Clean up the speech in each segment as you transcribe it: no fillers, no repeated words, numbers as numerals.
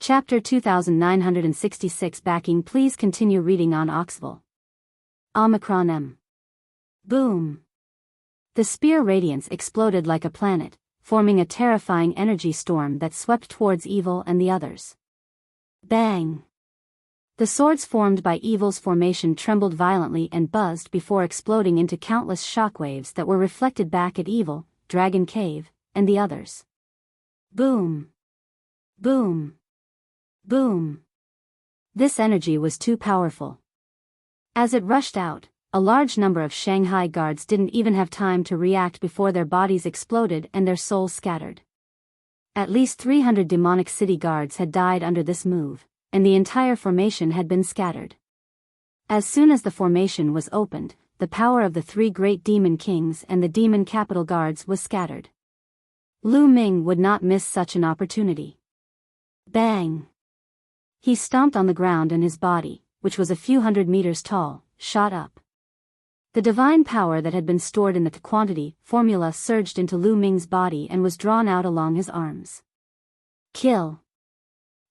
Chapter 2966 Backing. Please continue reading on Oxville. Omicron M. Boom. The spear radiance exploded like a planet, forming a terrifying energy storm that swept towards Evil and the others. Bang. The swords formed by Evil's formation trembled violently and buzzed before exploding into countless shockwaves that were reflected back at Evil, Dragon Cave, and the others. Boom. Boom. Boom. This energy was too powerful. As it rushed out, a large number of Shanghai guards didn't even have time to react before their bodies exploded and their souls scattered. At least 300 demonic city guards had died under this move, and the entire formation had been scattered. As soon as the formation was opened, the power of the three great demon kings and the demon capital guards was scattered. Lu Ming would not miss such an opportunity. Bang! He stomped on the ground and his body, which was a few hundred meters tall, shot up. The divine power that had been stored in the quantity formula surged into Lu Ming's body and was drawn out along his arms. Kill!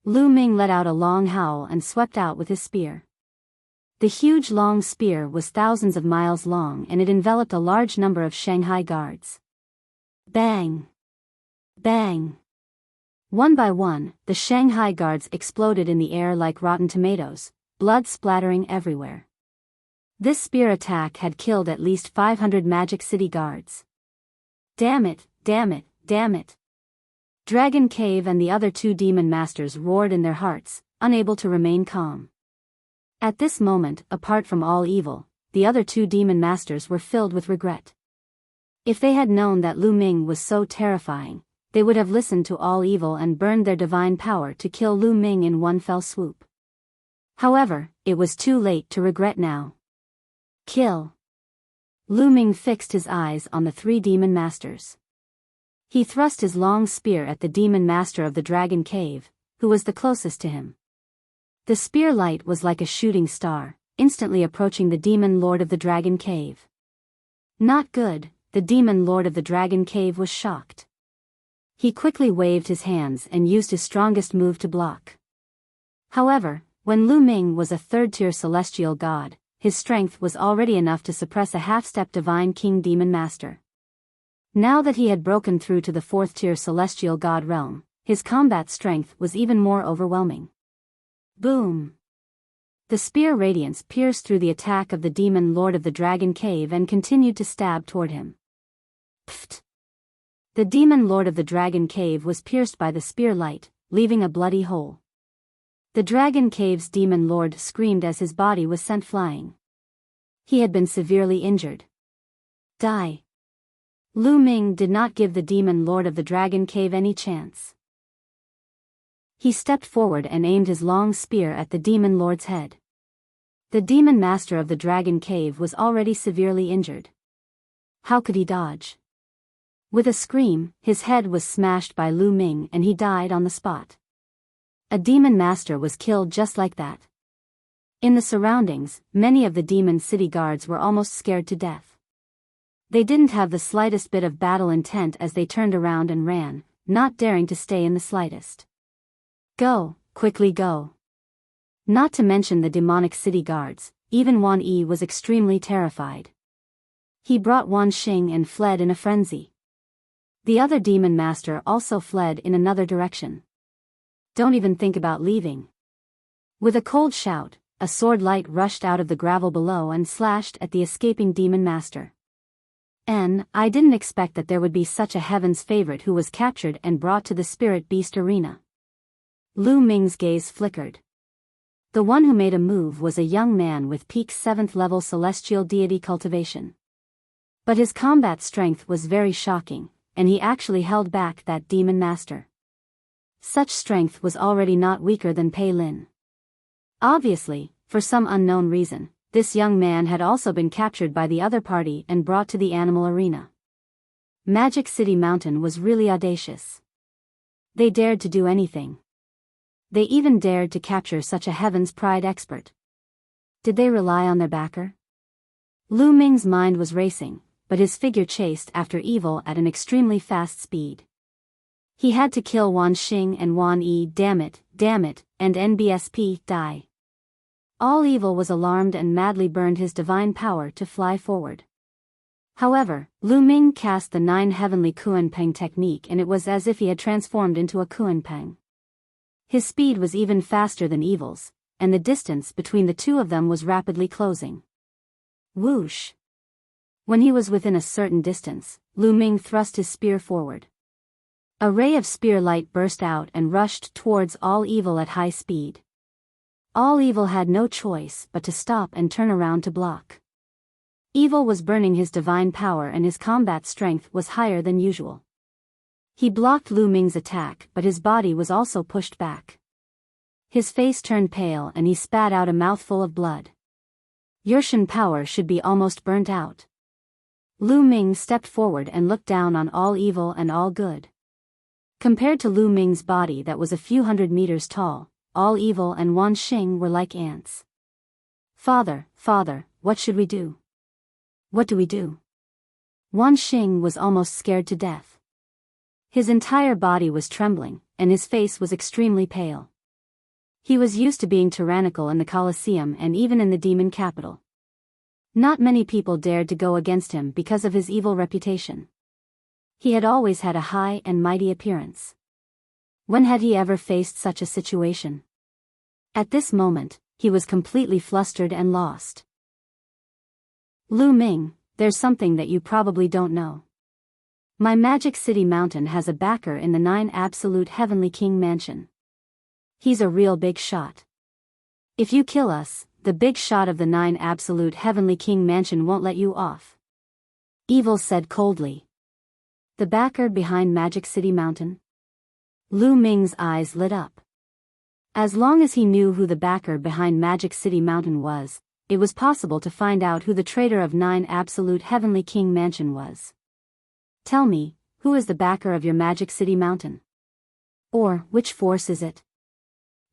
Lu Ming let out a long howl and swept out with his spear. The huge long spear was thousands of miles long and it enveloped a large number of Shanghai guards. Bang! Bang! One by one, the Shanghai guards exploded in the air like rotten tomatoes, blood splattering everywhere. This spear attack had killed at least 500 Magic City guards. Damn it, damn it, damn it. Dragon Cave and the other two demon masters roared in their hearts, unable to remain calm. At this moment, apart from all evil, the other two demon masters were filled with regret. If they had known that Lu Ming was so terrifying, they would have listened to all evil and burned their divine power to kill Lu Ming in one fell swoop. However, it was too late to regret now. Kill. Lu Ming fixed his eyes on the three demon masters. He thrust his long spear at the demon master of the Dragon Cave, who was the closest to him. The spear light was like a shooting star, instantly approaching the demon lord of the Dragon Cave. Not good, the demon lord of the Dragon Cave was shocked. He quickly waved his hands and used his strongest move to block. However, when Lu Ming was a third-tier celestial god, his strength was already enough to suppress a half-step divine king demon master. Now that he had broken through to the fourth-tier celestial god realm, his combat strength was even more overwhelming. Boom! The spear radiance pierced through the attack of the demon lord of the Dragon Cave and continued to stab toward him. Pfft! The demon lord of the Dragon Cave was pierced by the spear light, leaving a bloody hole. The Dragon Cave's demon lord screamed as his body was sent flying. He had been severely injured. Die! Lu Ming did not give the demon lord of the Dragon Cave any chance. He stepped forward and aimed his long spear at the demon lord's head. The demon master of the Dragon Cave was already severely injured. How could he dodge? With a scream, his head was smashed by Lu Ming and he died on the spot. A demon master was killed just like that. In the surroundings, many of the demon city guards were almost scared to death. They didn't have the slightest bit of battle intent as they turned around and ran, not daring to stay in the slightest. Go, quickly go. Not to mention the demonic city guards, even Wan Yi was extremely terrified. He brought Wan Xing and fled in a frenzy. The other demon master also fled in another direction. Don't even think about leaving. With a cold shout, a sword light rushed out of the gravel below and slashed at the escaping demon master. I didn't expect that there would be such a heaven's favorite who was captured and brought to the spirit beast arena. Lu Ming's gaze flickered. The one who made a move was a young man with peak 7th level celestial deity cultivation. But his combat strength was very shocking, and he actually held back that demon master. Such strength was already not weaker than Pei Lin. Obviously, for some unknown reason, this young man had also been captured by the other party and brought to the animal arena. Magic City Mountain was really audacious. They dared to do anything. They even dared to capture such a Heaven's Pride expert. Did they rely on their backer? Lu Ming's mind was racing, but his figure chased after evil at an extremely fast speed. He had to kill Wan Xing and Wan Yi. Damn it, damn it, and NBSP, die. All Evil was alarmed and madly burned his divine power to fly forward. However, Lu Ming cast the 9 heavenly Kuanpeng technique and it was as if he had transformed into a Kuanpeng. His speed was even faster than Evil's, and the distance between the two of them was rapidly closing. Whoosh! When he was within a certain distance, Lu Ming thrust his spear forward. A ray of spear light burst out and rushed towards All Evil at high speed. All Evil had no choice but to stop and turn around to block. Evil was burning his divine power and his combat strength was higher than usual. He blocked Lu Ming's attack but his body was also pushed back. His face turned pale and he spat out a mouthful of blood. Your Shen power should be almost burnt out. Lu Ming stepped forward and looked down on All Evil and All Good. Compared to Lu Ming's body that was a few hundred meters tall, All Evil and Wan Xing were like ants. Father, what should we do? What do we do? Wan Xing was almost scared to death. His entire body was trembling, and his face was extremely pale. He was used to being tyrannical in the Colosseum and even in the demon capital. Not many people dared to go against him because of his evil reputation. He had always had a high and mighty appearance. When had he ever faced such a situation? At this moment, he was completely flustered and lost. Lu Ming, there's something that you probably don't know. My Magic City Mountain has a backer in the 9 Absolute Heavenly King Mansion. He's a real big shot. If you kill us, the big shot of the 9 Absolute Heavenly King Mansion won't let you off. Evil said coldly. The backer behind Magic City Mountain? Lu Ming's eyes lit up. As long as he knew who the backer behind Magic City Mountain was, it was possible to find out who the traitor of 9 Absolute Heavenly King Mansion was. Tell me, who is the backer of your Magic City Mountain? Or, which force is it?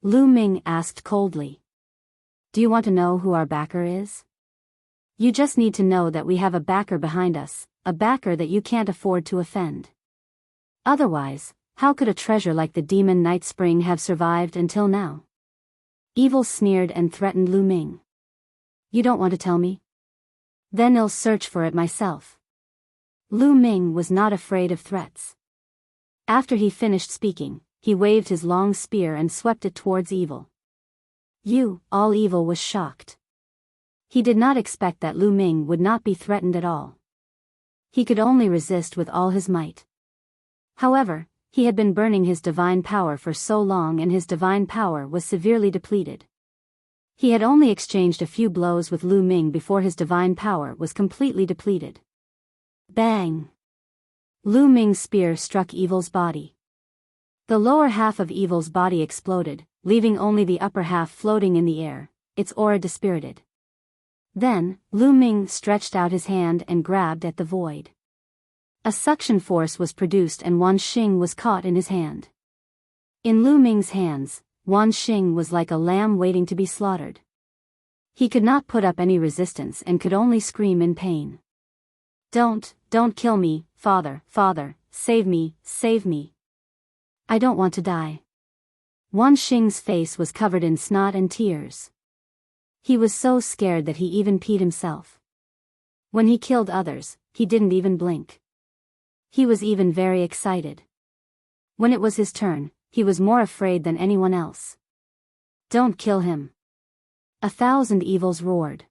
Lu Ming asked coldly. Do you want to know who our backer is? You just need to know that we have a backer behind us, a backer that you can't afford to offend. Otherwise, how could a treasure like the Demon Night Spring have survived until now? Evil sneered and threatened Lu Ming. You don't want to tell me? Then I'll search for it myself. Lu Ming was not afraid of threats. After he finished speaking, he waved his long spear and swept it towards Evil. All Evil was shocked. He did not expect that Lu Ming would not be threatened at all. He could only resist with all his might. However, he had been burning his divine power for so long and his divine power was severely depleted. He had only exchanged a few blows with Lu Ming before his divine power was completely depleted. Bang! Lu Ming's spear struck Evil's body. The lower half of Evil's body exploded, leaving only the upper half floating in the air, its aura dispirited. Then, Lu Ming stretched out his hand and grabbed at the void. A suction force was produced and Wan Xing was caught in his hand. In Lu Ming's hands, Wan Xing was like a lamb waiting to be slaughtered. He could not put up any resistance and could only scream in pain. Don't kill me, father, save me, save me. I don't want to die. Wan Xing's face was covered in snot and tears. He was so scared that he even peed himself. When he killed others, he didn't even blink. He was even very excited. When it was his turn, he was more afraid than anyone else. Don't kill him. 1,000 evils roared.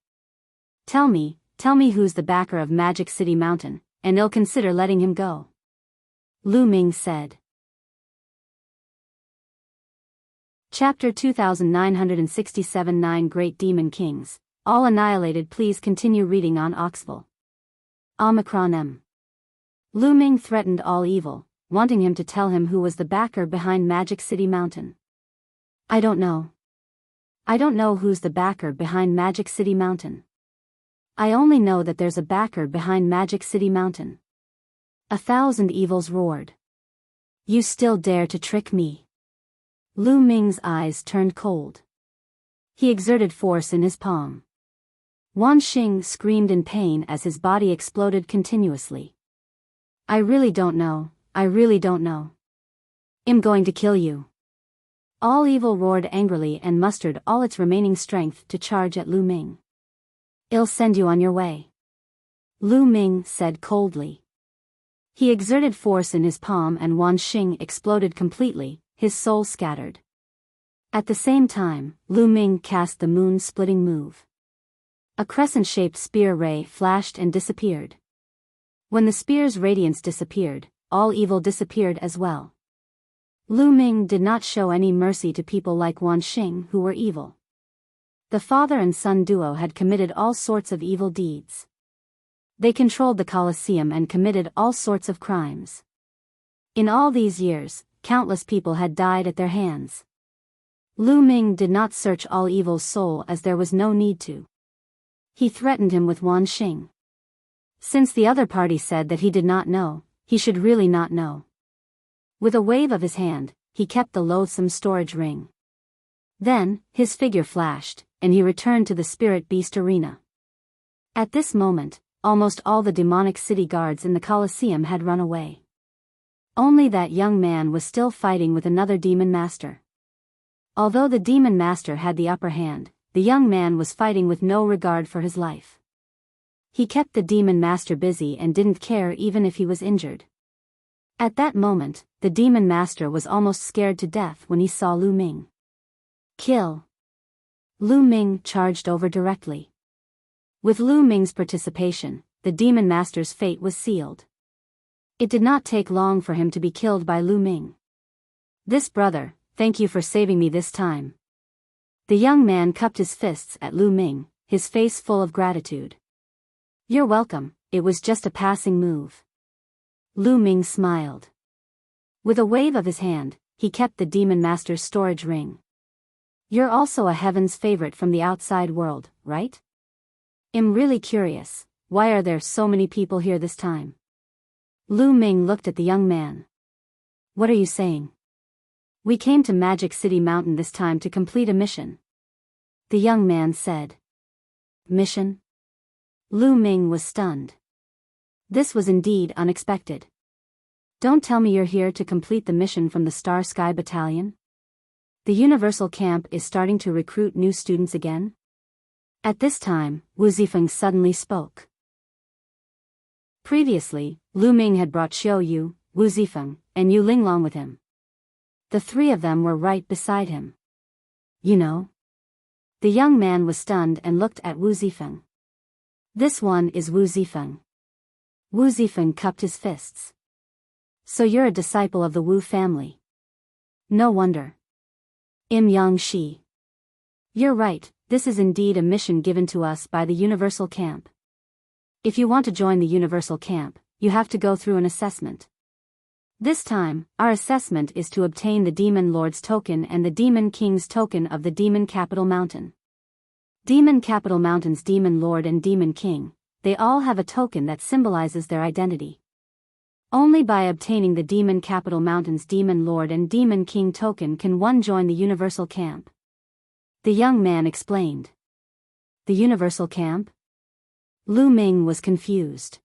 Tell me who's the backer of Magic City Mountain, and I'll consider letting him go. Lu Ming said. Chapter 2967 9 Great Demon Kings, all annihilated. Please continue reading on Oxville. Omicron M. Lu Ming threatened All Evil, wanting him to tell him who was the backer behind Magic City Mountain. I don't know. I don't know who's the backer behind Magic City Mountain. I only know that there's a backer behind Magic City Mountain. 1,000 evils roared. You still dare to trick me? Lu Ming's eyes turned cold. He exerted force in his palm. Wan Xing screamed in pain as his body exploded continuously. I really don't know. I'm going to kill you. All evil roared angrily and mustered all its remaining strength to charge at Lu Ming. "I'll send you on your way," Lu Ming said coldly. He exerted force in his palm and Wan Xing exploded completely, his soul scattered. At the same time, Lu Ming cast the moon-splitting move. A crescent-shaped spear ray flashed and disappeared. When the spear's radiance disappeared, all evil disappeared as well. Lu Ming did not show any mercy to people like Wan Xing who were evil. The father and son duo had committed all sorts of evil deeds. They controlled the Colosseum and committed all sorts of crimes. In all these years, countless people had died at their hands. Lu Ming did not search all evil's soul as there was no need to. He threatened him with Wan Xing. Since the other party said that he did not know, he should really not know. With a wave of his hand, he kept the loathsome storage ring. Then, his figure flashed, and he returned to the spirit beast arena. At this moment, almost all the demonic city guards in the Colosseum had run away. Only that young man was still fighting with another demon master. Although the demon master had the upper hand, the young man was fighting with no regard for his life. He kept the demon master busy and didn't care even if he was injured. At that moment, the demon master was almost scared to death when he saw Lu Ming. "Kill!" Lu Ming charged over directly. With Lu Ming's participation, the demon master's fate was sealed. It did not take long for him to be killed by Lu Ming. "This brother, thank you for saving me this time." The young man cupped his fists at Lu Ming, his face full of gratitude. "You're welcome, it was just a passing move." Lu Ming smiled. With a wave of his hand, he kept the demon master's storage ring. "You're also a heaven's favorite from the outside world, right? I'm really curious, why are there so many people here this time?" Lu Ming looked at the young man. "What are you saying?" "We came to Magic City Mountain this time to complete a mission," the young man said. "Mission?" Lu Ming was stunned. This was indeed unexpected. "Don't tell me you're here to complete the mission from the Star Sky Battalion? The Universal Camp is starting to recruit new students again?" At this time, Wu Zifeng suddenly spoke. Previously, Lu Ming had brought Xiao Yu, Wu Zifeng, and Yu Linglong with him. The three of them were right beside him. "You know?" The young man was stunned and looked at Wu Zifeng. "This one is Wu Zifeng." Wu Zifeng cupped his fists. "So you're a disciple of the Wu family. No wonder. Im Yang Shi. You're right, this is indeed a mission given to us by the Universal Camp. If you want to join the Universal Camp, you have to go through an assessment. This time, our assessment is to obtain the Demon Lord's token and the Demon King's token of the Demon Capital Mountain. Demon Capital Mountain's Demon Lord and Demon King, they all have a token that symbolizes their identity. Only by obtaining the Demon Capital Mountain's Demon Lord and Demon King token can one join the Universal Camp," the young man explained. "The Universal Camp?" Lu Ming was confused.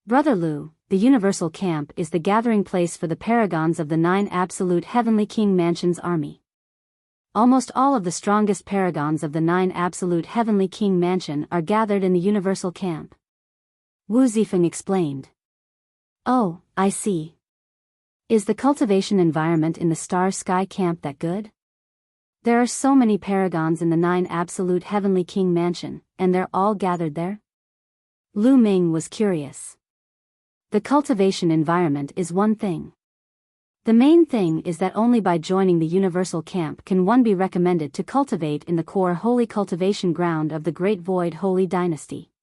"Brother Lu, the Universal Camp is the gathering place for the paragons of the 9 Absolute Heavenly King Mansion's army. Almost all of the strongest paragons of the 9 Absolute Heavenly King Mansion are gathered in the Universal Camp," Wu Zifeng explained. "Oh, I see. Is the cultivation environment in the Star Sky Camp that good? There are so many paragons in the 9 Absolute Heavenly King Mansion, and they're all gathered there?" Lu Ming was curious. The cultivation environment is one thing. The main thing is that only by joining the Universal Camp can one be recommended to cultivate in the core holy cultivation ground of the Great Void Holy Dynasty.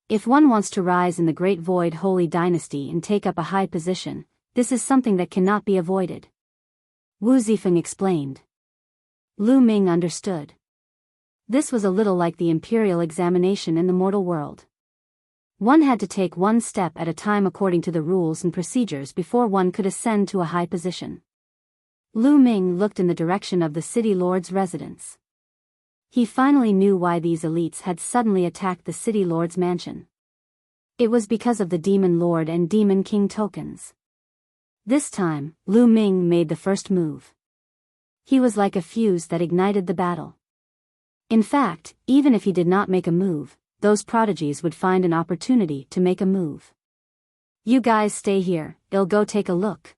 If one wants to rise in the Great Void Holy Dynasty and take up a high position, this is something that cannot be avoided," Wu Zifeng explained. Lu Ming understood. This was a little like the imperial examination in the mortal world. One had to take one step at a time according to the rules and procedures before one could ascend to a high position. Lu Ming looked in the direction of the city lord's residence. He finally knew why these elites had suddenly attacked the city lord's mansion. It was because of the Demon Lord and Demon King tokens. This time, Lu Ming made the first move. He was like a fuse that ignited the battle. In fact, even if he did not make a move, those prodigies would find an opportunity to make a move. You guys stay here, I'll go take a look.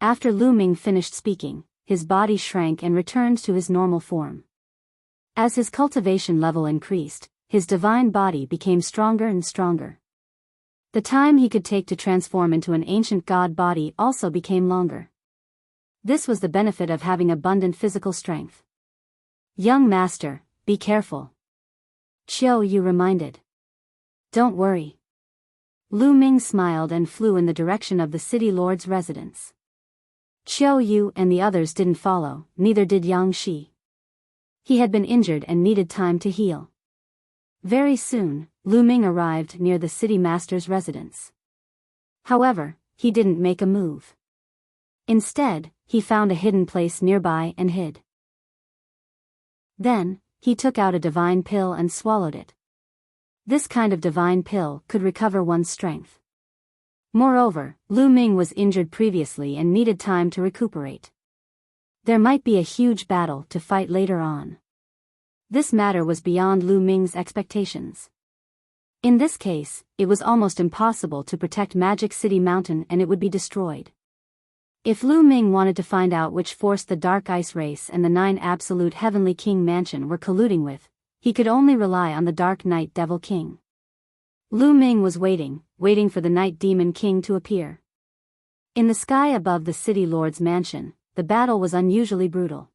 After Lu Ming finished speaking, his body shrank and returned to his normal form. As his cultivation level increased, his divine body became stronger and stronger. The time he could take to transform into an ancient god body also became longer. This was the benefit of having abundant physical strength. Young master, be careful. Qiu Yu reminded. Don't worry. Lu Ming smiled and flew in the direction of the city lord's residence. Qiu Yu and the others didn't follow, neither did Yang Shi. He had been injured and needed time to heal. Very soon, Lu Ming arrived near the city master's residence. However, he didn't make a move. Instead, he found a hidden place nearby and hid. Then, he took out a divine pill and swallowed it. This kind of divine pill could recover one's strength. Moreover, Lu Ming was injured previously and needed time to recuperate. There might be a huge battle to fight later on. This matter was beyond Lu Ming's expectations. In this case, it was almost impossible to protect Magic City Mountain and it would be destroyed. If Lu Ming wanted to find out which force the Dark Ice Race and the 9 Absolute Heavenly King Mansion were colluding with, he could only rely on the Dark Night Devil King. Lu Ming was waiting for the Night Demon King to appear. In the sky above the City Lord's mansion, the battle was unusually brutal.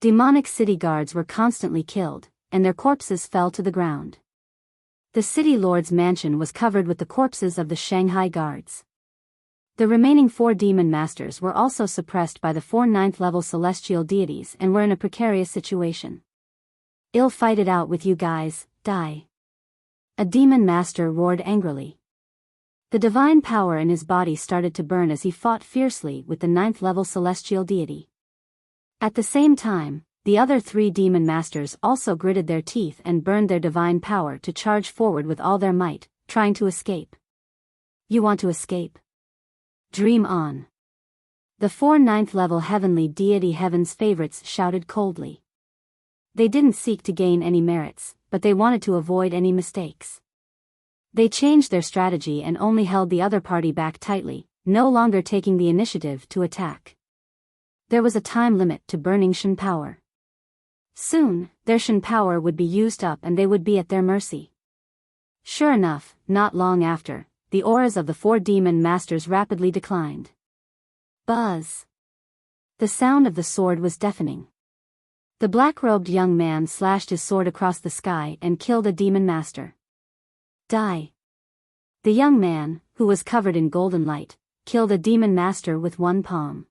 Demonic city guards were constantly killed, and their corpses fell to the ground. The City Lord's mansion was covered with the corpses of the Shanghai guards. The remaining 4 demon masters were also suppressed by the 4 9th-level celestial deities and were in a precarious situation. I'll fight it out with you guys, die. A demon master roared angrily. The divine power in his body started to burn as he fought fiercely with the 9th-level celestial deity. At the same time, the other 3 demon masters also gritted their teeth and burned their divine power to charge forward with all their might, trying to escape. You want to escape? Dream on. The 4 9th-level heavenly deity Heaven's favorites shouted coldly. They didn't seek to gain any merits, but they wanted to avoid any mistakes. They changed their strategy and only held the other party back tightly, no longer taking the initiative to attack. There was a time limit to burning Shen power. Soon, their Shen power would be used up and they would be at their mercy. Sure enough, not long after, the auras of the 4 demon masters rapidly declined. Buzz! The sound of the sword was deafening. The black-robed young man slashed his sword across the sky and killed a demon master. Die! The young man, who was covered in golden light, killed a demon master with one palm.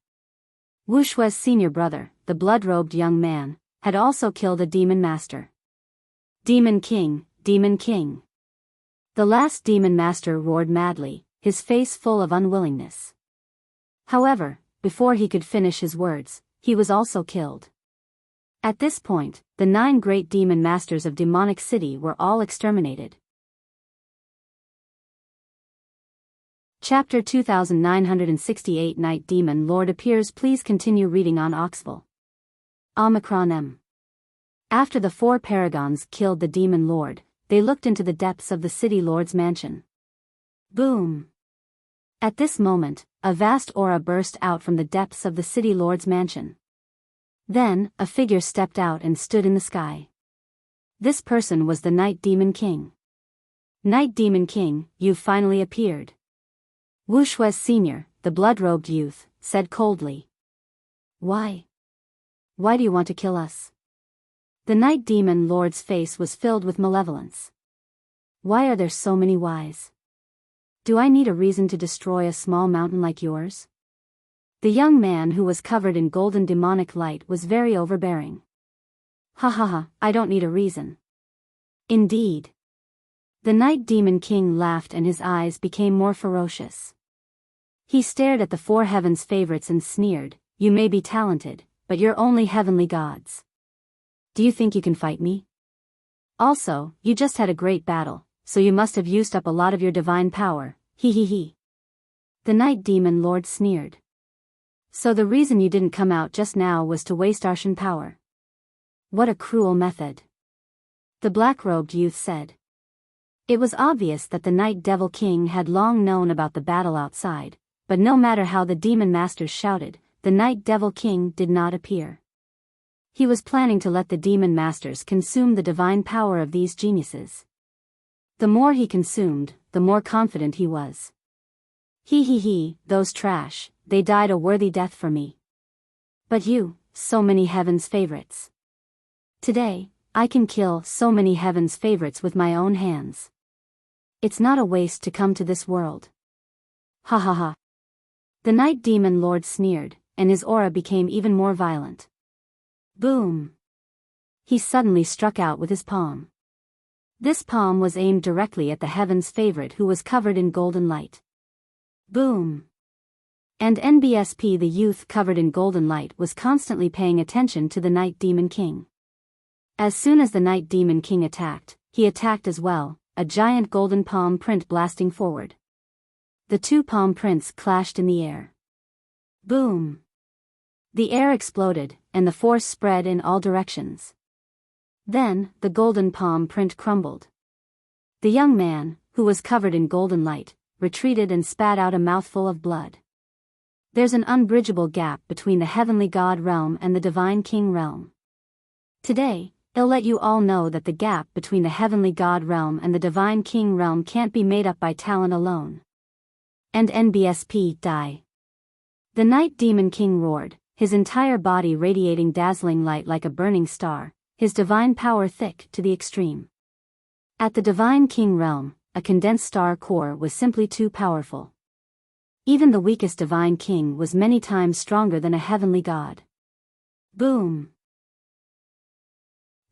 Wuxia's senior brother, the blood-robed young man, had also killed a demon master. Demon King, Demon King! The last demon master roared madly, his face full of unwillingness. However, before he could finish his words, he was also killed. At this point, the 9 great demon masters of Demonic City were all exterminated. Chapter 2968 Night Demon Lord appears. Please continue reading on Oxville. Omicron M. After the 4 paragons killed the Demon Lord, they looked into the depths of the City Lord's mansion. Boom! At this moment, a vast aura burst out from the depths of the City Lord's mansion. Then, a figure stepped out and stood in the sky. This person was the Night Demon King. Night Demon King, you've finally appeared. Wuxia Senior, the blood-robed youth, said coldly. Why? Why do you want to kill us? The Night Demon Lord's face was filled with malevolence. Why are there so many whys? Do I need a reason to destroy a small mountain like yours? The young man who was covered in golden demonic light was very overbearing. Ha ha ha, I don't need a reason. Indeed. The Night Demon King laughed and his eyes became more ferocious. He stared at the 4 heavens favorites and sneered, you may be talented, but you're only heavenly gods. Do you think you can fight me? Also, you just had a great battle, so you must have used up a lot of your divine power, he. The Night Demon Lord sneered. So the reason you didn't come out just now was to waste Arshan power. What a cruel method. The black-robed youth said. It was obvious that the Night Devil King had long known about the battle outside, but no matter how the demon masters shouted, the Night Devil King did not appear. He was planning to let the demon masters consume the divine power of these geniuses. The more he consumed, the more confident he was. He, those trash, they died a worthy death for me. But you, so many heaven's favorites. Today, I can kill so many heaven's favorites with my own hands. It's not a waste to come to this world. Ha ha ha. The Night Demon Lord sneered, and his aura became even more violent. Boom. He suddenly struck out with his palm. This palm was aimed directly at the heaven's favorite who was covered in golden light. Boom. And NBSP, the youth covered in golden light, was constantly paying attention to the Night Demon King. As soon as the Night Demon King attacked, he attacked as well, a giant golden palm print blasting forward. The two palm prints clashed in the air. Boom. The air exploded, and the force spread in all directions. Then, the golden palm print crumbled. The young man, who was covered in golden light, retreated and spat out a mouthful of blood. There's an unbridgeable gap between the heavenly god realm and the divine king realm. Today, I'll let you all know that the gap between the heavenly god realm and the divine king realm can't be made up by talent alone. And NBSP die. The Night Demon King roared, his entire body radiating dazzling light like a burning star, his divine power thick to the extreme. At the divine king realm, a condensed star core was simply too powerful. Even the weakest divine king was many times stronger than a heavenly god. Boom.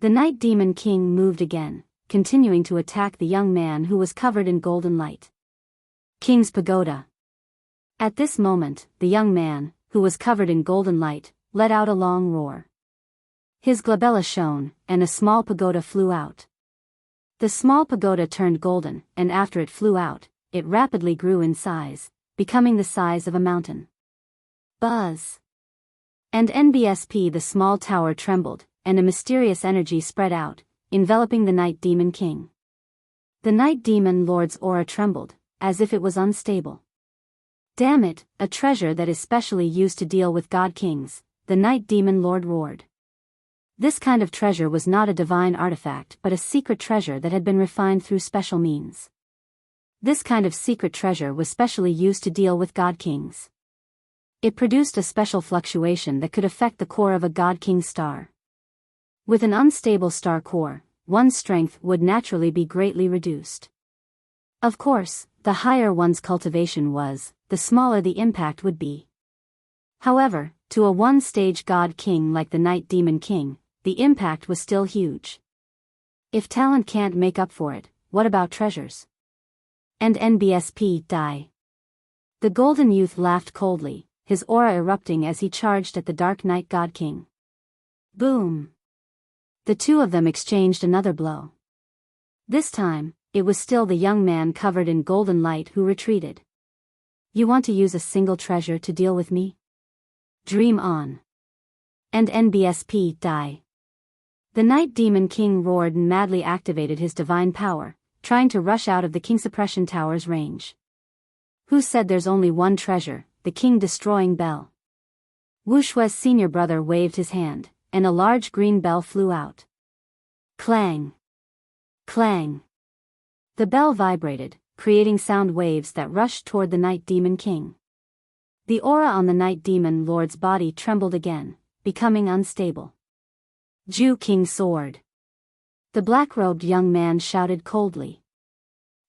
The Night Demon King moved again, continuing to attack the young man who was covered in golden light. King's Pagoda. At this moment, the young man, who was covered in golden light, let out a long roar. His glabella shone, and a small pagoda flew out. The small pagoda turned golden, and after it flew out, it rapidly grew in size, becoming the size of a mountain. Buzz. And NBSP, the small tower trembled, and a mysterious energy spread out, enveloping the Night Demon King. The Night Demon Lord's aura trembled, as if it was unstable. Damn it, a treasure that is specially used to deal with god kings, the Night Demon Lord roared. This kind of treasure was not a divine artifact but a secret treasure that had been refined through special means. This kind of secret treasure was specially used to deal with god kings. It produced a special fluctuation that could affect the core of a god king star. With an unstable star core, one's strength would naturally be greatly reduced. Of course, the higher one's cultivation was, the smaller the impact would be. However, to a one-stage god king like the Night Demon King, the impact was still huge. If talent can't make up for it, what about treasures? And NBSP die. The golden youth laughed coldly, his aura erupting as he charged at the Dark Night God King. Boom! The two of them exchanged another blow. This time, it was still the young man covered in golden light who retreated. You want to use a single treasure to deal with me? Dream on. And NBSP die. The Night Demon King roared and madly activated his divine power, trying to rush out of the King Suppression Tower's range. Who said there's only one treasure? The king-destroying bell. Wushua's senior brother waved his hand, and a large green bell flew out. Clang! Clang! The bell vibrated, creating sound waves that rushed toward the Night Demon King. The aura on the Night Demon Lord's body trembled again, becoming unstable. Ju King Sword! The black-robed young man shouted coldly.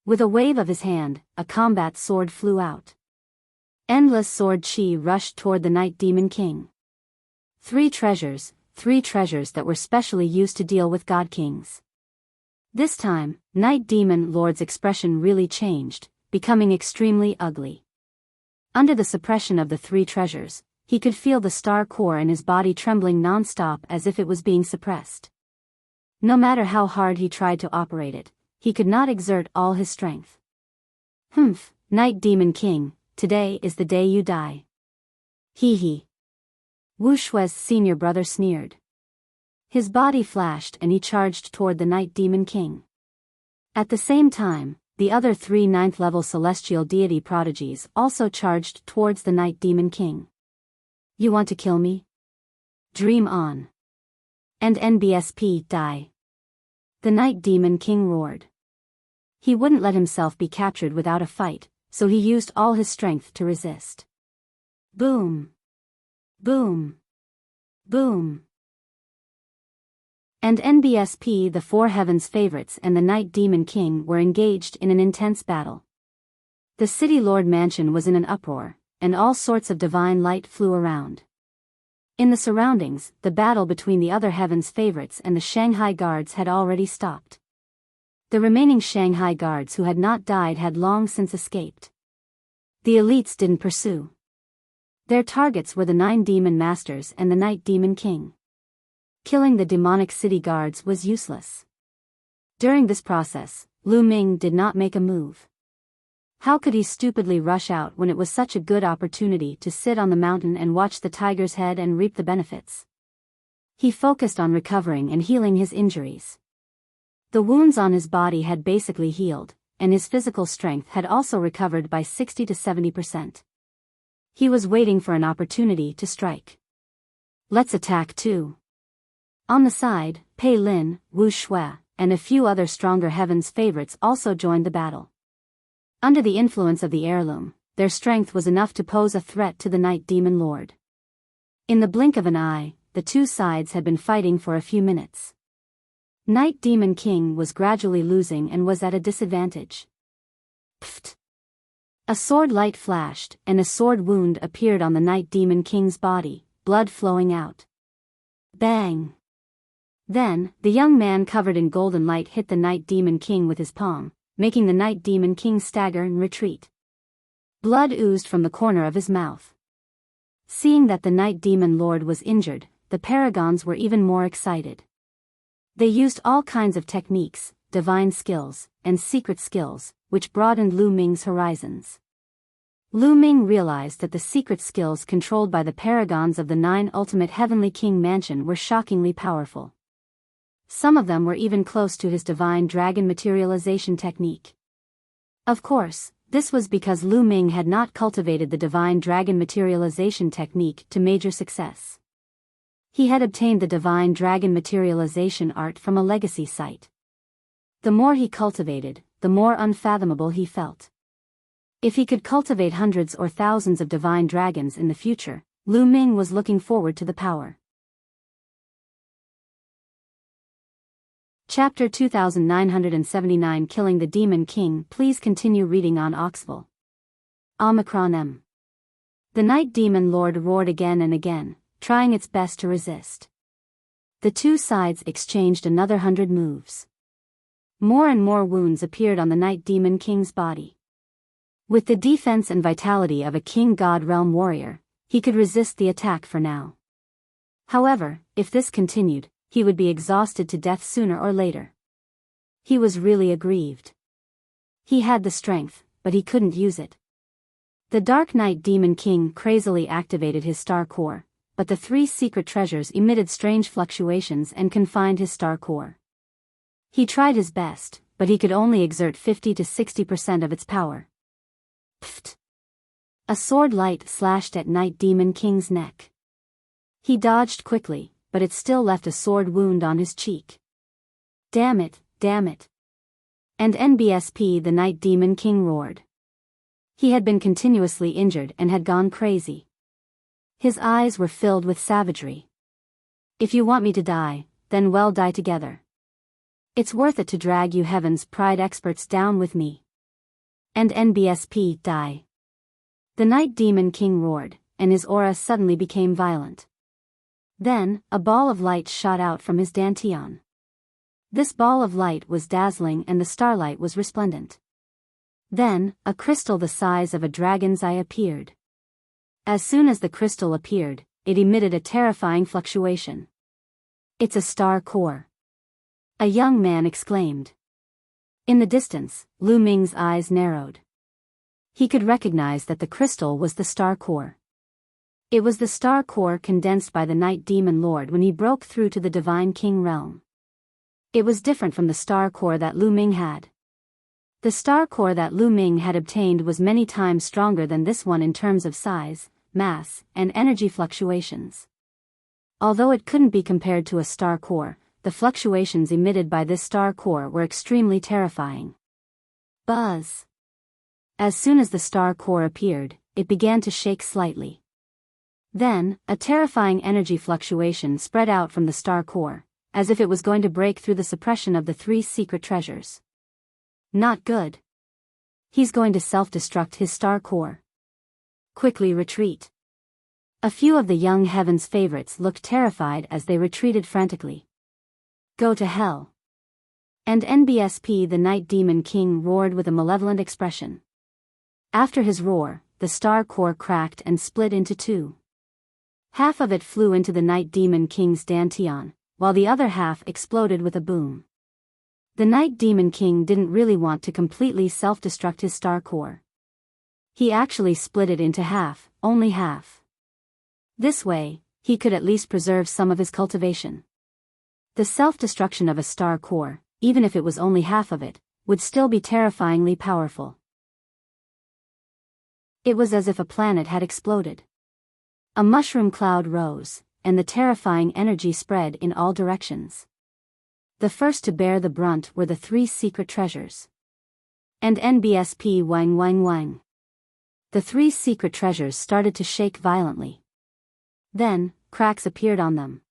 With a wave of his hand, a combat sword flew out. Endless sword chi rushed toward the Night Demon King. Three treasures that were specially used to deal with god kings. This time, Night Demon Lord's expression really changed, becoming extremely ugly. Under the suppression of the three treasures, he could feel the star core in his body trembling non-stop as if it was being suppressed. No matter how hard he tried to operate it, he could not exert all his strength. Night Demon King, today is the day you die. Hee hee. Wu Shui's senior brother sneered. His body flashed and he charged toward the Night Demon King. At the same time, the other 3 ninth-level celestial deity prodigies also charged towards the Night Demon King. You want to kill me? Dream on. And NBSP die. The Night Demon King roared. He wouldn't let himself be captured without a fight, so he used all his strength to resist. Boom. Boom. Boom. And NBSP, the 4 heavens favorites and the Night Demon King were engaged in an intense battle. The City Lord Mansion was in an uproar, and all sorts of divine light flew around. In the surroundings, the battle between the other heavens favorites and the Shanghai guards had already stopped. The remaining Shanghai guards who had not died had long since escaped. The elites didn't pursue. Their targets were the 9 demon masters and the Night Demon King. Killing the demonic city guards was useless. During this process, Lu Ming did not make a move. How could he stupidly rush out when it was such a good opportunity to sit on the mountain and watch the tiger's head and reap the benefits? He focused on recovering and healing his injuries. The wounds on his body had basically healed, and his physical strength had also recovered by 60 to 70%. He was waiting for an opportunity to strike. Let's attack too. On the side, Pei Lin, Wu Shui, and a few other stronger heavens favorites also joined the battle. Under the influence of the heirloom, their strength was enough to pose a threat to the Night Demon Lord. In the blink of an eye, the 2 sides had been fighting for a few minutes. Night Demon King was gradually losing and was at a disadvantage. Pfft! A sword light flashed, and a sword wound appeared on the Night Demon King's body, blood flowing out. Bang! Then, the young man covered in golden light hit the Night Demon King with his palm, making the Night Demon King stagger and retreat. Blood oozed from the corner of his mouth. Seeing that the Night Demon Lord was injured, the paragons were even more excited. They used all kinds of techniques, divine skills, and secret skills, which broadened Lu Ming's horizons. Lu Ming realized that the secret skills controlled by the paragons of the 9 ultimate heavenly king mansion were shockingly powerful. Some of them were even close to his divine dragon materialization technique. Of course, this was because Lu Ming had not cultivated the divine dragon materialization technique to major success. He had obtained the divine dragon materialization art from a legacy site. The more he cultivated, the more unfathomable he felt. If he could cultivate hundreds or thousands of divine dragons in the future, Lu Ming was looking forward to the power. Chapter 2979 Killing the Demon King. Please continue reading on Oxville. Omicron M. The Night Demon Lord roared again and again, trying its best to resist. The 2 sides exchanged another 100 moves. More and more wounds appeared on the Night Demon King's body. With the defense and vitality of a King God Realm warrior, he could resist the attack for now. However, if this continued, he would be exhausted to death sooner or later. He was really aggrieved. He had the strength, but he couldn't use it. The Dark Night Demon King crazily activated his star core, but the 3 secret treasures emitted strange fluctuations and confined his star core. He tried his best, but he could only exert 50 to 60% of its power. Pfft! A sword light slashed at Night Demon King's neck. He dodged quickly, but it still left a sword wound on his cheek. Damn it, damn it. And NBSP, the Night Demon King roared. He had been continuously injured and had gone crazy. His eyes were filled with savagery. If you want me to die, then we'll die together. It's worth it to drag you Heaven's Pride experts down with me. And NBSP die. The Night Demon King roared, and his aura suddenly became violent. Then, a ball of light shot out from his dantian. This ball of light was dazzling and the starlight was resplendent. Then, a crystal the size of a dragon's eye appeared. As soon as the crystal appeared, it emitted a terrifying fluctuation. It's a star core. A young man exclaimed. In the distance, Lu Ming's eyes narrowed. He could recognize that the crystal was the star core. It was the star core condensed by the Night Demon Lord when he broke through to the Divine King realm. It was different from the star core that Lu Ming had. The star core that Lu Ming had obtained was many times stronger than this one in terms of size, mass, and energy fluctuations. Although it couldn't be compared to a star core, the fluctuations emitted by this star core were extremely terrifying. Buzz! As soon as the star core appeared, it began to shake slightly. Then, a terrifying energy fluctuation spread out from the star core, as if it was going to break through the suppression of the 3 secret treasures. Not good. He's going to self-destruct his star core. Quickly retreat. A few of the young heaven's favorites looked terrified as they retreated frantically. Go to hell. And NBSP, the Night Demon King, roared with a malevolent expression. After his roar, the star core cracked and split into 2. Half of it flew into the Night Demon King's dantian, while the other half exploded with a boom. The Night Demon King didn't really want to completely self-destruct his star core. He actually split it into half, only half. This way, he could at least preserve some of his cultivation. The self-destruction of a star core, even if it was only half of it, would still be terrifyingly powerful. It was as if a planet had exploded. A mushroom cloud rose, and the terrifying energy spread in all directions. The first to bear the brunt were the 3 secret treasures. And NBSP wang wang wang. The 3 secret treasures started to shake violently. Then, cracks appeared on them.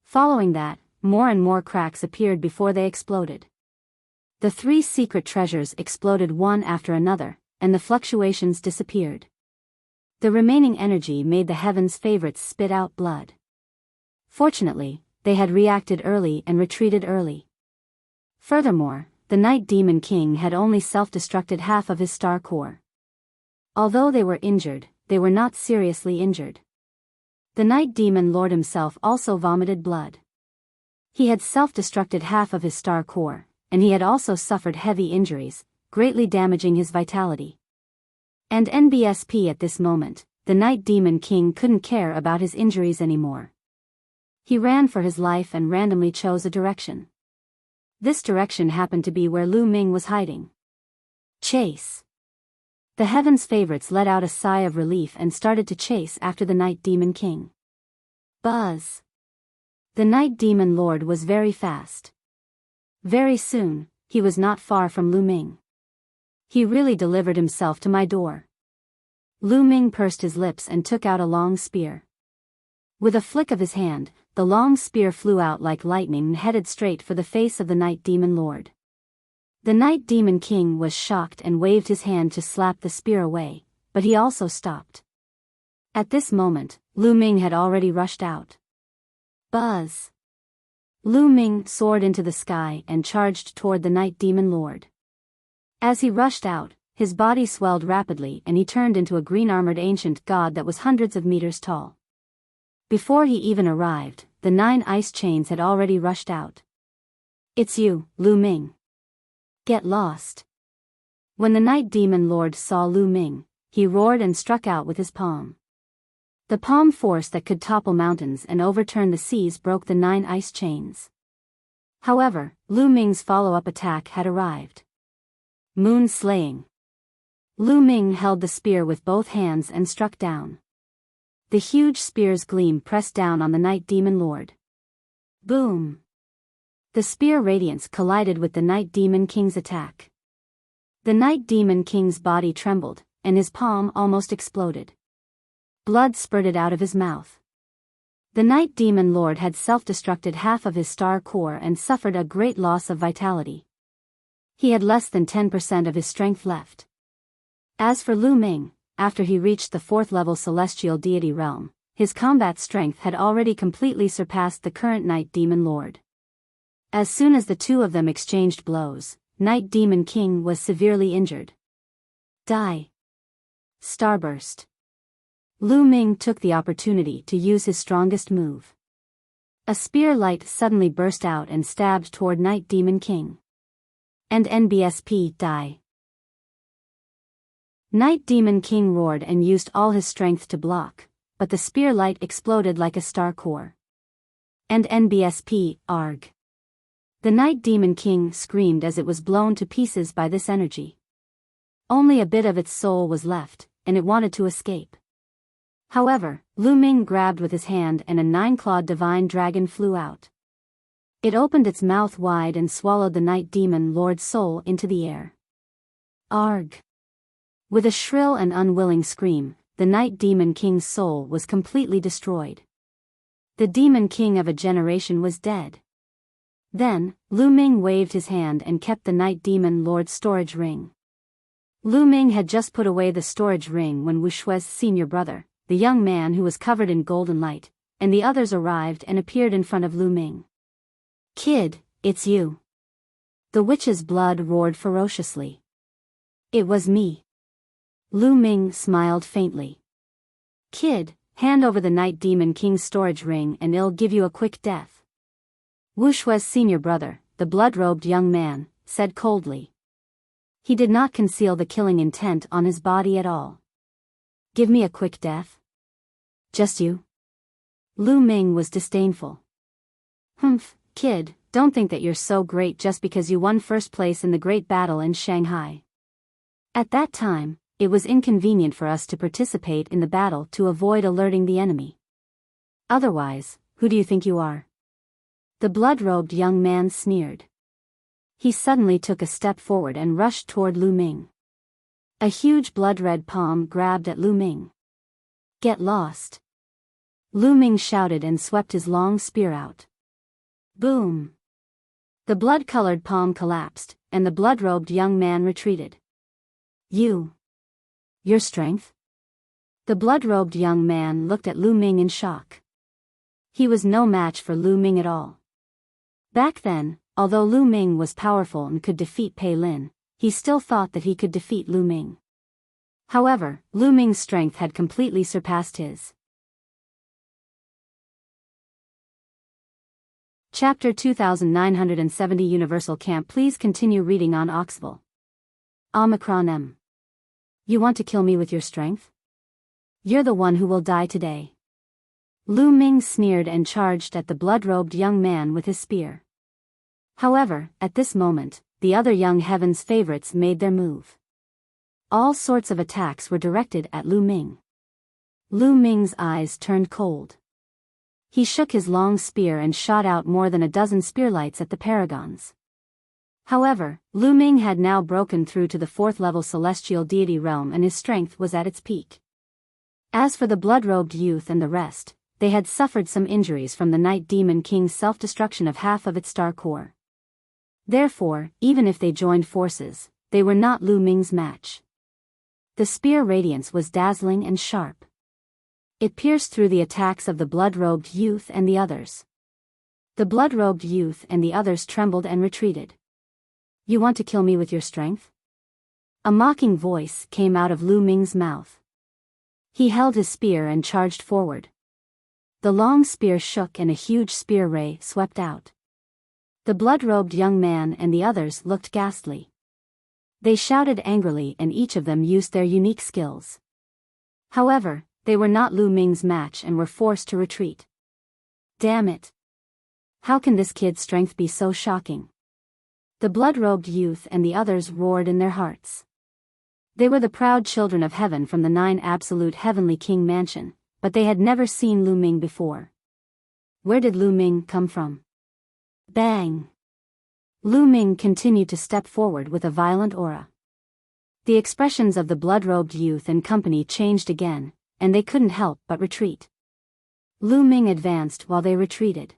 Following that, more and more cracks appeared before they exploded. The 3 secret treasures exploded one after another, and the fluctuations disappeared. The remaining energy made the heaven's favorites spit out blood. Fortunately, they had reacted early and retreated early. Furthermore, the Night Demon King had only self-destructed half of his star core. Although they were injured, they were not seriously injured. The Night Demon Lord himself also vomited blood. He had self-destructed half of his star core, and he had also suffered heavy injuries, greatly damaging his vitality. And NBSP at this moment, the Night Demon King couldn't care about his injuries anymore. He ran for his life and randomly chose a direction. This direction happened to be where Lu Ming was hiding. Chase! The heaven's favorites let out a sigh of relief and started to chase after the Night Demon King. Buzz! The Night Demon Lord was very fast. Very soon, he was not far from Lu Ming. He really delivered himself to my door. Lu Ming pursed his lips and took out a long spear. With a flick of his hand, the long spear flew out like lightning and headed straight for the face of the Night Demon Lord. The Night Demon King was shocked and waved his hand to slap the spear away, but he also stopped. At this moment, Lu Ming had already rushed out. Buzz! Lu Ming soared into the sky and charged toward the Night Demon Lord. As he rushed out, his body swelled rapidly and he turned into a green-armored ancient god that was hundreds of meters tall. Before he even arrived, the 9 ice chains had already rushed out. It's you, Lu Ming. Get lost. When the Night Demon Lord saw Lu Ming, he roared and struck out with his palm. The palm force that could topple mountains and overturn the seas broke the 9 ice chains. However, Lu Ming's follow-up attack had arrived. Moon slaying. Lu Ming held the spear with both hands and struck down. The huge spear's gleam pressed down on the Night Demon Lord. Boom! The spear radiance collided with the Night Demon King's attack. The Night Demon King's body trembled, and his palm almost exploded. Blood spurted out of his mouth. The Night Demon Lord had self-destructed half of his star core and suffered a great loss of vitality. He had less than 10% of his strength left. As for Lu Ming, after he reached the 4th level celestial deity realm, his combat strength had already completely surpassed the current Night Demon Lord. As soon as the two of them exchanged blows, Night Demon King was severely injured. Die! Starburst! Lu Ming took the opportunity to use his strongest move. A spear light suddenly burst out and stabbed toward Night Demon King. And NBSP die. Night Demon King roared and used all his strength to block, but the spear light exploded like a star core. And NBSP, arg. The Night Demon King screamed as it was blown to pieces by this energy. Only a bit of its soul was left, and it wanted to escape. However, Lu Ming grabbed with his hand and a 9-clawed divine dragon flew out. It opened its mouth wide and swallowed the Night Demon Lord's soul into the air. Arg! With a shrill and unwilling scream, the Night Demon King's soul was completely destroyed. The Demon King of a generation was dead. Then, Lu Ming waved his hand and kept the Night Demon Lord's storage ring. Lu Ming had just put away the storage ring when Wuxia's senior brother, the young man who was covered in golden light, and the others arrived and appeared in front of Lu Ming. "Kid, it's you." The witch's blood roared ferociously. "It was me." Lu Ming smiled faintly. "Kid, hand over the Night Demon King's storage ring and it'll give you a quick death." Wuxia's senior brother, the blood-robed young man, said coldly. He did not conceal the killing intent on his body at all. "Give me a quick death? Just you?" Lu Ming was disdainful. "Humph, kid, don't think that you're so great just because you won first place in the great battle in Shanghai. At that time, it was inconvenient for us to participate in the battle to avoid alerting the enemy. Otherwise, who do you think you are?" The blood-robed young man sneered. He suddenly took a step forward and rushed toward Lu Ming. A huge blood-red palm grabbed at Lu Ming. "Get lost!" Lu Ming shouted and swept his long spear out. Boom! The blood-colored palm collapsed, and the blood-robed young man retreated. Your strength?" The blood-robed young man looked at Lu Ming in shock. He was no match for Lu Ming at all. Back then, although Lu Ming was powerful and could defeat Pei Lin, he still thought that he could defeat Lu Ming. However, Lu Ming's strength had completely surpassed his. Chapter 2970 Universal Camp. Please continue reading on Oxville. Omicron M. You want to kill me with your strength? You're the one who will die today. Lu Ming sneered and charged at the blood-robed young man with his spear. However, at this moment, the other young heaven's favorites made their move. All sorts of attacks were directed at Lu Ming. Lu Ming's eyes turned cold. He shook his long spear and shot out more than a dozen spearlights at the paragons. However, Lu Ming had now broken through to the 4th-level celestial deity realm and his strength was at its peak. As for the blood-robed youth and the rest, they had suffered some injuries from the Night Demon King's self-destruction of half of its star core. Therefore, even if they joined forces, they were not Lu Ming's match. The spear radiance was dazzling and sharp. It pierced through the attacks of the blood-robed youth and the others. The blood-robed youth and the others trembled and retreated. You want to kill me with your strength? A mocking voice came out of Lu Ming's mouth. He held his spear and charged forward. The long spear shook and a huge spear ray swept out. The blood-robed young man and the others looked ghastly. They shouted angrily and each of them used their unique skills. However, they were not Lu Ming's match and were forced to retreat. Damn it! How can this kid's strength be so shocking? The blood-robed youth and the others roared in their hearts. They were the proud children of heaven from the 9 absolute heavenly king mansion, but they had never seen Lu Ming before. Where did Lu Ming come from? Bang! Lu Ming continued to step forward with a violent aura. The expressions of the blood-robed youth and company changed again, and they couldn't help but retreat. Lu Ming advanced while they retreated.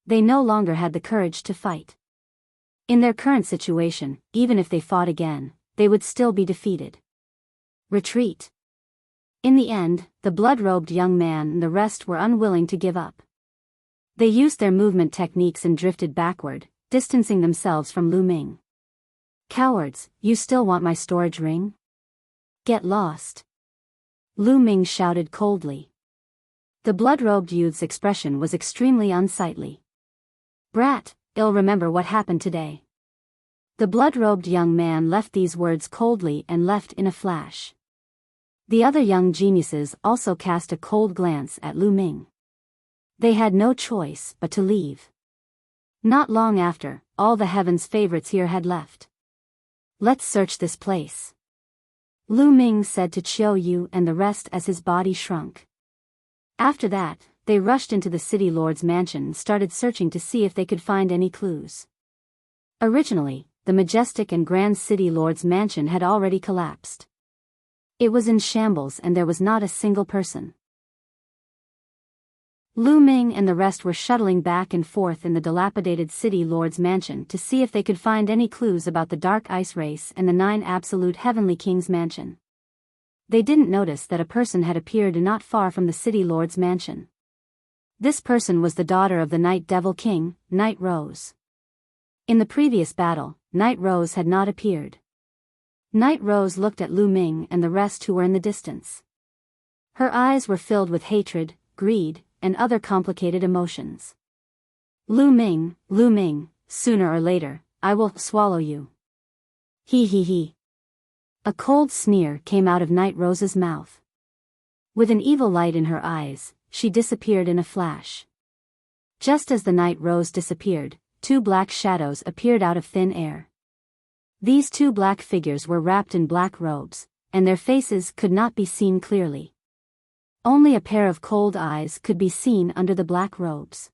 They no longer had the courage to fight. In their current situation, even if they fought again, they would still be defeated. Retreat. In the end, the blood-robed young man and the rest were unwilling to give up. They used their movement techniques and drifted backward, distancing themselves from Lu Ming. Cowards, you still want my storage ring? Get lost. Lu Ming shouted coldly. The blood-robed youth's expression was extremely unsightly. Brat, I'll remember what happened today. The blood-robed young man left these words coldly and left in a flash. The other young geniuses also cast a cold glance at Lu Ming. They had no choice but to leave. Not long after, all the Heaven's favorites here had left. Let's search this place, Lu Ming said to Chiao Yu and the rest as his body shrunk. After that, they rushed into the city lord's mansion and started searching to see if they could find any clues. Originally, the majestic and grand city lord's mansion had already collapsed. It was in shambles and there was not a single person. Lu Ming and the rest were shuttling back and forth in the dilapidated city lord's mansion to see if they could find any clues about the Dark Ice Race and the 9 Absolute Heavenly Kings' mansion. They didn't notice that a person had appeared not far from the city lord's mansion. This person was the daughter of the Night Devil King, Night Rose. In the previous battle, Night Rose had not appeared. Night Rose looked at Lu Ming and the rest who were in the distance. Her eyes were filled with hatred, greed, and other complicated emotions. Lu Ming, sooner or later, I will swallow you. He. A cold sneer came out of Night Rose's mouth. With an evil light in her eyes, she disappeared in a flash. Just as the Night Rose disappeared, 2 black shadows appeared out of thin air. These 2 black figures were wrapped in black robes, and their faces could not be seen clearly. Only a pair of cold eyes could be seen under the black robes.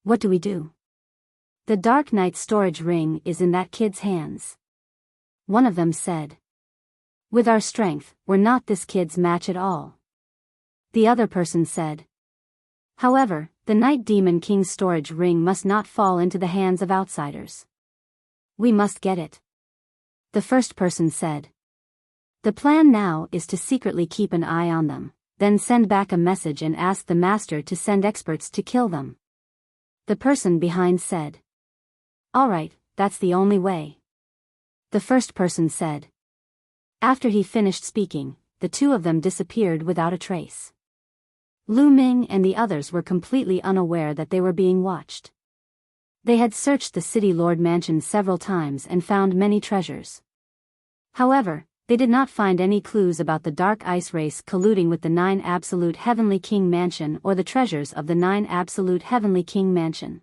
What do we do? The Dark Knight storage ring is in that kid's hands, one of them said. With our strength, we're not this kid's match at all, the other person said. However, the Night Demon King's storage ring must not fall into the hands of outsiders. We must get it, the first person said. The plan now is to secretly keep an eye on them, then send back a message and ask the master to send experts to kill them, the person behind said. All right, that's the only way, the first person said. After he finished speaking, the 2 of them disappeared without a trace. Lu Ming and the others were completely unaware that they were being watched. They had searched the city lord mansion several times and found many treasures. However, they did not find any clues about the Dark Ice Race colluding with the 9 Absolute Heavenly King mansion or the treasures of the 9 Absolute Heavenly King mansion.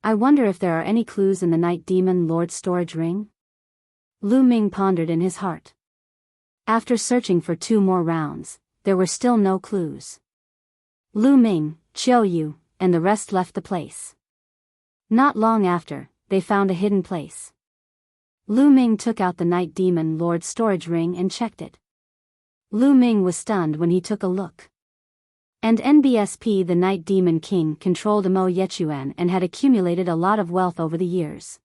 I wonder if there are any clues in the Night Demon Lord's storage ring? Lu Ming pondered in his heart. After searching for 2 more rounds, there were still no clues. Lu Ming, Chiao Yu, and the rest left the place. Not long after, they found a hidden place. Lu Ming took out the Night Demon Lord's storage ring and checked it. Lu Ming was stunned when he took a look. And NBSP, the Night Demon King, controlled Mo Yechuan and had accumulated a lot of wealth over the years.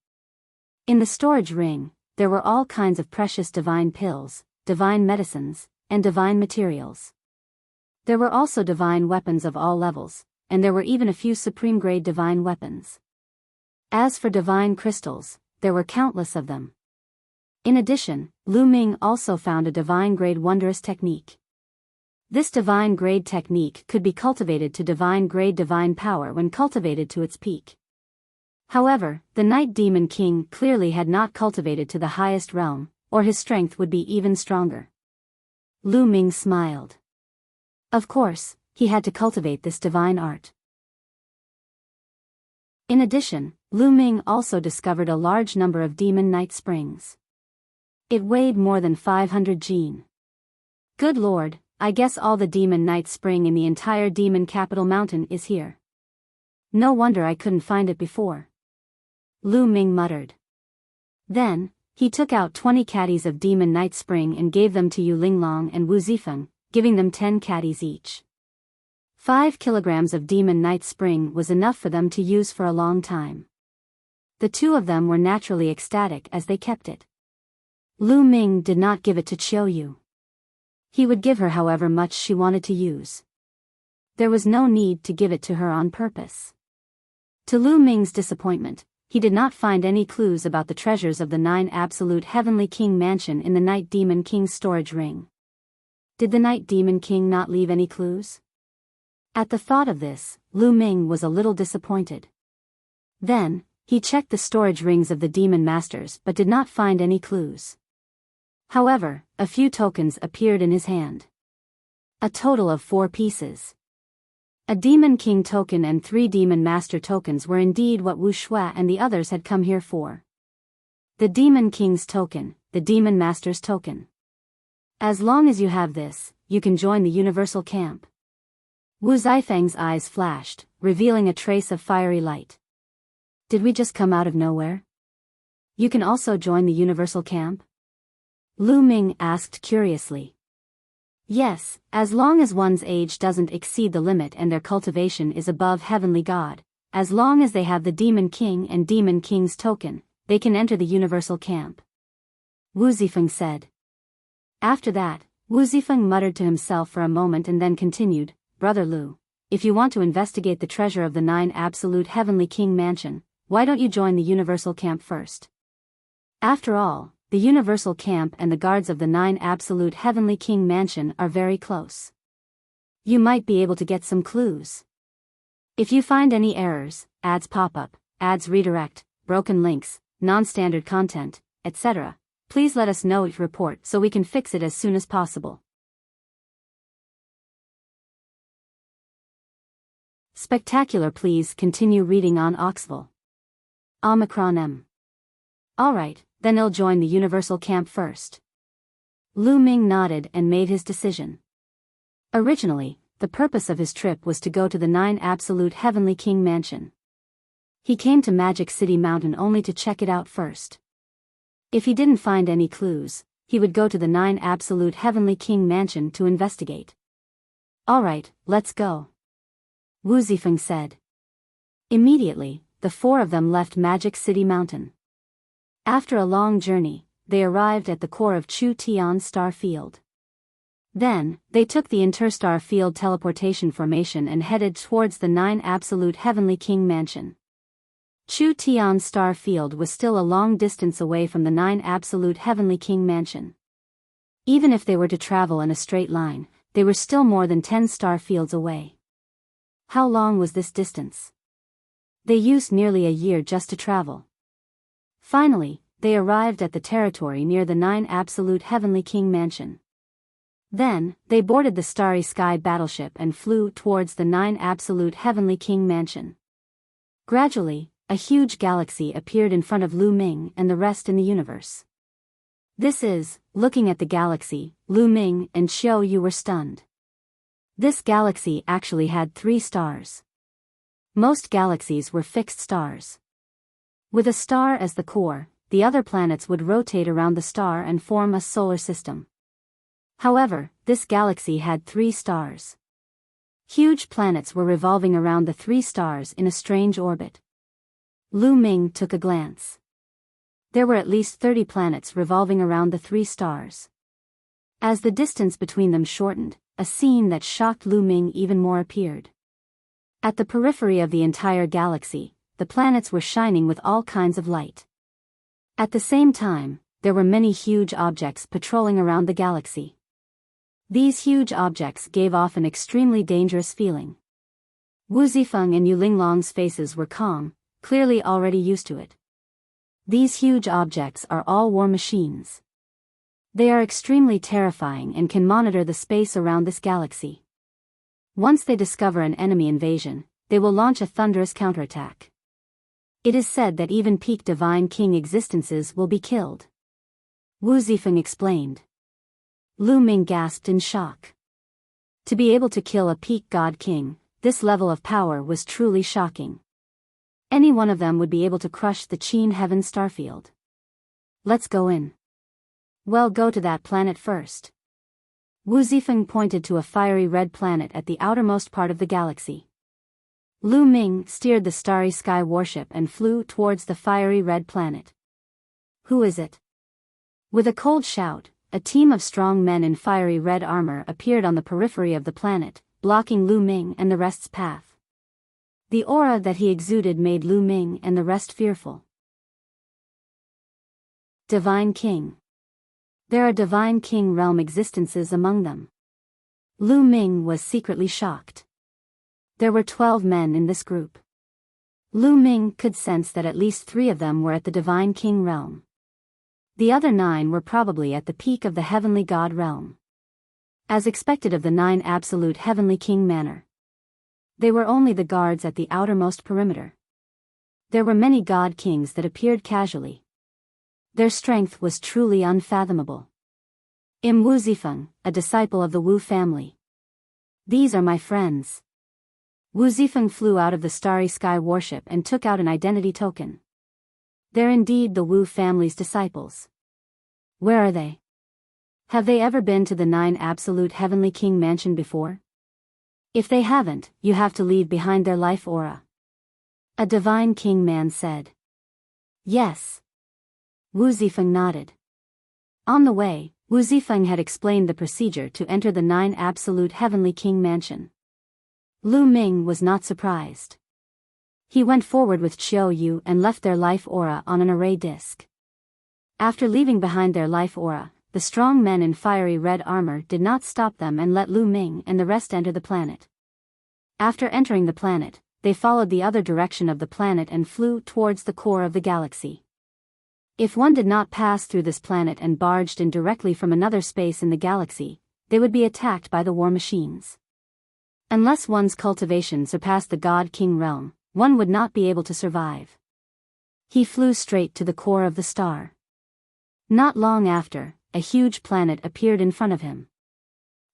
In the storage ring, there were all kinds of precious divine pills, divine medicines, and divine materials. There were also divine weapons of all levels, and there were even a few supreme-grade divine weapons. As for divine crystals, there were countless of them. In addition, Lu Ming also found a divine-grade wondrous technique. This divine-grade technique could be cultivated to divine-grade divine power when cultivated to its peak. However, the Night Demon King clearly had not cultivated to the highest realm, or his strength would be even stronger. Lu Ming smiled. Of course, he had to cultivate this divine art. In addition, Lu Ming also discovered a large number of demon night springs. It weighed more than 500 jin. Good lord, I guess all the demon night spring in the entire demon capital mountain is here. No wonder I couldn't find it before, Lu Ming muttered. Then, he took out 20 caddies of demon night spring and gave them to Yu Linglong and Wu Zifeng, giving them 10 caddies each. 5 kilograms of demon night spring was enough for them to use for a long time. The 2 of them were naturally ecstatic as they kept it. Lu Ming did not give it to Chiao Yu. He would give her however much she wanted to use. There was no need to give it to her on purpose. To Lu Ming's disappointment, he did not find any clues about the treasures of the 9 Absolute Heavenly King mansion in the Night Demon King's storage ring. Did the Night Demon King not leave any clues? At the thought of this, Lu Ming was a little disappointed. Then, he checked the storage rings of the demon masters but did not find any clues. However, a few tokens appeared in his hand. A total of 4 pieces. A Demon King token and 3 Demon Master tokens were indeed what Wuxia and the others had come here for. The Demon King's token, the Demon Master's token. As long as you have this, you can join the Universal Camp. Wu Zifeng's eyes flashed, revealing a trace of fiery light. Did we just come out of nowhere? You can also join the Universal Camp? Lu Ming asked curiously. Yes, as long as one's age doesn't exceed the limit and their cultivation is above Heavenly God, as long as they have the Demon King and Demon King's token, they can enter the Universal Camp. Wu Zifeng said. After that, Wu Zifeng muttered to himself for a moment and then continued, Brother Lu, if you want to investigate the treasure of the 9 Absolute Heavenly King Mansion, why don't you join the Universal Camp first? After all, the Universal Camp and the guards of the 9 Absolute Heavenly King Mansion are very close. You might be able to get some clues. If you find any errors, ads pop up, ads redirect, broken links, non-standard content, etc., please let us know each report so we can fix it as soon as possible. Spectacular. Please continue reading on Oxville. Omicron M. Alright, then I'll join the Universal Camp first. Lu Ming nodded and made his decision. Originally, the purpose of his trip was to go to the 9 Absolute Heavenly King Mansion. He came to Magic City Mountain only to check it out first. If he didn't find any clues, he would go to the 9 Absolute Heavenly King Mansion to investigate. Alright, let's go. Wu Zifeng said. Immediately, the 4 of them left Magic City Mountain. After a long journey, they arrived at the core of Chu Tian Star Field. Then, they took the Interstar Field teleportation formation and headed towards the 9 Absolute Heavenly King Mansion. Chu Tian Star Field was still a long distance away from the 9 Absolute Heavenly King Mansion. Even if they were to travel in a straight line, they were still more than 10 star fields away. How long was this distance? They used nearly a year just to travel. Finally, they arrived at the territory near the 9 Absolute Heavenly King Mansion. Then, they boarded the Starry Sky battleship and flew towards the 9 Absolute Heavenly King Mansion. Gradually, a huge galaxy appeared in front of Lu Ming and the rest in the universe. This is, looking at the galaxy, Lu Ming and Xiao Yu were stunned. This galaxy actually had 3 stars. Most galaxies were fixed stars. With a star as the core, the other planets would rotate around the star and form a solar system. However, this galaxy had 3 stars. Huge planets were revolving around the 3 stars in a strange orbit. Lu Ming took a glance. There were at least 30 planets revolving around the 3 stars. As the distance between them shortened, a scene that shocked Lu Ming even more appeared. At the periphery of the entire galaxy, the planets were shining with all kinds of light. At the same time, there were many huge objects patrolling around the galaxy. These huge objects gave off an extremely dangerous feeling. Wu Zifeng and Yu Linglong's faces were calm, clearly already used to it. These huge objects are all war machines. They are extremely terrifying and can monitor the space around this galaxy. Once they discover an enemy invasion, they will launch a thunderous counterattack. It is said that even peak Divine King existences will be killed. Wu Zifeng explained. Lu Ming gasped in shock. To be able to kill a peak God King, this level of power was truly shocking. Any one of them would be able to crush the Qin Heaven starfield. Let's go in. Well, go to that planet first. Wu Zifeng pointed to a fiery red planet at the outermost part of the galaxy. Lu Ming steered the Starry Sky warship and flew towards the fiery red planet. Who is it? With a cold shout, a team of strong men in fiery red armor appeared on the periphery of the planet, blocking Lu Ming and the rest's path. The aura that he exuded made Lu Ming and the rest fearful. Divine King. There are Divine King realm existences among them. Lu Ming was secretly shocked. There were 12 men in this group. Lu Ming could sense that at least 3 of them were at the Divine King realm. The other 9 were probably at the peak of the heavenly god realm. As expected of the 9 absolute heavenly king manner. They were only the guards at the outermost perimeter. There were many god kings that appeared casually. Their strength was truly unfathomable. Wu Zifeng, a disciple of the Wu family. These are my friends. Wu Zifeng flew out of the starry sky warship and took out an identity token. They're indeed the Wu family's disciples. Where are they? Have they ever been to the 9 absolute heavenly king mansion before? If they haven't, you have to leave behind their life aura. A divine king man said. Yes. Wu Zifeng nodded. On the way, Wu Zifeng had explained the procedure to enter the 9 absolute heavenly king mansion. Lu Ming was not surprised. He went forward with Qiu Yu and left their life aura on an array disc. After leaving behind their life aura, the strong men in fiery red armor did not stop them and let Lu Ming and the rest enter the planet. After entering the planet, they followed the other direction of the planet and flew towards the core of the galaxy. If one did not pass through this planet and barged in directly from another space in the galaxy, they would be attacked by the war machines. Unless one's cultivation surpassed the God-King realm, one would not be able to survive. He flew straight to the core of the star. Not long after, a huge planet appeared in front of him.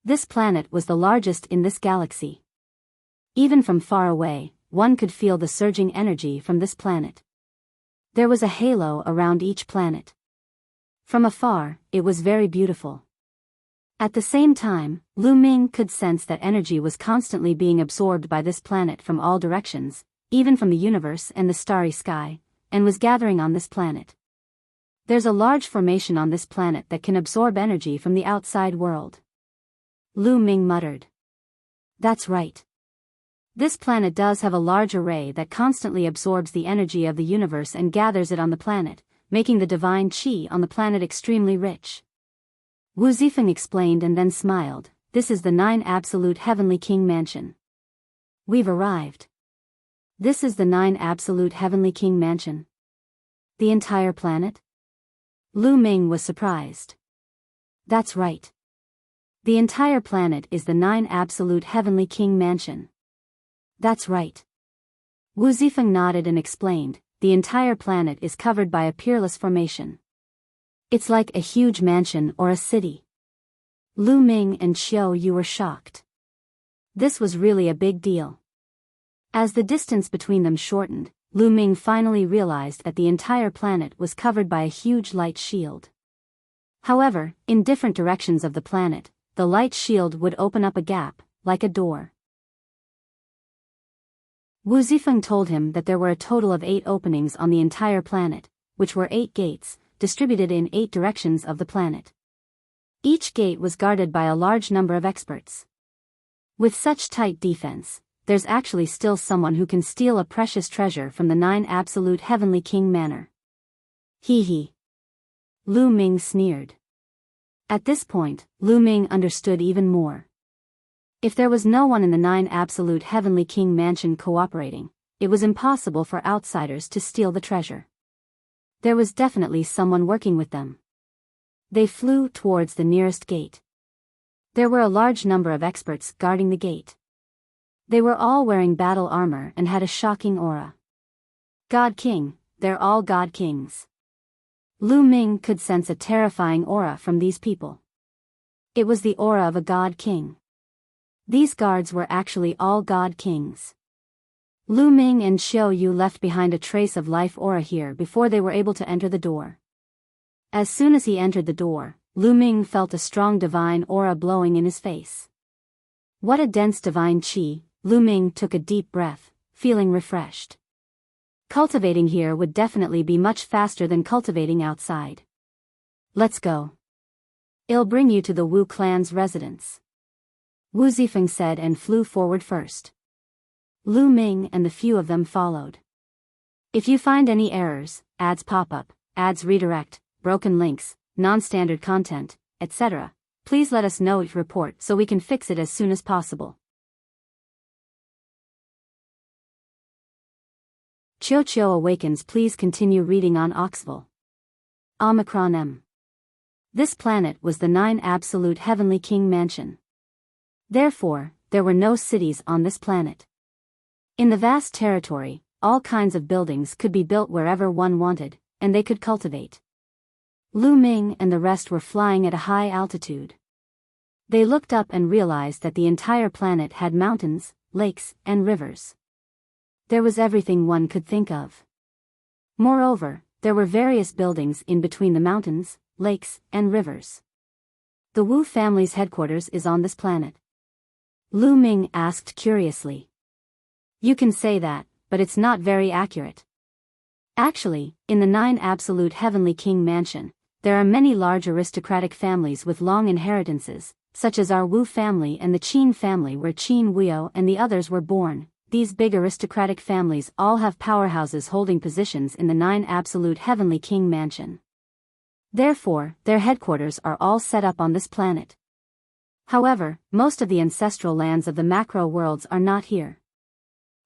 This planet was the largest in this galaxy. Even from far away, one could feel the surging energy from this planet. There was a halo around each planet. From afar, it was very beautiful. At the same time, Lu Ming could sense that energy was constantly being absorbed by this planet from all directions, even from the universe and the starry sky, and was gathering on this planet. There's a large formation on this planet that can absorb energy from the outside world. Lu Ming muttered. That's right. This planet does have a large array that constantly absorbs the energy of the universe and gathers it on the planet, making the divine qi on the planet extremely rich. Wu Zifeng explained and then smiled. This is the 9 absolute heavenly king mansion. We've arrived. This is the 9 absolute heavenly king mansion. The entire planet? Lu Ming was surprised. That's right. The entire planet is the 9 absolute heavenly king mansion. That's right. Wu Zifeng nodded and explained, the entire planet is covered by a peerless formation. It's like a huge mansion or a city. Lu Ming and Qiu Yu were shocked. This was really a big deal. As the distance between them shortened, Lu Ming finally realized that the entire planet was covered by a huge light shield. However, in different directions of the planet, the light shield would open up a gap, like a door. Wu Zifeng told him that there were a total of 8 openings on the entire planet, which were 8 gates, distributed in 8 directions of the planet. Each gate was guarded by a large number of experts. With such tight defense, there's actually still someone who can steal a precious treasure from the 9 absolute heavenly king manor. Hee hee. Lu Ming sneered. At this point, Lu Ming understood even more. If there was no one in the 9 absolute heavenly king mansion cooperating, it was impossible for outsiders to steal the treasure. There was definitely someone working with them. They flew towards the nearest gate. There were a large number of experts guarding the gate. They were all wearing battle armor and had a shocking aura. God King, they're all God Kings. Lu Ming could sense a terrifying aura from these people. It was the aura of a God King. These guards were actually all God Kings. Lu Ming and Qiu Yu left behind a trace of life aura here before they were able to enter the door. As soon as he entered the door, Lu Ming felt a strong divine aura blowing in his face. What a dense divine qi. Lu Ming took a deep breath, feeling refreshed. Cultivating here would definitely be much faster than cultivating outside. Let's go. I'll bring you to the Wu clan's residence. Wu Zifeng said and flew forward first. Lu Ming and the few of them followed. If you find any errors, ads pop up, ads redirect, broken links, non-standard content, etc., please let us know each report so we can fix it as soon as possible. Qiu Qiu awakens. Please continue reading on Oxville. Omicron M. This planet was the 9 absolute heavenly king mansion. Therefore, there were no cities on this planet. In the vast territory, all kinds of buildings could be built wherever one wanted, and they could cultivate. Lu Ming and the rest were flying at a high altitude. They looked up and realized that the entire planet had mountains, lakes, and rivers. There was everything one could think of. Moreover, there were various buildings in between the mountains, lakes, and rivers. The Wu family's headquarters is on this planet. Lu Ming asked curiously. You can say that, but it's not very accurate. Actually, in the 9 absolute heavenly king mansion, there are many large aristocratic families with long inheritances, such as our Wu family and the Qin family where Qin Wuyo and the others were born. These big aristocratic families all have powerhouses holding positions in the 9 absolute heavenly king mansion. Therefore, their headquarters are all set up on this planet. However, most of the ancestral lands of the macro worlds are not here.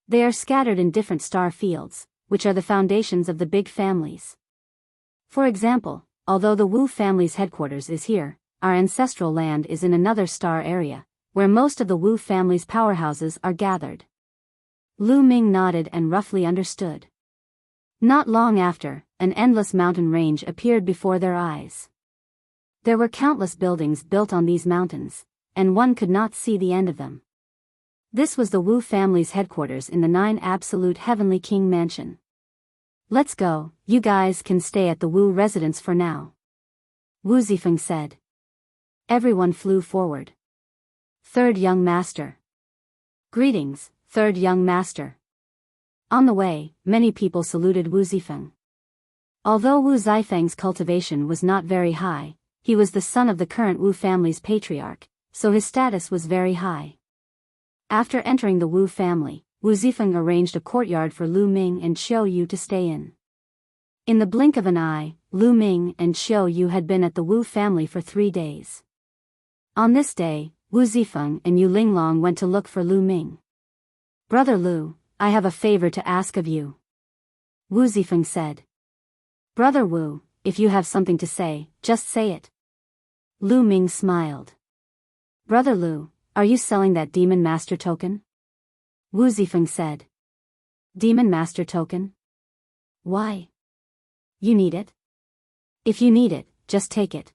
They are scattered in different star fields, which are the foundations of the big families. For example, although the Wu family's headquarters is here, our ancestral land is in another star area, where most of the Wu family's powerhouses are gathered. Lu Ming nodded and roughly understood. Not long after, an endless mountain range appeared before their eyes. There were countless buildings built on these mountains, and one could not see the end of them. This was the Wu family's headquarters in the 9 absolute heavenly king mansion. Let's go, you guys can stay at the Wu residence for now. Wu Zifeng said. Everyone flew forward. Third young master. Greetings, third young master. On the way, many people saluted Wu Zifeng. Although Wu Zifeng's cultivation was not very high, he was the son of the current Wu family's patriarch, so his status was very high. After entering the Wu family, Wu Zifeng arranged a courtyard for Lu Ming and Xiao Yu to stay in. In the blink of an eye, Lu Ming and Xiao Yu had been at the Wu family for 3 days. On this day, Wu Zifeng and Yu Linglong went to look for Lu Ming. Brother Lu, I have a favor to ask of you. Wu Zifeng said. Brother Wu, if you have something to say, just say it. Lu Ming smiled. Brother Lu, are you selling that Demon Master token? Wu Zifeng said. Demon Master token? Why? You need it? If you need it, just take it.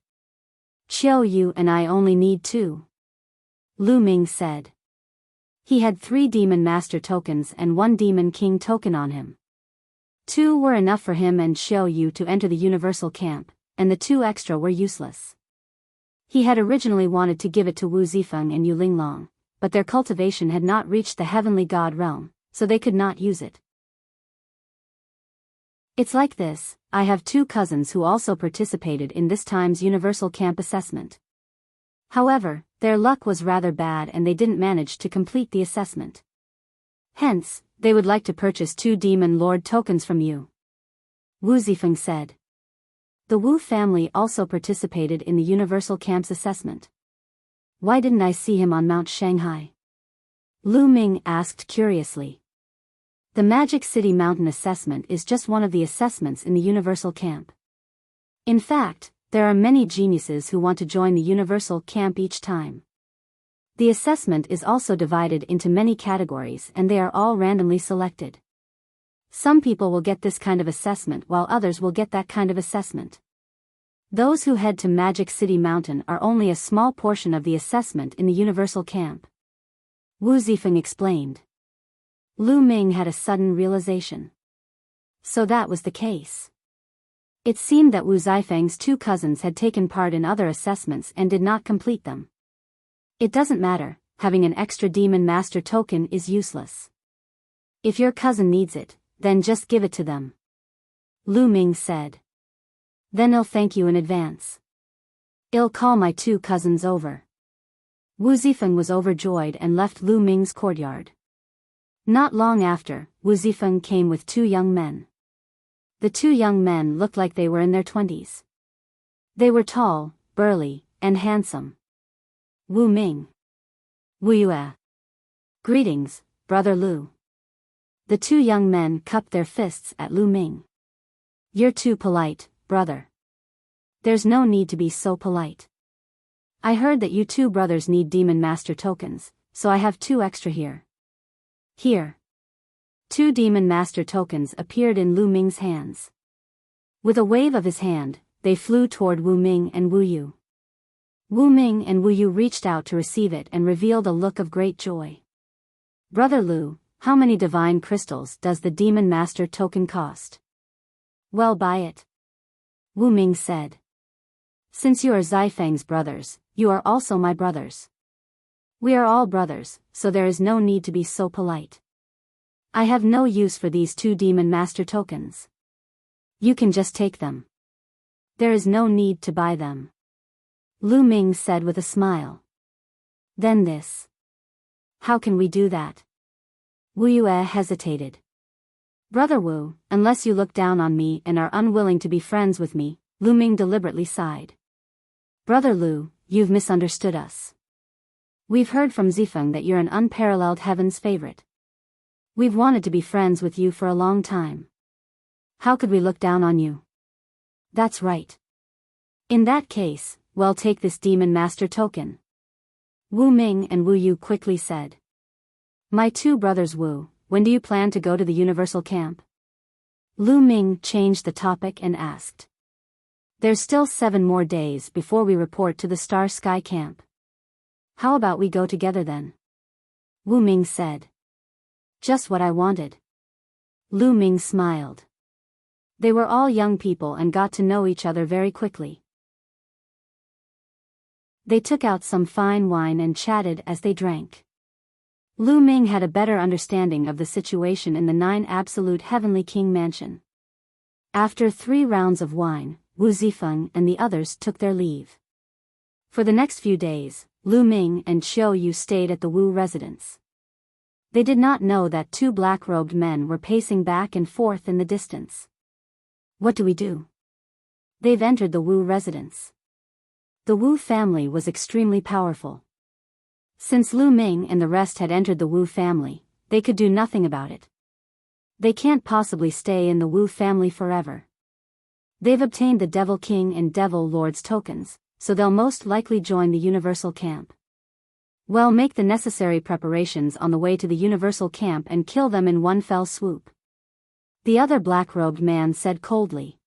Xiao Yu and I only need 2. Lu Ming said. He had 3 Demon Master tokens and 1 Demon King token on him. 2 were enough for him and Xiao Yu to enter the universal camp, and the 2 extra were useless. He had originally wanted to give it to Wu Zifeng and Yu Linglong, but their cultivation had not reached the heavenly god realm, so they could not use it. It's like this, I have 2 cousins who also participated in this time's universal camp assessment. However, their luck was rather bad and they didn't manage to complete the assessment. Hence, they would like to purchase 2 Demon Lord tokens from you. Wu Zifeng said. The Wu family also participated in the universal camp's assessment. Why didn't I see him on Mount Shanghai? Lu Ming asked curiously. The Magic City Mountain assessment is just one of the assessments in the universal camp. In fact, there are many geniuses who want to join the universal camp each time. The assessment is also divided into many categories and they are all randomly selected. Some people will get this kind of assessment while others will get that kind of assessment. Those who head to Magic City Mountain are only a small portion of the assessment in the universal camp. Wu Zifeng explained. Lu Ming had a sudden realization. So that was the case. It seemed that Wu Zifeng's 2 cousins had taken part in other assessments and did not complete them. It doesn't matter, having an extra Demon Master token is useless. If your cousin needs it, then just give it to them. Lu Ming said. Then I'll thank you in advance. I'll call my 2 cousins over. Wu Zifeng was overjoyed and left Lu Ming's courtyard. Not long after, Wu Zifeng came with 2 young men. The 2 young men looked like they were in their 20s. They were tall, burly, and handsome. Wu Ming. Wu Yue. Greetings, Brother Lu. The 2 young men cupped their fists at Lu Ming. You're too polite, brother. There's no need to be so polite. I heard that you two brothers need Demon Master tokens, so I have 2 extra here. Here. 2 Demon Master tokens appeared in Lu Ming's hands. With a wave of his hand, they flew toward Wu Ming and Wu Yu. Wu Ming and Wu Yu reached out to receive it and revealed a look of great joy. Brother Lu, how many divine crystals does the Demon Master token cost? Well, buy it. Wu Ming said. Since you are Zifeng's brothers, you are also my brothers. We are all brothers, so there is no need to be so polite. I have no use for these 2 Demon Master tokens. You can just take them. There is no need to buy them. Lu Ming said with a smile. Then this. How can we do that? Wu Yue hesitated. Brother Wu, unless you look down on me and are unwilling to be friends with me, Lu Ming deliberately sighed. Brother Lu, you've misunderstood us. We've heard from Zifeng that you're an unparalleled heaven's favorite. We've wanted to be friends with you for a long time. How could we look down on you? That's right. In that case, well, take this Demon Master token. Wu Ming and Wu Yu quickly said. My 2 brothers Wu, when do you plan to go to the Universal Camp? Lu Ming changed the topic and asked. There's still 7 more days before we report to the Star Sky Camp. How about we go together then? Wu Ming said. Just what I wanted. Lu Ming smiled. They were all young people and got to know each other very quickly. They took out some fine wine and chatted as they drank. Lu Ming had a better understanding of the situation in the 9 Absolute Heavenly King Mansion. After 3 rounds of wine, Wu Zifeng and the others took their leave. For the next few days, Lu Ming and Qiu Yu stayed at the Wu residence. They did not know that 2 black-robed men were pacing back and forth in the distance. What do we do? They've entered the Wu residence. The Wu family was extremely powerful. Since Lu Ming and the rest had entered the Wu family, they could do nothing about it. They can't possibly stay in the Wu family forever. They've obtained the Devil King and Devil Lord's tokens, so they'll most likely join the Universal Camp. Well, make the necessary preparations on the way to the Universal Camp and kill them in one fell swoop. The other black-robed man said coldly.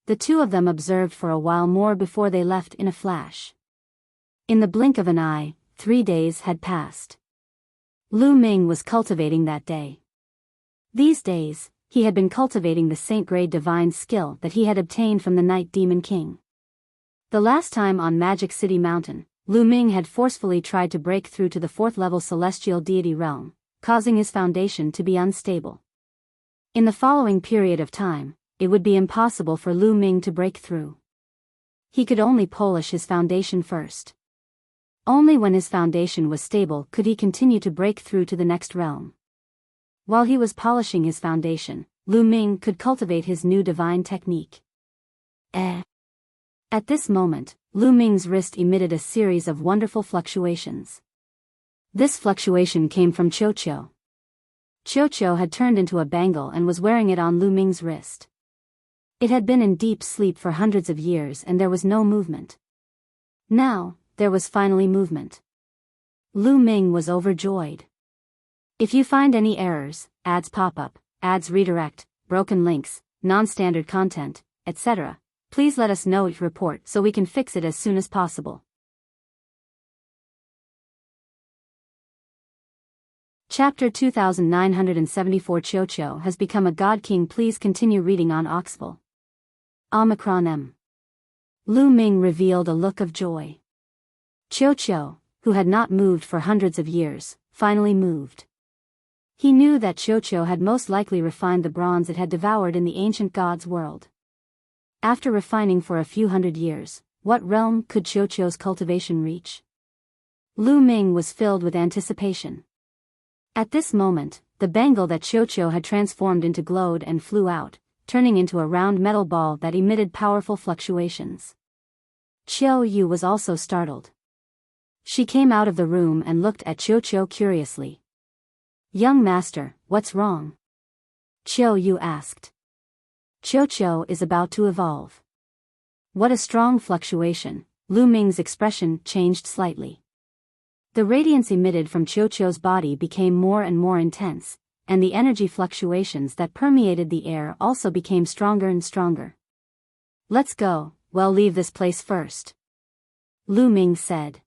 The 2 of them observed for a while more before they left in a flash. In the blink of an eye, 3 days had passed. Lu Ming was cultivating that day. These days, he had been cultivating the Saint-grade divine skill that he had obtained from the Night Demon King. The last time on Magic City Mountain, Lu Ming had forcefully tried to break through to the 4th-level celestial deity realm, causing his foundation to be unstable. In the following period of time, it would be impossible for Lu Ming to break through. He could only polish his foundation first. Only when his foundation was stable could he continue to break through to the next realm. While he was polishing his foundation, Lu Ming could cultivate his new divine technique. At this moment, Lu Ming's wrist emitted a series of wonderful fluctuations. This fluctuation came from Qiu Qiu. Qiu Qiu had turned into a bangle and was wearing it on Lu Ming's wrist. It had been in deep sleep for hundreds of years and there was no movement. Now, there was finally movement. Lu Ming was overjoyed. If you find any errors, ads pop up, ads redirect, broken links, non-standard content, etc., please let us know each report so we can fix it as soon as possible. Chapter 2974 Qiu Qiu has become a god king. Please continue reading on Oxville. Omicron M. Lu Ming revealed a look of joy. Qiu Qiu, who had not moved for hundreds of years, finally moved. He knew that Qiu Qiu had most likely refined the bronze it had devoured in the ancient god's world. After refining for a few hundred years, what realm could Qiu Qiu's cultivation reach? Lu Ming was filled with anticipation. At this moment, the bangle that Qiu Qiu had transformed into glowed and flew out, turning into a round metal ball that emitted powerful fluctuations. Qiu Yu was also startled. She came out of the room and looked at Qiu Qiu curiously. "Young master, what's wrong?" Qiu Yu asked. "Qiu Qiu is about to evolve." What a strong fluctuation. Lu Ming's expression changed slightly. The radiance emitted from Qiuqiu's body became more and more intense, and the energy fluctuations that permeated the air also became stronger and stronger. Let's go, well, leave this place first, Lu Ming said.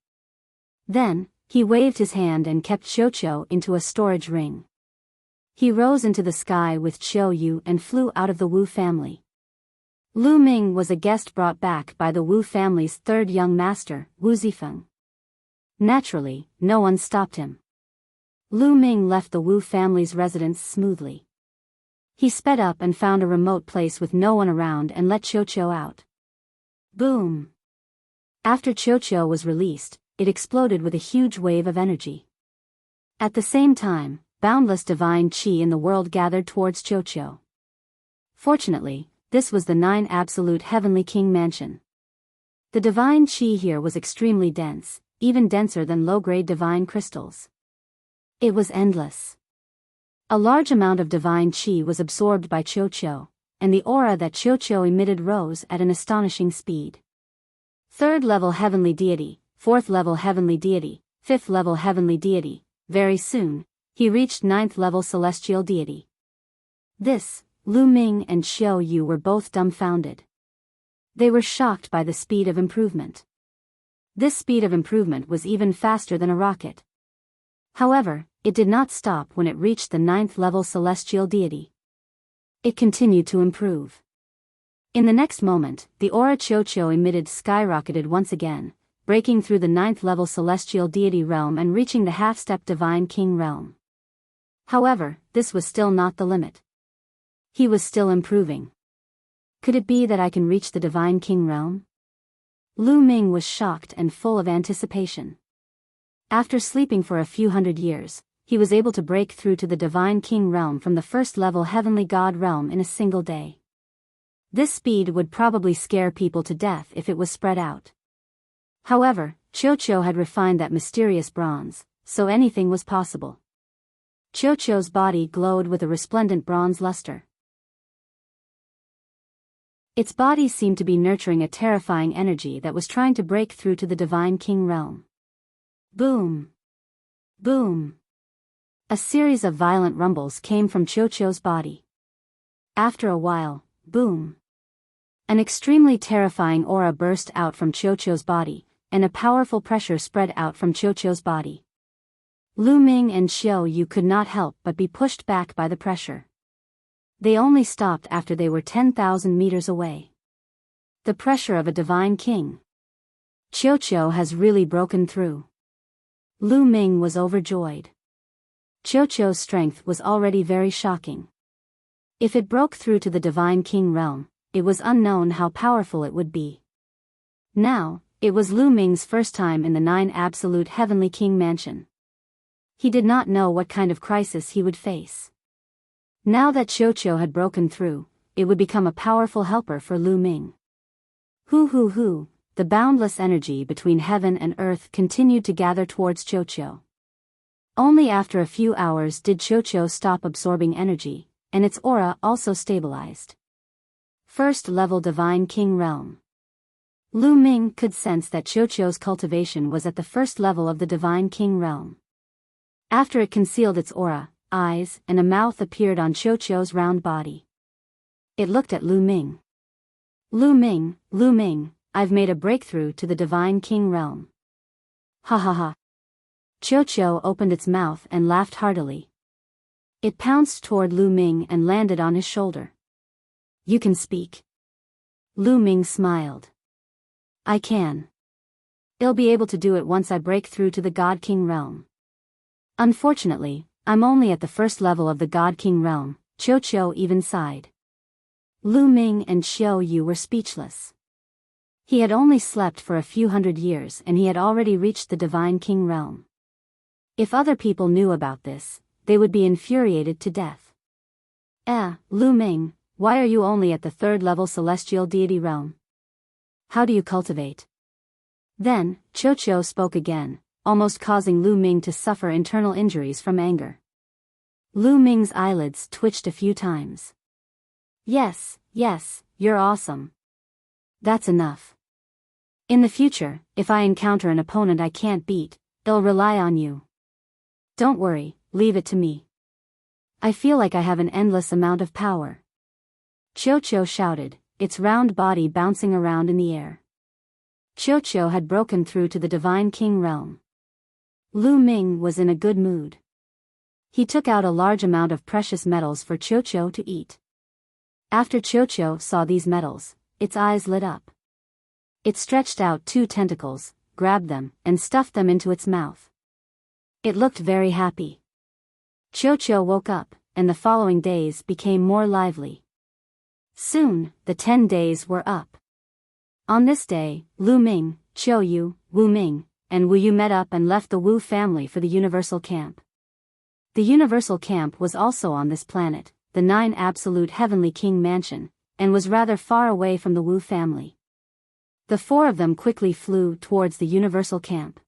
Then, he waved his hand and kept Qiuqiu into a storage ring. He rose into the sky with Qiu Yu and flew out of the Wu family. Lu Ming was a guest brought back by the Wu family's third young master, Wu Zifeng. Naturally, no one stopped him. Lu Ming left the Wu family's residence smoothly. He sped up and found a remote place with no one around and let Qiuqiu out. Boom! After Qiuqiu was released, it exploded with a huge wave of energy. At the same time, boundless divine qi in the world gathered towards Qiuqiu. Fortunately, this was the 9 absolute heavenly king mansion. The divine qi here was extremely dense, even denser than low-grade divine crystals. It was endless. A large amount of divine qi was absorbed by Qiuqiu, and the aura that Qiuqiu emitted rose at an astonishing speed. 3rd level heavenly deity, 4th level heavenly deity, 5th level heavenly deity. Very soon, he reached 9th level celestial deity. This, Lu Ming and Qiu Yu were both dumbfounded. They were shocked by the speed of improvement. This speed of improvement was even faster than a rocket. However, it did not stop when it reached the 9th level celestial deity. It continued to improve. In the next moment, the aura Qiuqiu emitted skyrocketed once again, breaking through the 9th level celestial deity realm and reaching the half-step divine king realm. However, this was still not the limit. He was still improving. Could it be that I can reach the divine king realm? Lu Ming was shocked and full of anticipation. After sleeping for a few hundred years, he was able to break through to the divine king realm from the 1st level heavenly god realm in a single day. This speed would probably scare people to death if it was spread out. However, Qiuqiu had refined that mysterious bronze, so anything was possible. Qiuqiu's body glowed with a resplendent bronze luster. Its body seemed to be nurturing a terrifying energy that was trying to break through to the divine king realm. Boom! Boom! A series of violent rumbles came from Qiuqiu's body. After a while, boom! An extremely terrifying aura burst out from Qiuqiu's body, and a powerful pressure spread out from Qiuqiu's body. Lu Ming and Qiu Yu could not help but be pushed back by the pressure. They only stopped after they were 10,000 meters away. The pressure of a divine king. Qiuqiu has really broken through. Lu Ming was overjoyed. Qiuqiu's strength was already very shocking. If it broke through to the divine king realm, it was unknown how powerful it would be. Now, it was Lu Ming's first time in the 9 absolute heavenly king mansion. He did not know what kind of crisis he would face. Now that Qiuqiu had broken through, it would become a powerful helper for Lu Ming. Hoo, the boundless energy between heaven and earth continued to gather towards Qiuqiu. Only after a few hours did Qiuqiu stop absorbing energy, and its aura also stabilized. 1st level divine king realm. Lu Ming could sense that Qiuqiu's cultivation was at the 1st level of the divine king realm. After it concealed its aura, eyes and a mouth appeared on Qiuqiu's round body. It looked at Lu Ming. Lu Ming, I've made a breakthrough to the divine king realm. Ha ha ha. Qiuqiu opened its mouth and laughed heartily. It pounced toward Lu Ming and landed on his shoulder. You can speak. Lu Ming smiled. I can. I'll be able to do it once I break through to the God King realm. Unfortunately, I'm only at the 1st level of the God King realm, Qiuqiu even sighed. Lu Ming and Qiu Yu were speechless. He had only slept for a few hundred years and he had already reached the divine king realm. If other people knew about this, they would be infuriated to death. Lu Ming, why are you only at the 3rd level celestial deity realm? How do you cultivate? Then, Qiuqiu spoke again, almost causing Lu Ming to suffer internal injuries from anger. Lu Ming's eyelids twitched a few times. Yes, you're awesome. That's enough. In the future, if I encounter an opponent I can't beat, they'll rely on you. Don't worry, leave it to me. I feel like I have an endless amount of power. Qiuqiu shouted, its round body bouncing around in the air. Qiuqiu had broken through to the Divine King realm. Lu Ming was in a good mood. He took out a large amount of precious metals for Qiuqiu to eat. After Qiuqiu saw these metals, its eyes lit up. It stretched out 2 tentacles, grabbed them, and stuffed them into its mouth. It looked very happy. Qiuqiu woke up, and the following days became more lively. Soon, the 10 days were up. On this day, Lu Ming, Qiuyu, Wu Ming, and Wu Yu met up and left the Wu family for the Universal Camp. The Universal Camp was also on this planet, the 9 Absolute Heavenly King Mansion, and was rather far away from the Wu family. The 4 of them quickly flew towards the Universal Camp.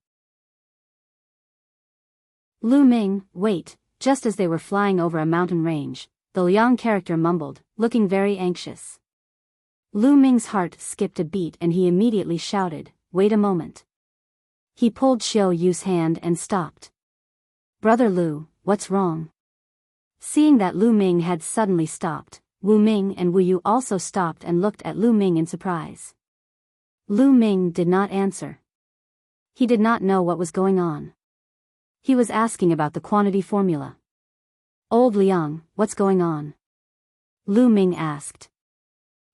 Lu Ming, wait, just as they were flying over a mountain range, the Liang character mumbled, looking very anxious. Lu Ming's heart skipped a beat and he immediately shouted, wait a moment. He pulled Xiao Yu's hand and stopped. Brother Lu, what's wrong? Seeing that Lu Ming had suddenly stopped, Wu Ming and Wu Yu also stopped and looked at Lu Ming in surprise. Lu Ming did not answer. He did not know what was going on. He was asking about the quantity formula. Old Liang, what's going on? Lu Ming asked.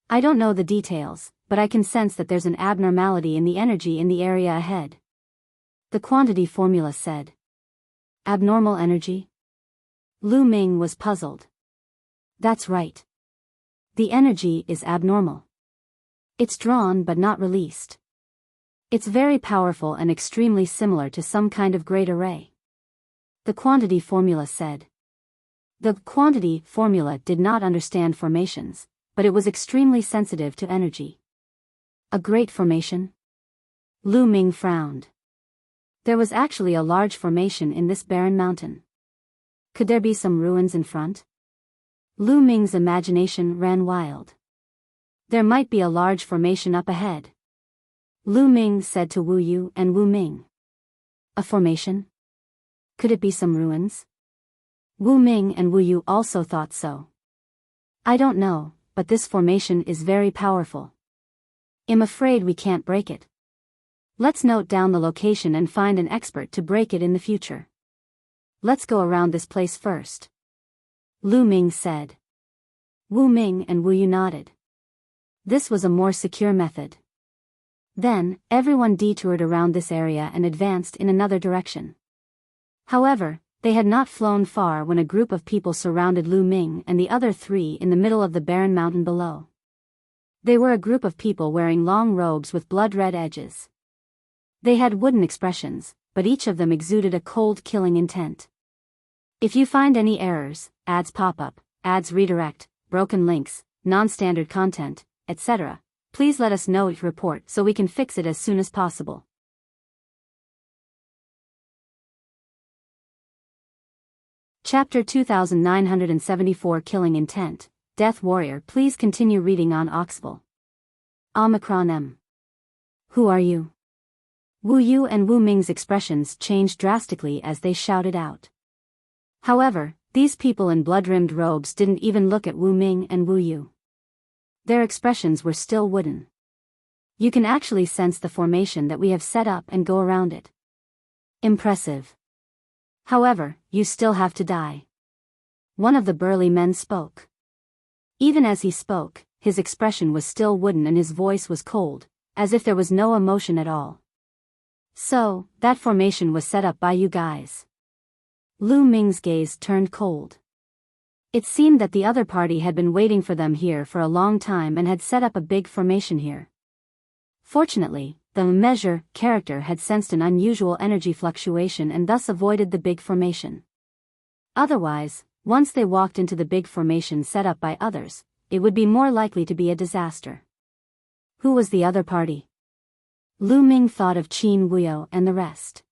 I don't know the details, but I can sense that there's an abnormality in the energy in the area ahead. The quantity formula said. Abnormal energy? Lu Ming was puzzled. That's right. The energy is abnormal. It's drawn but not released. It's very powerful and extremely similar to some kind of great array. The quantity formula said. The quantity formula did not understand formations, but it was extremely sensitive to energy. A great formation? Lu Ming frowned. There was actually a large formation in this barren mountain. Could there be some ruins in front? Lu Ming's imagination ran wild. There might be a large formation up ahead. Lu Ming said to Wu Yu and Wu Ming. A formation? Could it be some ruins? Wu Ming and Wu Yu also thought so. I don't know, but this formation is very powerful. I'm afraid we can't break it. Let's note down the location and find an expert to break it in the future. Let's go around this place first. Lu Ming said. Wu Ming and Wu Yu nodded. This was a more secure method. Then, everyone detoured around this area and advanced in another direction. However, they had not flown far when a group of people surrounded Lu Ming and the other 3 in the middle of the barren mountain below. They were a group of people wearing long robes with blood-red edges. They had wooden expressions, but each of them exuded a cold killing intent. If you find any errors, ads pop-up, ads redirect, broken links, non-standard content, etc., please let us know each report so we can fix it as soon as possible. Chapter 2974 Killing Intent, Death Warrior. Please continue reading on Oxville. Omicron M. Who are you? Wu Yu and Wu Ming's expressions changed drastically as they shouted out. However, these people in blood-rimmed robes didn't even look at Wu Ming and Wu Yu. Their expressions were still wooden. You can actually sense the formation that we have set up and go around it. Impressive. However, you still have to die. One of the burly men spoke. Even as he spoke, his expression was still wooden and his voice was cold, as if there was no emotion at all. So, that formation was set up by you guys. Lu Ming's gaze turned cold. It seemed that the other party had been waiting for them here for a long time and had set up a big formation here. Fortunately, the measure character had sensed an unusual energy fluctuation and thus avoided the big formation. Otherwise, once they walked into the big formation set up by others, it would be more likely to be a disaster. Who was the other party? Lu Ming thought of Qin Wuyo and the rest.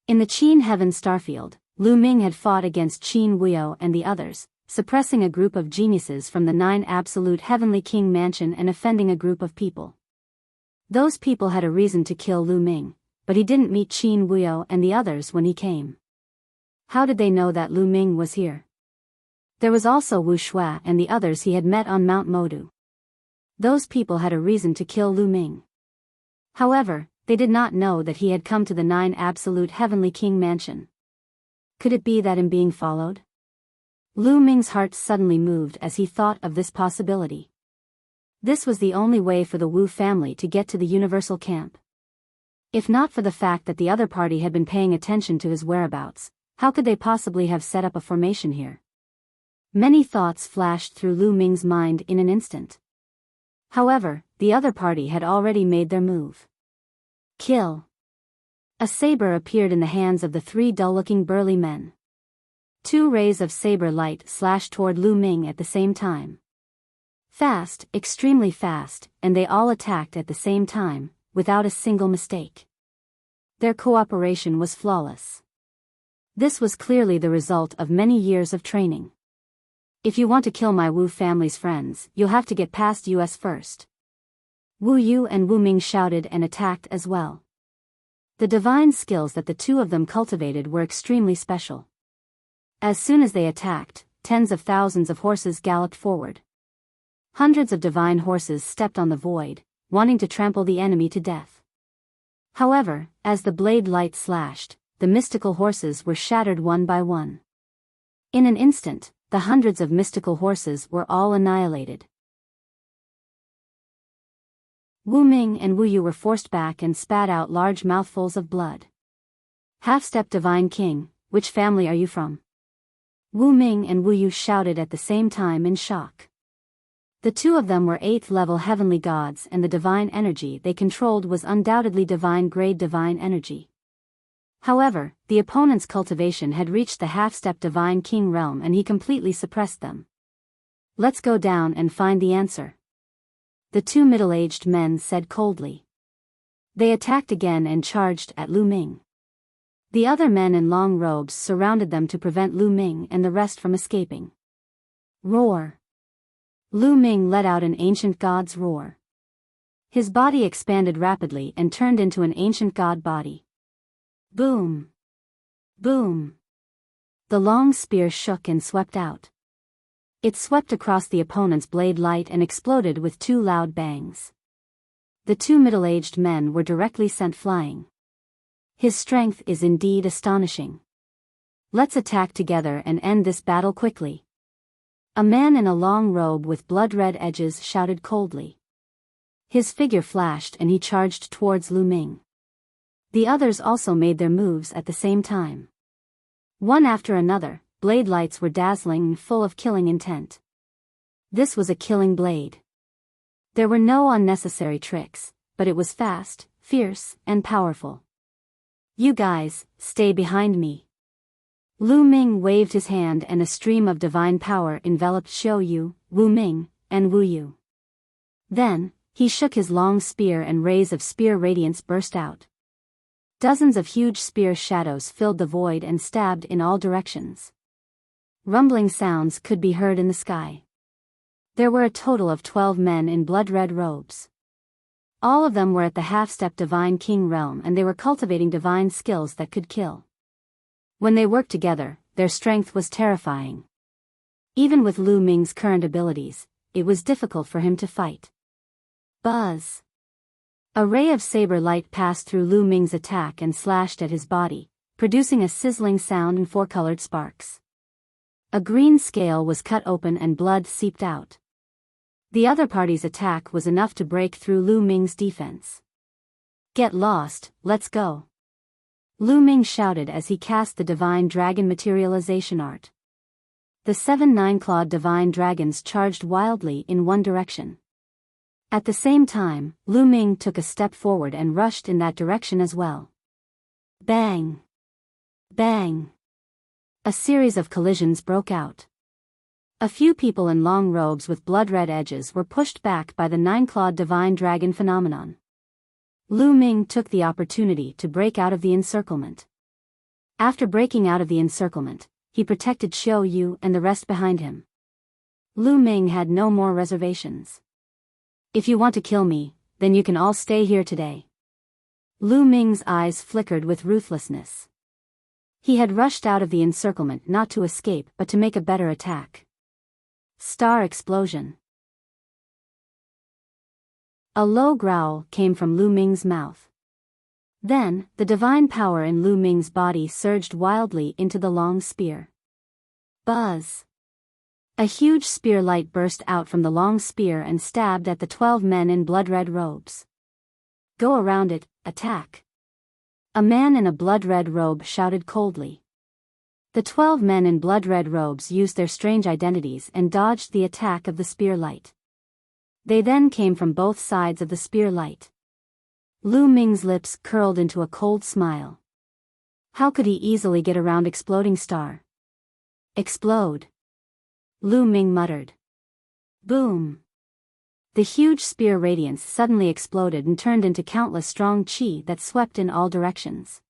In the Qin Heaven Starfield, Lu Ming had fought against Qin Wuyo and the others, suppressing a group of geniuses from the 9 Absolute Heavenly King Mansion and offending a group of people. Those people had a reason to kill Lu Ming, but he didn't meet Qin Wuyo and the others when he came. How did they know that Lu Ming was here? There was also Wu Shui and the others he had met on Mount Modu. Those people had a reason to kill Lu Ming. However, they did not know that he had come to the 9 Absolute Heavenly King mansion. Could it be that him being followed? Lu Ming's heart suddenly moved as he thought of this possibility. This was the only way for the Wu family to get to the Universal Camp. If not for the fact that the other party had been paying attention to his whereabouts, how could they possibly have set up a formation here? Many thoughts flashed through Lu Ming's mind in an instant. However, the other party had already made their move. Kill. A saber appeared in the hands of the 3 dull-looking burly men. 2 rays of saber light slashed toward Lu Ming at the same time. Fast, extremely fast, and they all attacked at the same time, without a single mistake. Their cooperation was flawless. This was clearly the result of many years of training. If you want to kill my Wu family's friends, you'll have to get past us first. Wu Yu and Wu Ming shouted and attacked as well. The divine skills that the 2 of them cultivated were extremely special. As soon as they attacked, tens of thousands of horses galloped forward. Hundreds of divine horses stepped on the void, wanting to trample the enemy to death. However, as the blade light slashed, the mystical horses were shattered one by one. In an instant, the hundreds of mystical horses were all annihilated. Wu Ming and Wu Yu were forced back and spat out large mouthfuls of blood. Half-step Divine King, which family are you from? Wu Ming and Wu Yu shouted at the same time in shock. The 2 of them were 8th-level heavenly gods and the divine energy they controlled was undoubtedly divine-grade divine energy. However, the opponent's cultivation had reached the half-step Divine King realm and he completely suppressed them. Let's go down and find the answer. The 2 middle-aged men said coldly. They attacked again and charged at Lu Ming. The other men in long robes surrounded them to prevent Lu Ming and the rest from escaping. Roar. Lu Ming let out an ancient god's roar. His body expanded rapidly and turned into an ancient god body. Boom! Boom! The long spear shook and swept out. It swept across the opponent's blade light and exploded with 2 loud bangs. The 2 middle-aged men were directly sent flying. His strength is indeed astonishing. Let's attack together and end this battle quickly. A man in a long robe with blood-red edges shouted coldly. His figure flashed and he charged towards Lu Ming. The others also made their moves at the same time. One after another, blade lights were dazzling and full of killing intent. This was a killing blade. There were no unnecessary tricks, but it was fast, fierce, and powerful. You guys, stay behind me. Lu Ming waved his hand and a stream of divine power enveloped Xiao Yu, Wu Ming, and Wu Yu. Then, he shook his long spear and rays of spear radiance burst out. Dozens of huge spear shadows filled the void and stabbed in all directions. Rumbling sounds could be heard in the sky. There were a total of 12 men in blood-red robes. All of them were at the half-step Divine King realm and they were cultivating divine skills that could kill. When they worked together, their strength was terrifying. Even with Lu Ming's current abilities, it was difficult for him to fight. Buzz! A ray of saber light passed through Lu Ming's attack and slashed at his body, producing a sizzling sound and 4-colored sparks. A green scale was cut open and blood seeped out. The other party's attack was enough to break through Lu Ming's defense. Get lost, let's go. Lu Ming shouted as he cast the Divine Dragon Materialization Art. The 7 9-clawed Divine Dragons charged wildly in one direction. At the same time, Lu Ming took a step forward and rushed in that direction as well. Bang! Bang! A series of collisions broke out. A few people in long robes with blood-red edges were pushed back by the 9-clawed Divine Dragon phenomenon. Lu Ming took the opportunity to break out of the encirclement. After breaking out of the encirclement, he protected Xiao Yu and the rest behind him. Lu Ming had no more reservations. If you want to kill me, then you can all stay here today. Lu Ming's eyes flickered with ruthlessness. He had rushed out of the encirclement not to escape but to make a better attack. Star explosion. A low growl came from Lu Ming's mouth. Then, the divine power in Lu Ming's body surged wildly into the long spear. Buzz! A huge spear light burst out from the long spear and stabbed at the 12 men in blood-red robes. Go around it, attack! A man in a blood-red robe shouted coldly. The 12 men in blood-red robes used their strange identities and dodged the attack of the spear light. They then came from both sides of the spear light. Lu Ming's lips curled into a cold smile. How could he easily get around exploding star? Explode! Lu Ming muttered. Boom! The huge spear radiance suddenly exploded and turned into countless strong qi that swept in all directions.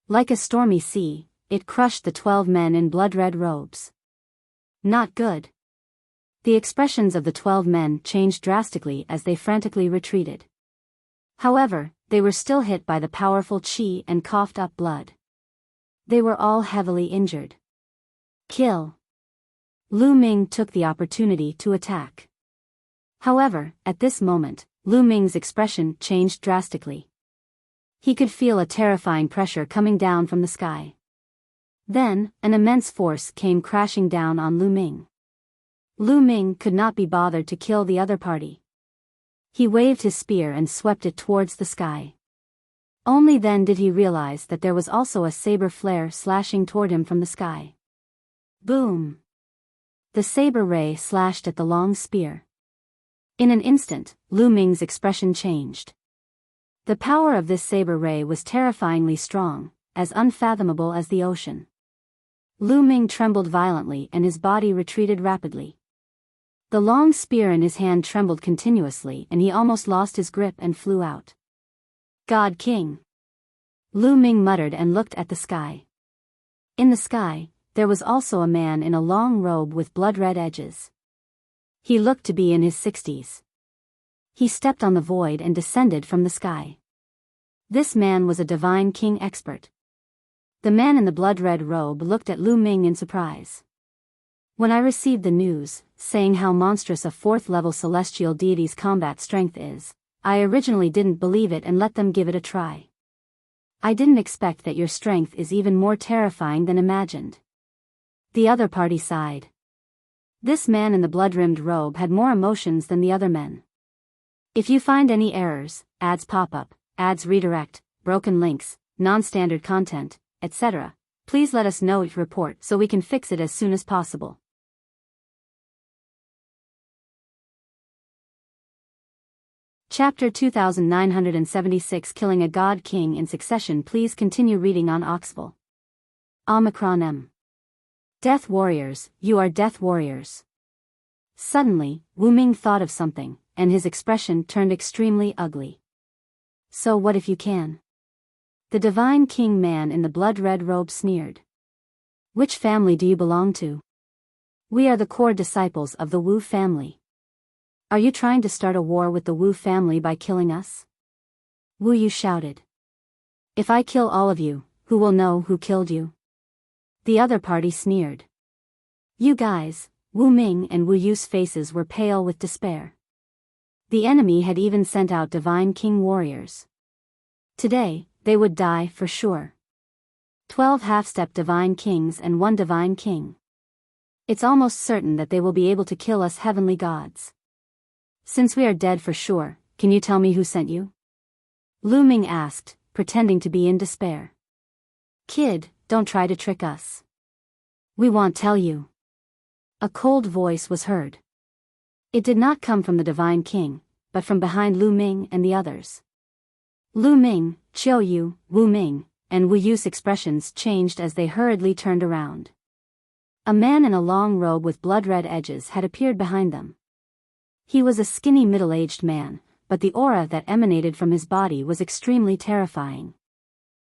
Like a stormy sea, it crushed the 12 men in blood-red robes. Not good. The expressions of the 12 men changed drastically as they frantically retreated. However, they were still hit by the powerful qi and coughed up blood. They were all heavily injured. Kill! Lu Ming took the opportunity to attack. However, at this moment, Lu Ming's expression changed drastically. He could feel a terrifying pressure coming down from the sky. Then, an immense force came crashing down on Lu Ming. Lu Ming could not be bothered to kill the other party. He waved his spear and swept it towards the sky. Only then did he realize that there was also a saber flare slashing toward him from the sky. Boom! The saber ray slashed at the long spear. In an instant, Lu Ming's expression changed. The power of this saber ray was terrifyingly strong, as unfathomable as the ocean. Lu Ming trembled violently and his body retreated rapidly. The long spear in his hand trembled continuously and he almost lost his grip and flew out. God King! Lu Ming muttered and looked at the sky. In the sky, there was also a man in a long robe with blood-red edges. He looked to be in his 60s. He stepped on the void and descended from the sky. This man was a divine king expert. The man in the blood-red robe looked at Lu Ming in surprise. When I received the news, saying how monstrous a 4th-level celestial deity's combat strength is, I originally didn't believe it and let them give it a try. I didn't expect that your strength is even more terrifying than imagined. The other party sighed. This man in the blood-rimmed robe had more emotions than the other men. If you find any errors, ads pop up, ads redirect, broken links, non-standard content, etc., please let us know each report so we can fix it as soon as possible. Chapter 2976 Killing a God King in Succession. Please continue reading on Oxville. Omicron M. Death Warriors, you are Death Warriors. Suddenly, Wu Ming thought of something, and his expression turned extremely ugly. So what if you can? The Divine King man in the blood-red robe sneered. Which family do you belong to? We are the core disciples of the Wu family. Are you trying to start a war with the Wu family by killing us? Wu Yu shouted. If I kill all of you, who will know who killed you? The other party sneered. You guys, Wu Ming and Wu Yu's faces were pale with despair. The enemy had even sent out Divine King warriors. Today, they would die for sure. 12 half-step Divine Kings and 1 Divine King. It's almost certain that they will be able to kill us heavenly gods. Since we are dead for sure, can you tell me who sent you? Lu Ming asked, pretending to be in despair. Kid, don't try to trick us. We won't tell you. A cold voice was heard. It did not come from the Divine King, but from behind Lu Ming and the others. Lu Ming, Qiu Yu, Wu Ming, and Wu Yu's expressions changed as they hurriedly turned around. A man in a long robe with blood-red edges had appeared behind them. He was a skinny middle-aged man, but the aura that emanated from his body was extremely terrifying.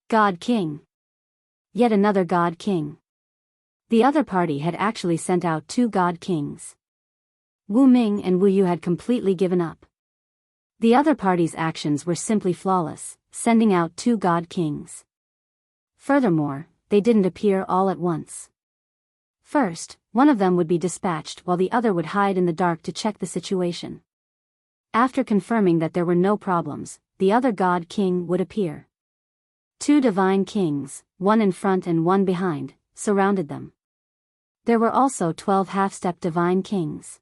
God King. Yet another God King. The other party had actually sent out 2 God Kings. Wu Ming and Wu Yu had completely given up. The other party's actions were simply flawless, sending out 2 god kings. Furthermore, they didn't appear all at once. First, one of them would be dispatched while the other would hide in the dark to check the situation. After confirming that there were no problems, the other god king would appear. 2 divine kings, one in front and one behind, surrounded them. There were also 12 half-step divine kings.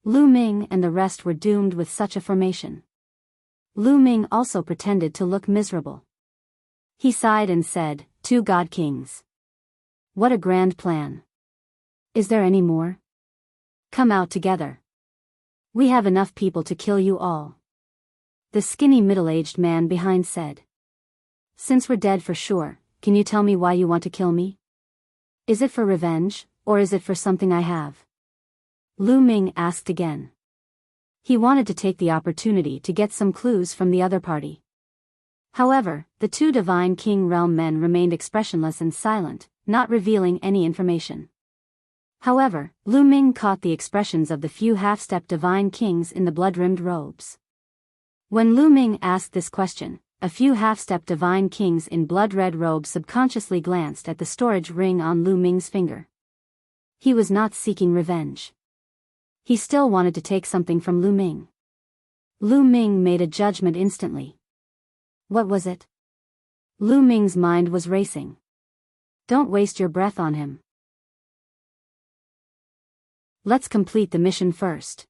Lu Ming and the rest were doomed with such a formation. Lu Ming also pretended to look miserable. He sighed and said, 2 god kings. What a grand plan. Is there any more? Come out together. We have enough people to kill you all. The skinny middle-aged man behind said. Since we're dead for sure, can you tell me why you want to kill me? Is it for revenge, or is it for something I have? Lu Ming asked again. He wanted to take the opportunity to get some clues from the other party. However, the 2 divine king realm men remained expressionless and silent, not revealing any information. However, Lu Ming caught the expressions of the few half-step divine kings in the blood-rimmed robes. When Lu Ming asked this question, a few half-step divine kings in blood-red robes subconsciously glanced at the storage ring on Lu Ming's finger. He was not seeking revenge. He still wanted to take something from Lu Ming. Lu Ming made a judgment instantly. What was it? Lu Ming's mind was racing. Don't waste your breath on him. Let's complete the mission first.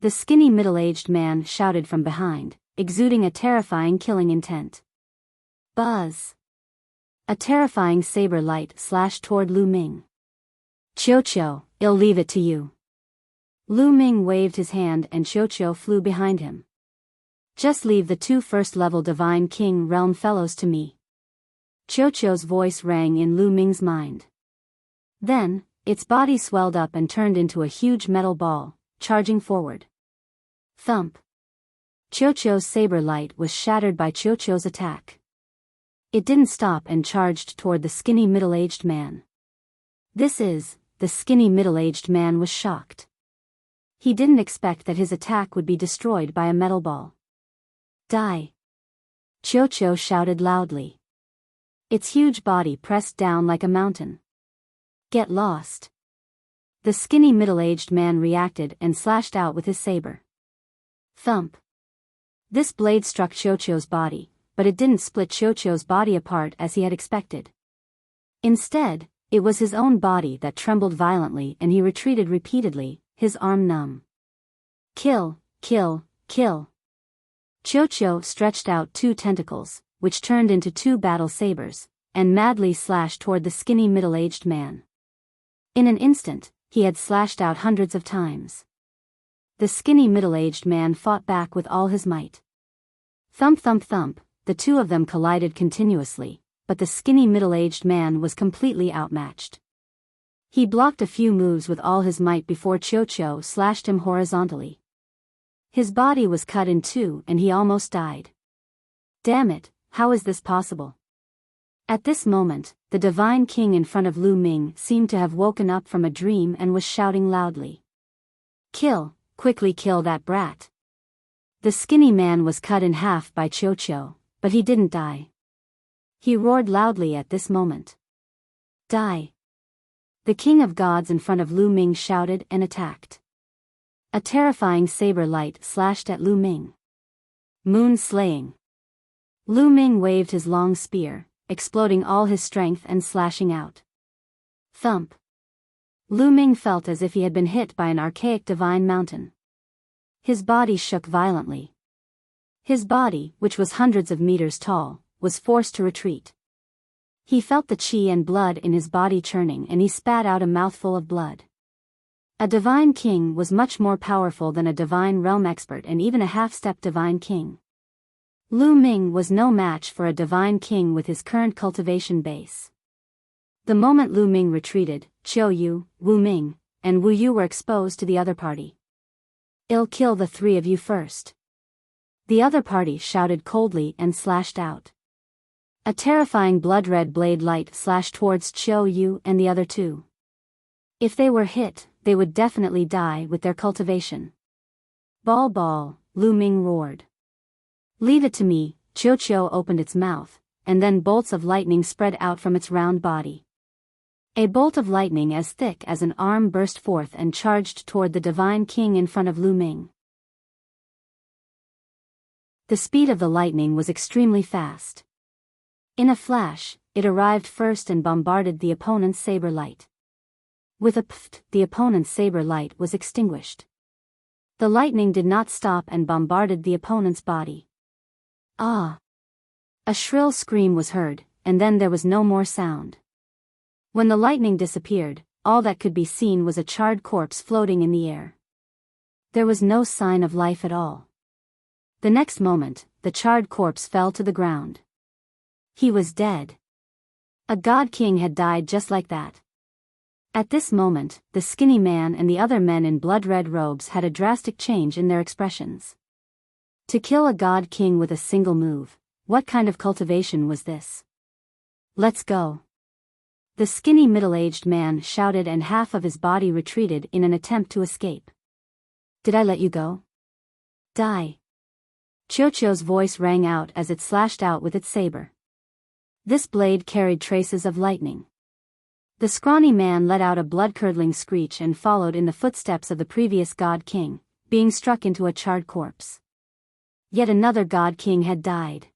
The skinny middle-aged man shouted from behind, exuding a terrifying killing intent. Buzz! A terrifying saber light slashed toward Lu Ming. Qiuqiu, I'll leave it to you. Lu Ming waved his hand and Qiuqiu flew behind him. Just leave the 2 first-level divine king realm fellows to me. Qiuqiu's voice rang in Lu Ming's mind. Then, its body swelled up and turned into a huge metal ball, charging forward. Thump! Qiuqiu's saber light was shattered by Qiuqiu's attack. It didn't stop and charged toward the skinny middle-aged man. The skinny middle-aged man was shocked. He didn't expect that his attack would be destroyed by a metal ball. Die! Qiuqiu shouted loudly. Its huge body pressed down like a mountain. Get lost! The skinny middle-aged man reacted and slashed out with his saber. Thump! This blade struck Qiuqiu's body, but it didn't split Qiuqiu's body apart as he had expected. Instead, it was his own body that trembled violently and he retreated repeatedly, his arm numb. Kill, kill, kill. Qiuqiu stretched out 2 tentacles, which turned into 2 battle sabers, and madly slashed toward the skinny middle-aged man. In an instant, he had slashed out hundreds of times. The skinny middle-aged man fought back with all his might. Thump thump thump, the 2 of them collided continuously, but the skinny middle-aged man was completely outmatched. He blocked a few moves with all his might before Qiuqiu slashed him horizontally. His body was cut in 2 and he almost died. Damn it, how is this possible? At this moment, the divine king in front of Lu Ming seemed to have woken up from a dream and was shouting loudly. Kill, quickly kill that brat. The skinny man was cut in half by Qiuqiu, but he didn't die. He roared loudly at this moment. Die! The king of gods in front of Lu Ming shouted and attacked. A terrifying saber light slashed at Lu Ming. Moon slaying. Lu Ming waved his long spear, exploding all his strength and slashing out. Thump! Lu Ming felt as if he had been hit by an archaic divine mountain. His body shook violently. His body, which was hundreds of meters tall, was forced to retreat. He felt the chi and blood in his body churning and he spat out a mouthful of blood. A divine king was much more powerful than a divine realm expert and even a half-step divine king. Lu Ming was no match for a divine king with his current cultivation base. The moment Lu Ming retreated, Qiuqiu, Wu Ming, and Wu Yu were exposed to the other party. I'll kill the 3 of you first. The other party shouted coldly and slashed out. A terrifying blood-red blade light slashed towards Qiuqiu and the other 2. If they were hit, they would definitely die with their cultivation. Ball ball, Lu Ming roared. Leave it to me. Chiu opened its mouth, and then bolts of lightning spread out from its round body. A bolt of lightning as thick as an arm burst forth and charged toward the divine king in front of Lu Ming. The speed of the lightning was extremely fast. In a flash, it arrived first and bombarded the opponent's saber light. With a pft, the opponent's saber light was extinguished. The lightning did not stop and bombarded the opponent's body. Ah! A shrill scream was heard, and then there was no more sound. When the lightning disappeared, all that could be seen was a charred corpse floating in the air. There was no sign of life at all. The next moment, the charred corpse fell to the ground. He was dead. A god king had died just like that. At this moment, the skinny man and the other men in blood-red robes had a drastic change in their expressions. To kill a god king with a single move, what kind of cultivation was this? Let's go. The skinny middle-aged man shouted and half of his body retreated in an attempt to escape. Did I let you go? Die. Chiu's voice rang out as it slashed out with its saber. This blade carried traces of lightning. The scrawny man let out a blood-curdling screech and followed in the footsteps of the previous god king, being struck into a charred corpse. Yet another god king had died.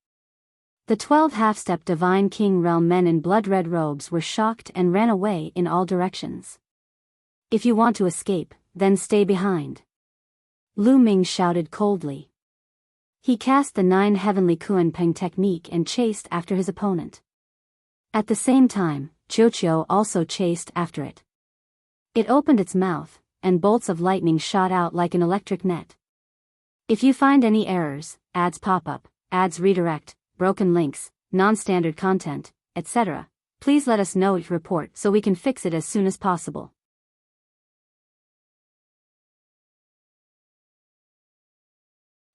The 12 half-step divine king realm men in blood-red robes were shocked and ran away in all directions. If you want to escape, then stay behind. Lu Ming shouted coldly. He cast the 9 heavenly Kunpeng technique and chased after his opponent. At the same time, Chiu also chased after it. It opened its mouth, and bolts of lightning shot out like an electric net. If you find any errors, ads pop up, ads redirect, broken links, non-standard content, etc., please let us know your report so we can fix it as soon as possible.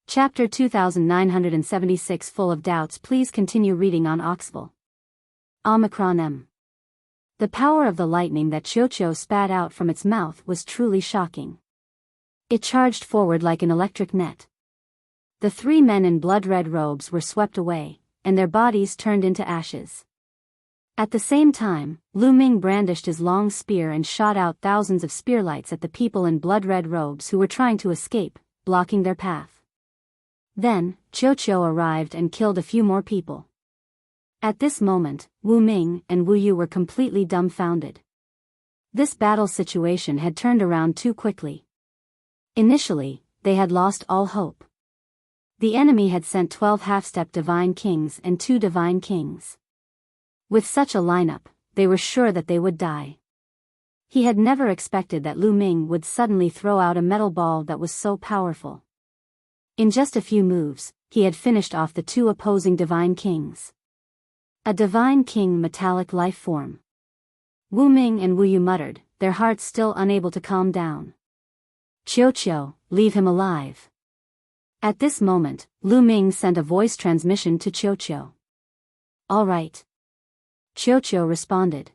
Chapter 2976 Full of doubts. Please continue reading on Oxville. Omicron M. The power of the lightning that Chiu spat out from its mouth was truly shocking. It charged forward like an electric net. The 3 men in blood-red robes were swept away, and their bodies turned into ashes. At the same time, Lu Ming brandished his long spear and shot out thousands of spearlights at the people in blood-red robes who were trying to escape, blocking their path. Then, Chiu arrived and killed a few more people. At this moment, Wu Ming and Wu Yu were completely dumbfounded. This battle situation had turned around too quickly. Initially, they had lost all hope. The enemy had sent 12 half-step divine kings and 2 divine kings. With such a lineup, they were sure that they would die. He had never expected that Lu Ming would suddenly throw out a metal ball that was so powerful. In just a few moves, he had finished off the 2 opposing divine kings. A divine king metallic life form. Wu Ming and Wu Yu muttered, their hearts still unable to calm down. Chiu, leave him alive. At this moment, Lu Ming sent a voice transmission to Chiu. All right. Chiu responded.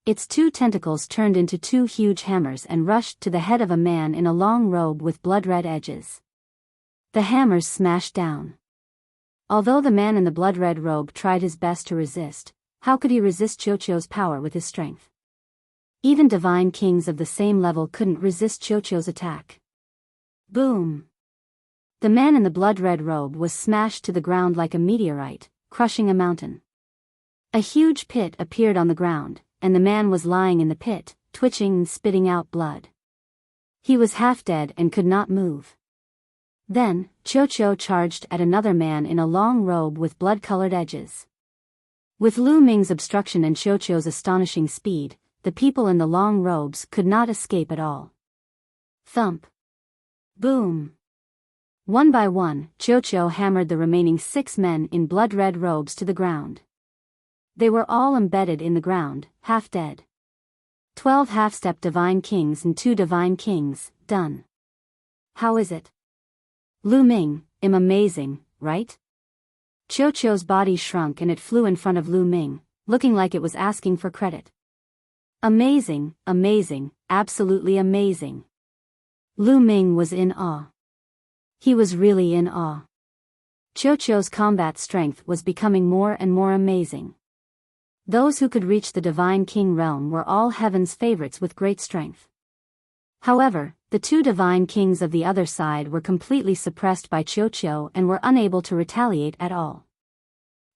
Its 2 tentacles turned into 2 huge hammers and rushed to the head of a man in a long robe with blood-red edges. The hammers smashed down. Although the man in the blood-red robe tried his best to resist, how could he resist Chiu's power with his strength? Even divine kings of the same level couldn't resist Chiu's attack. Boom! The man in the blood-red robe was smashed to the ground like a meteorite, crushing a mountain. A huge pit appeared on the ground, and the man was lying in the pit, twitching and spitting out blood. He was half dead and could not move. Then, Chiu charged at another man in a long robe with blood-colored edges. With Lu Ming's obstruction and Chiu's astonishing speed, the people in the long robes could not escape at all. Thump. Boom. One by one, Chiu hammered the remaining 6 men in blood-red robes to the ground. They were all embedded in the ground, half dead. 12 half-step divine kings and 2 divine kings, done. How is it? Lu Ming, amazing, right? Chiu's body shrunk and it flew in front of Lu Ming, looking like it was asking for credit. Amazing, amazing, absolutely amazing. Lu Ming was in awe. He was really in awe. Qiuqiu's combat strength was becoming more and more amazing. Those who could reach the Divine King realm were all heaven's favorites with great strength. However, the two Divine Kings of the other side were completely suppressed by Qiuqiu and were unable to retaliate at all.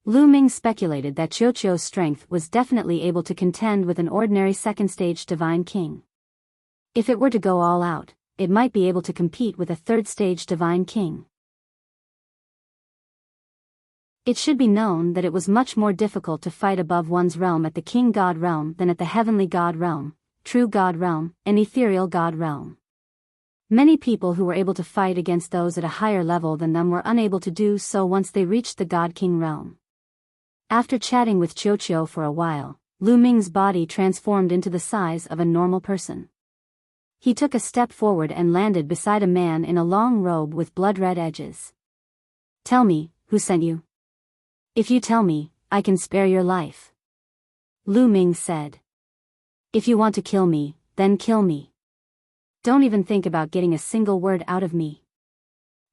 Lu Ming speculated that Qiuqiu's strength was definitely able to contend with an ordinary second-stage Divine King. If it were to go all out, it might be able to compete with a third-stage Divine King. It should be known that it was much more difficult to fight above one's realm at the King God realm than at the Heavenly God realm, True God realm, and Ethereal God realm. Many people who were able to fight against those at a higher level than them were unable to do so once they reached the God King realm. After chatting with Qiuqiu for a while, Lu Ming's body transformed into the size of a normal person. He took a step forward and landed beside a man in a long robe with blood-red edges. "Tell me, who sent you? If you tell me, I can spare your life," Lu Ming said. "If you want to kill me, then kill me. Don't even think about getting a single word out of me,"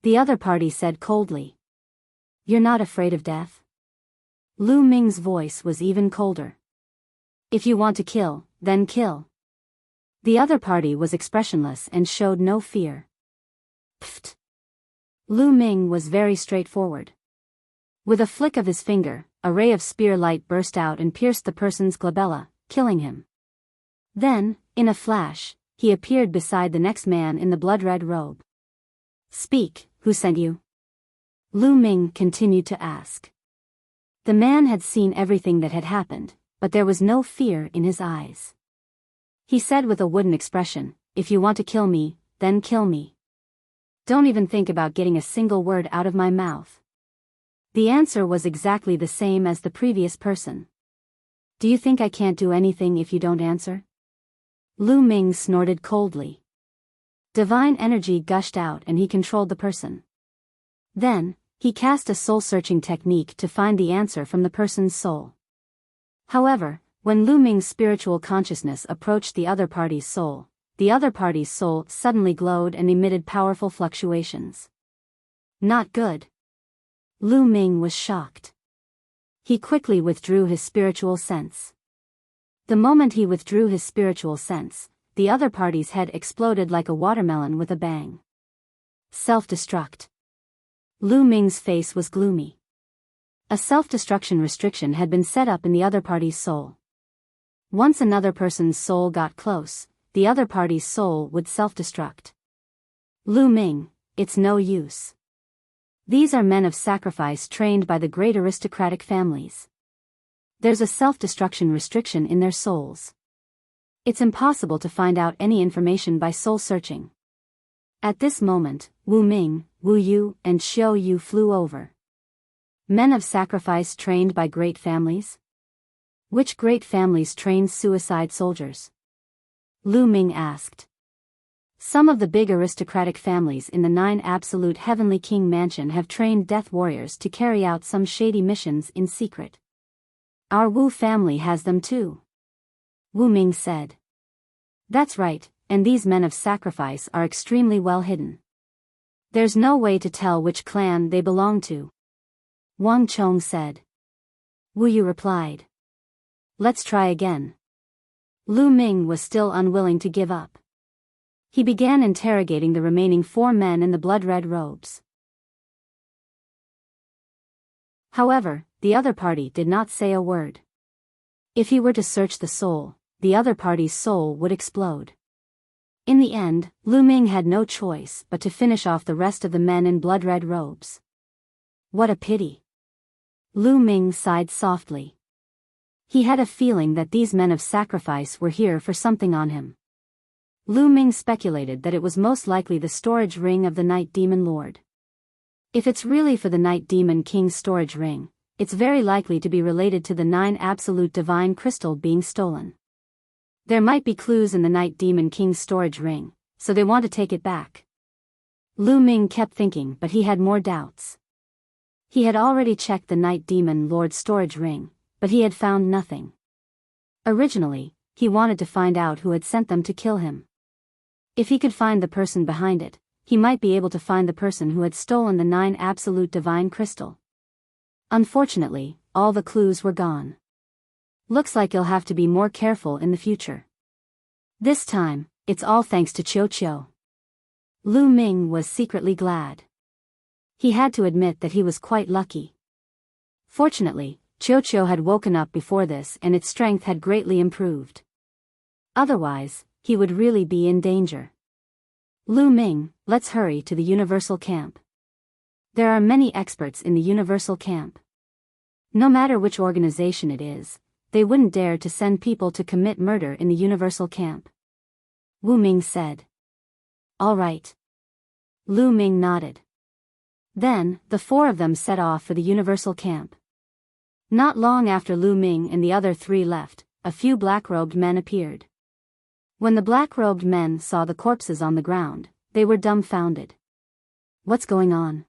the other party said coldly. "You're not afraid of death?" Lu Ming's voice was even colder. "If you want to kill, then kill." The other party was expressionless and showed no fear. Pfft. Lu Ming was very straightforward. With a flick of his finger, a ray of spear light burst out and pierced the person's glabella, killing him. Then, in a flash, he appeared beside the next man in the blood-red robe. "Speak, who sent you?" Lu Ming continued to ask. The man had seen everything that had happened, but there was no fear in his eyes. He said with a wooden expression, "If you want to kill me, then kill me. Don't even think about getting a single word out of my mouth." The answer was exactly the same as the previous person. "Do you think I can't do anything if you don't answer?" Lu Ming snorted coldly. Divine energy gushed out and he controlled the person. Then, he cast a soul-searching technique to find the answer from the person's soul. However, when Lu Ming's spiritual consciousness approached the other party's soul suddenly glowed and emitted powerful fluctuations. Not good. Lu Ming was shocked. He quickly withdrew his spiritual sense. The moment he withdrew his spiritual sense, the other party's head exploded like a watermelon with a bang. Self-destruct. Lu Ming's face was gloomy. A self-destruction restriction had been set up in the other party's soul. Once another person's soul got close, the other party's soul would self-destruct. Lu Ming, it's no use. These are men of sacrifice trained by the great aristocratic families. There's a self-destruction restriction in their souls. It's impossible to find out any information by soul searching. At this moment, Wu Ming, Wu Yu, and Xiao Yu flew over. Men of sacrifice trained by great families? Which great families train suicide soldiers? Lu Ming asked. Some of the big aristocratic families in the 9 Absolute Heavenly King Mansion have trained death warriors to carry out some shady missions in secret. Our Wu family has them too, Wu Ming said. That's right, and these men of sacrifice are extremely well hidden. There's no way to tell which clan they belong to, Wang Chong said. Wu Yu replied. Let's try again. Lu Ming was still unwilling to give up. He began interrogating the remaining 4 men in the blood-red robes. However, the other party did not say a word. If he were to search the soul, the other party's soul would explode. In the end, Lu Ming had no choice but to finish off the rest of the men in blood-red robes. What a pity. Lu Ming sighed softly. He had a feeling that these men of sacrifice were here for something on him. Lu Ming speculated that it was most likely the storage ring of the Night Demon Lord. If it's really for the Night Demon King's storage ring, it's very likely to be related to the 9 Absolute Divine Crystal being stolen. There might be clues in the Night Demon King's storage ring, so they want to take it back. Lu Ming kept thinking, but he had more doubts. He had already checked the Night Demon Lord's storage ring, but he had found nothing. Originally, he wanted to find out who had sent them to kill him. If he could find the person behind it, he might be able to find the person who had stolen the 9 absolute divine crystal. Unfortunately, all the clues were gone. Looks like you'll have to be more careful in the future. This time, it's all thanks to Qiu. Lu Ming was secretly glad. He had to admit that he was quite lucky. Fortunately, Qiu had woken up before this and its strength had greatly improved. Otherwise, he would really be in danger. Lu Ming, let's hurry to the Universal Camp. There are many experts in the Universal Camp. No matter which organization it is, they wouldn't dare to send people to commit murder in the Universal Camp. Wu Ming said. All right. Lu Ming nodded. Then, the 4 of them set off for the Universal Camp. Not long after Lu Ming and the other 3 left, a few black-robed men appeared. When the black-robed men saw the corpses on the ground, they were dumbfounded. What's going on?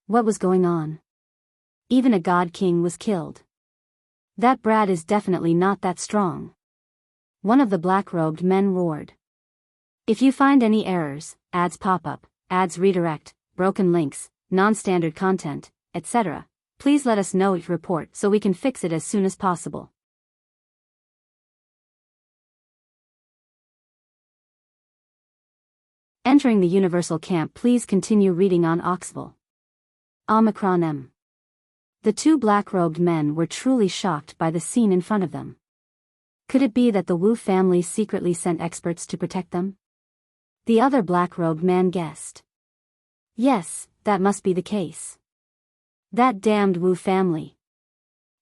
What was going on? Even a god king was killed. That brat is definitely not that strong. One of the black-robed men roared. If you find any errors, ads pop up, ads redirect, broken links, non-standard content, etc., please let us know your report so we can fix it as soon as possible. Entering the Universal Camp, please continue reading on Oxville. Omicron M. The 2 black-robed men were truly shocked by the scene in front of them. Could it be that the Wu family secretly sent experts to protect them? The other black-robed man guessed. Yes, that must be the case. That damned Wu family.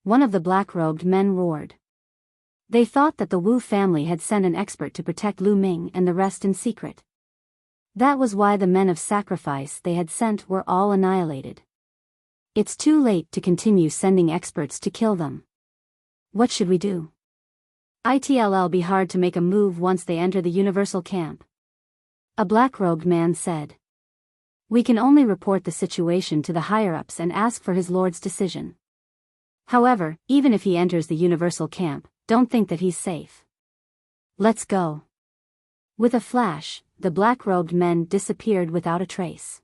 One of the black-robed men roared. They thought that the Wu family had sent an expert to protect Lu Ming and the rest in secret. That was why the men of sacrifice they had sent were all annihilated. It's too late to continue sending experts to kill them. What should we do? It'll be hard to make a move once they enter the Universal Camp. A black-robed man said. We can only report the situation to the higher-ups and ask for his lord's decision. However, even if he enters the Universal Camp, don't think that he's safe. Let's go. With a flash, the black-robed men disappeared without a trace.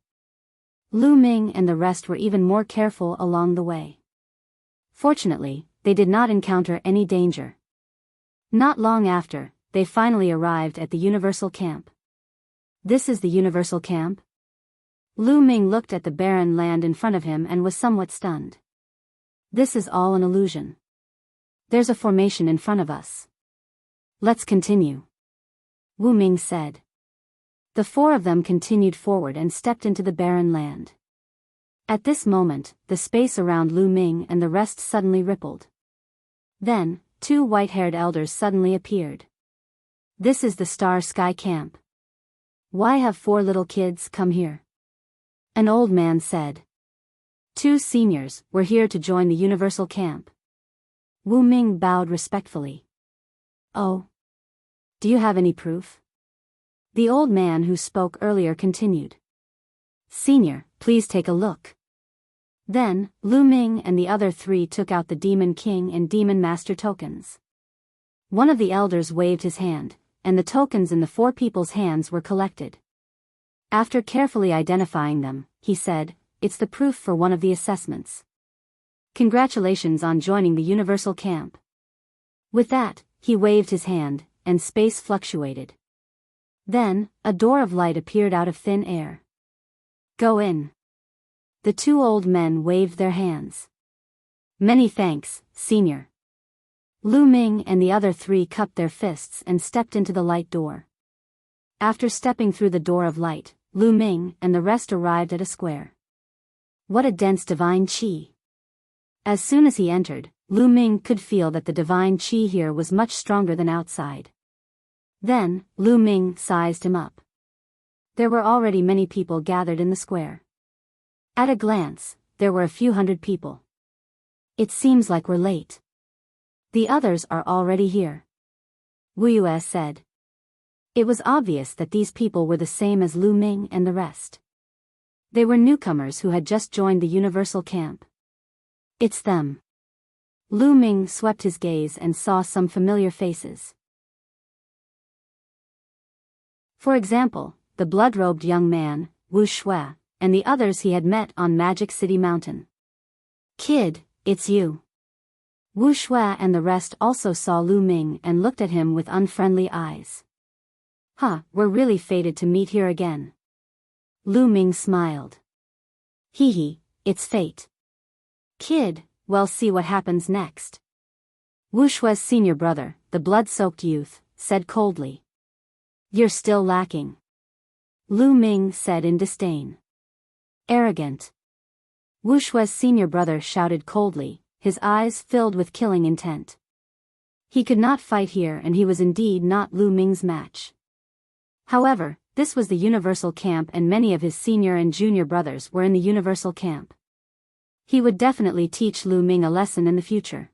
Lu Ming and the rest were even more careful along the way. Fortunately, they did not encounter any danger. Not long after, they finally arrived at the Universal Camp. This is the Universal Camp? Lu Ming looked at the barren land in front of him and was somewhat stunned. This is all an illusion. There's a formation in front of us. Let's continue. Wu Ming said. The 4 of them continued forward and stepped into the barren land. At this moment, the space around Lu Ming and the rest suddenly rippled. Then, 2 white-haired elders suddenly appeared. This is the Star Sky Camp. Why have 4 little kids come here? An old man said. 2 seniors were here to join the Universal Camp. Wu Ming bowed respectfully. Oh. Do you have any proof? The old man who spoke earlier continued. Senior, please take a look. Then, Lu Ming and the other 3 took out the Demon King and Demon Master tokens. One of the elders waved his hand, and the tokens in the 4 people's hands were collected. After carefully identifying them, he said, it's the proof for one of the assessments. Congratulations on joining the Universal Camp. With that, he waved his hand, and space fluctuated. Then, a door of light appeared out of thin air. Go in. The 2 old men waved their hands. Many thanks, Senior. Lu Ming and the other 3 cupped their fists and stepped into the light door. After stepping through the door of light, Lu Ming and the rest arrived at a square. What a dense divine qi. As soon as he entered, Lu Ming could feel that the divine qi here was much stronger than outside. Then, Lu Ming sized him up. There were already many people gathered in the square. At a glance, there were a few hundred people. It seems like we're late. The others are already here. Wu said. It was obvious that these people were the same as Lu Ming and the rest. They were newcomers who had just joined the Universal Camp. It's them. Lu Ming swept his gaze and saw some familiar faces. For example, the blood-robed young man, Wuxia, and the others he had met on Magic City Mountain. "Kid, it's you." Wuxia and the rest also saw Lu Ming and looked at him with unfriendly eyes. "Huh, we're really fated to meet here again." Lu Ming smiled. "Hee hee, it's fate. Kid, we'll see what happens next." Wuxia's senior brother, the blood-soaked youth, said coldly. "You're still lacking," Lu Ming said in disdain. "Arrogant." Wuxia's senior brother shouted coldly, his eyes filled with killing intent. He could not fight here and he was indeed not Lu Ming's match. However, this was the Universal Camp and many of his senior and junior brothers were in the Universal Camp. He would definitely teach Lu Ming a lesson in the future.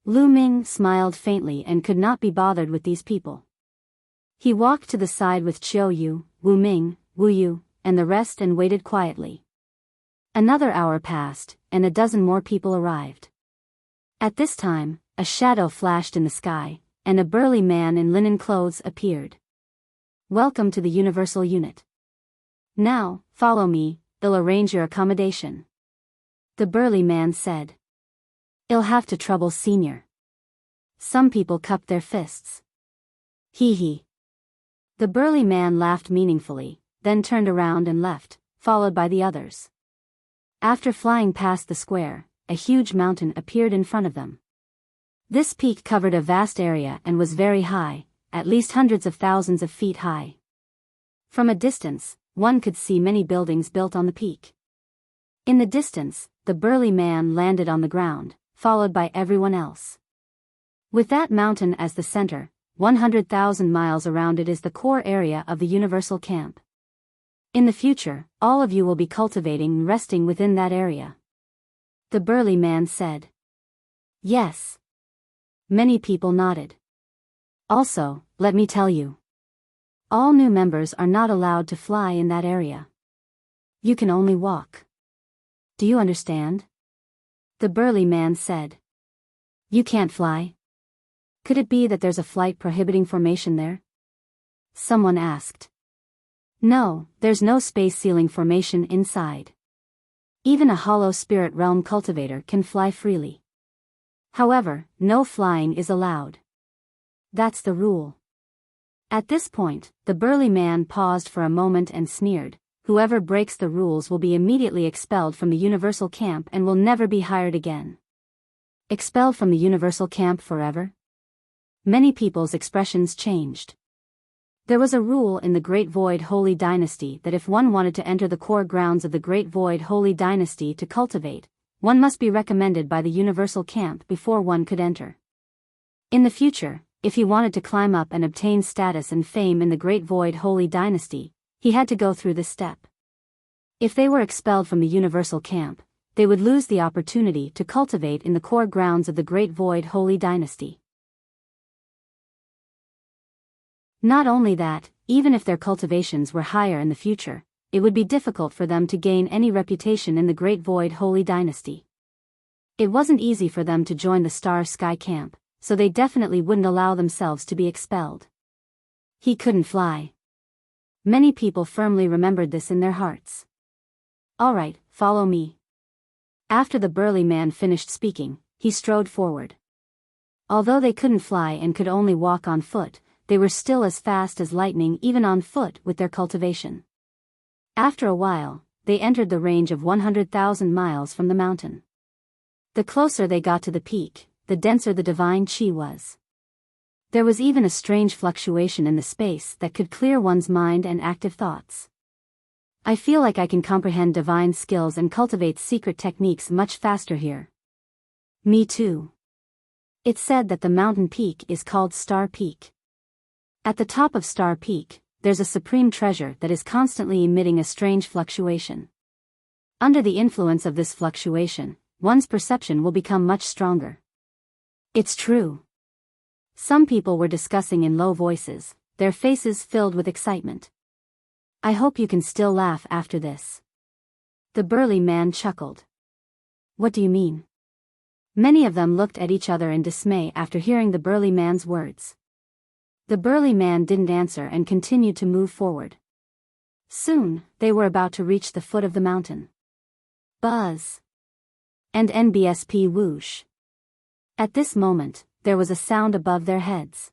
Lu Ming smiled faintly and could not be bothered with these people. He walked to the side with Chiu Yu, Wu Ming, Wu Yu, and the rest and waited quietly. Another hour passed, and a dozen more people arrived. At this time, a shadow flashed in the sky, and a burly man in linen clothes appeared. "Welcome to the Universal Unit. Now, follow me, they'll arrange your accommodation," the burly man said. "I'll have to trouble Senior." Some people cupped their fists. "Hee hee." The burly man laughed meaningfully, then turned around and left, followed by the others. After flying past the square, a huge mountain appeared in front of them. This peak covered a vast area and was very high, at least hundreds of thousands of feet high. From a distance, one could see many buildings built on the peak. In the distance, the burly man landed on the ground, followed by everyone else. With that mountain as the center, 100,000 miles around it is the core area of the Universal Camp. In the future, all of you will be cultivating and resting within that area, the burly man said. Yes. Many people nodded. Also, let me tell you. All new members are not allowed to fly in that area. You can only walk. Do you understand? The burly man said. You can't fly? Could it be that there's a flight prohibiting formation there? Someone asked. No, there's no space ceiling formation inside. Even a hollow spirit realm cultivator can fly freely. However, no flying is allowed. That's the rule. At this point, the burly man paused for a moment and sneered. Whoever breaks the rules will be immediately expelled from the Universal Camp and will never be hired again. Expelled from the Universal Camp forever? Many people's expressions changed. There was a rule in the Great Void Holy Dynasty that if one wanted to enter the core grounds of the Great Void Holy Dynasty to cultivate, one must be recommended by the Universal Camp before one could enter. In the future, if he wanted to climb up and obtain status and fame in the Great Void Holy Dynasty, he had to go through this step. If they were expelled from the Universal Camp, they would lose the opportunity to cultivate in the core grounds of the Great Void Holy Dynasty. Not only that, even if their cultivations were higher in the future, it would be difficult for them to gain any reputation in the Great Void Holy Dynasty. It wasn't easy for them to join the Star Sky Camp, so they definitely wouldn't allow themselves to be expelled. He couldn't fly. Many people firmly remembered this in their hearts. Alright, follow me. After the burly man finished speaking, he strode forward. Although they couldn't fly and could only walk on foot, they were still as fast as lightning even on foot with their cultivation. After a while, they entered the range of 100,000 miles from the mountain. The closer they got to the peak, the denser the divine chi was. There was even a strange fluctuation in the space that could clear one's mind and active thoughts. I feel like I can comprehend divine skills and cultivate secret techniques much faster here. Me too. It's said that the mountain peak is called Star Peak. At the top of Star Peak, there's a supreme treasure that is constantly emitting a strange fluctuation. Under the influence of this fluctuation, one's perception will become much stronger. It's true. Some people were discussing in low voices, their faces filled with excitement. I hope you can still laugh after this. The burly man chuckled. What do you mean? Many of them looked at each other in dismay after hearing the burly man's words. The burly man didn't answer and continued to move forward. Soon, they were about to reach the foot of the mountain. Buzz. And NBSP whoosh. At this moment, there was a sound above their heads.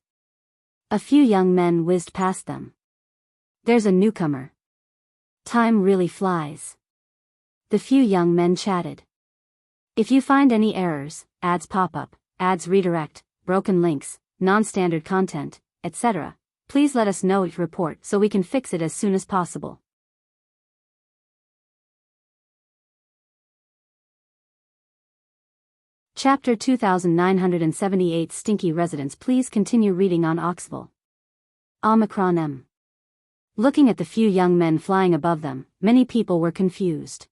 A few young men whizzed past them. There's a newcomer. Time really flies. The few young men chatted. If you find any errors, ads pop up, ads redirect, broken links, non-standard content, etc., please let us know your report so we can fix it as soon as possible. Chapter 2978 Stinky Residents. Please continue reading on Oxville. Omicron M. Looking at the few young men flying above them, many people were confused.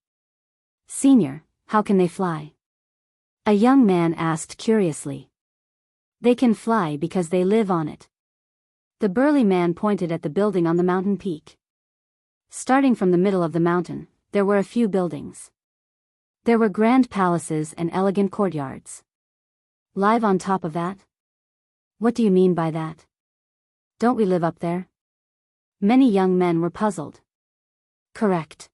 Senior, how can they fly? A young man asked curiously. They can fly because they live on it. The burly man pointed at the building on the mountain peak. Starting from the middle of the mountain, there were a few buildings. There were grand palaces and elegant courtyards. Live on top of that? What do you mean by that? Don't we live up there? Many young men were puzzled. Correct.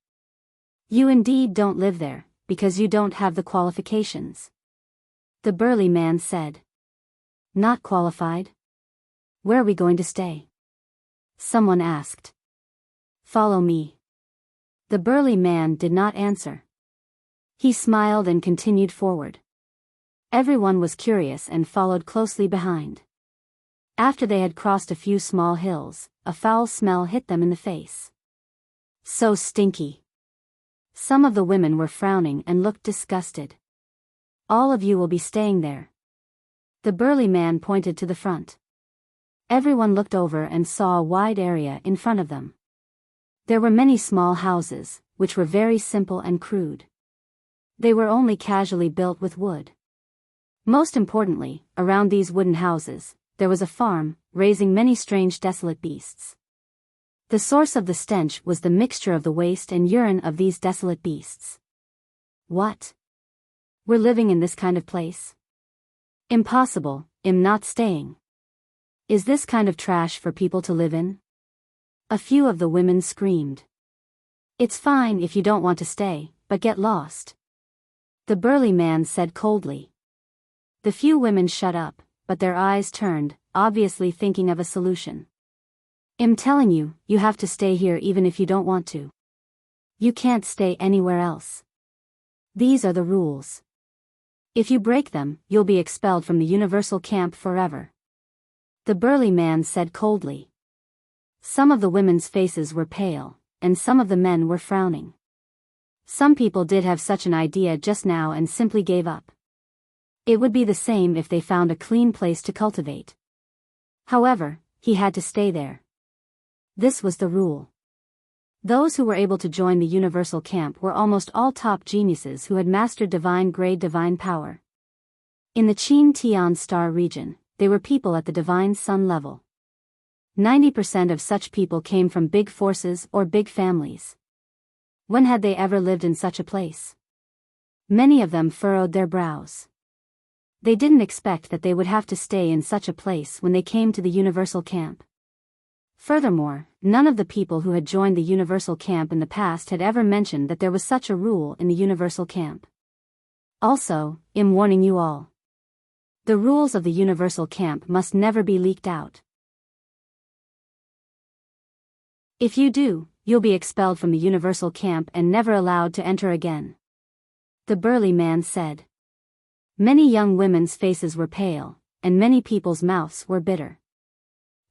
You indeed don't live there, because you don't have the qualifications. The burly man said. Not qualified? Where are we going to stay? Someone asked. Follow me. The burly man did not answer. He smiled and continued forward. Everyone was curious and followed closely behind. After they had crossed a few small hills, a foul smell hit them in the face. So stinky. Some of the women were frowning and looked disgusted. All of you will be staying there. The burly man pointed to the front. Everyone looked over and saw a wide area in front of them. There were many small houses, which were very simple and crude. They were only casually built with wood. Most importantly, around these wooden houses, there was a farm, raising many strange desolate beasts. The source of the stench was the mixture of the waste and urine of these desolate beasts. What? We're living in this kind of place? Impossible, I'm not staying. Is this kind of trash for people to live in? A few of the women screamed. It's fine if you don't want to stay, but get lost. The burly man said coldly. The few women shut up, but their eyes turned, obviously thinking of a solution. I'm telling you, you have to stay here even if you don't want to. You can't stay anywhere else. These are the rules. If you break them, you'll be expelled from the universal camp forever. The burly man said coldly. Some of the women's faces were pale, and some of the men were frowning. Some people did have such an idea just now and simply gave up. It would be the same if they found a clean place to cultivate. However, he had to stay there. This was the rule. Those who were able to join the universal camp were almost all top geniuses who had mastered divine-grade divine power. In the Qin Tian Star region, they were people at the divine sun level. 90% of such people came from big forces or big families. When had they ever lived in such a place? Many of them furrowed their brows. They didn't expect that they would have to stay in such a place when they came to the universal camp. Furthermore, none of the people who had joined the universal camp in the past had ever mentioned that there was such a rule in the universal camp. Also, I'm warning you all. The rules of the universal camp must never be leaked out. If you do, you'll be expelled from the universal camp and never allowed to enter again. The burly man said. Many young women's faces were pale, and many people's mouths were bitter.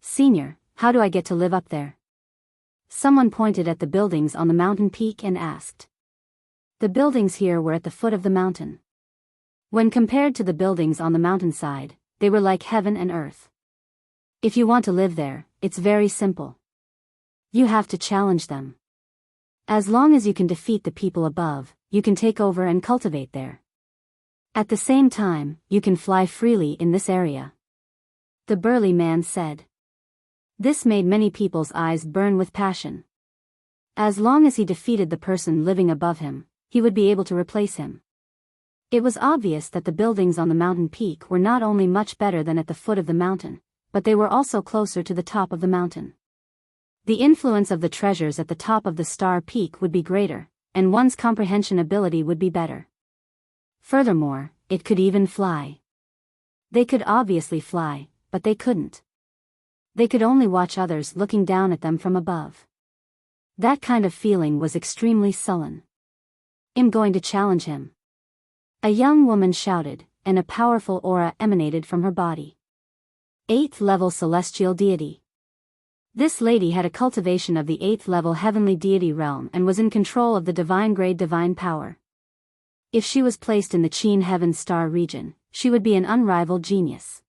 Senior, how do I get to live up there? Someone pointed at the buildings on the mountain peak and asked. The buildings here were at the foot of the mountain. When compared to the buildings on the mountainside, they were like heaven and earth. If you want to live there, it's very simple. You have to challenge them. As long as you can defeat the people above, you can take over and cultivate there. At the same time, you can fly freely in this area. The burly man said. This made many people's eyes burn with passion. As long as he defeated the person living above him, he would be able to replace him. It was obvious that the buildings on the mountain peak were not only much better than at the foot of the mountain, but they were also closer to the top of the mountain. The influence of the treasures at the top of the star peak would be greater, and one's comprehension ability would be better. Furthermore, it could even fly. They could obviously fly, but they couldn't. They could only watch others looking down at them from above. That kind of feeling was extremely sullen. I'm going to challenge him. A young woman shouted, and a powerful aura emanated from her body. 8th level celestial deity. This lady had a cultivation of the 8th level heavenly deity realm and was in control of the divine grade divine power. If she was placed in the Qin Heaven Star region, she would be an unrivaled genius.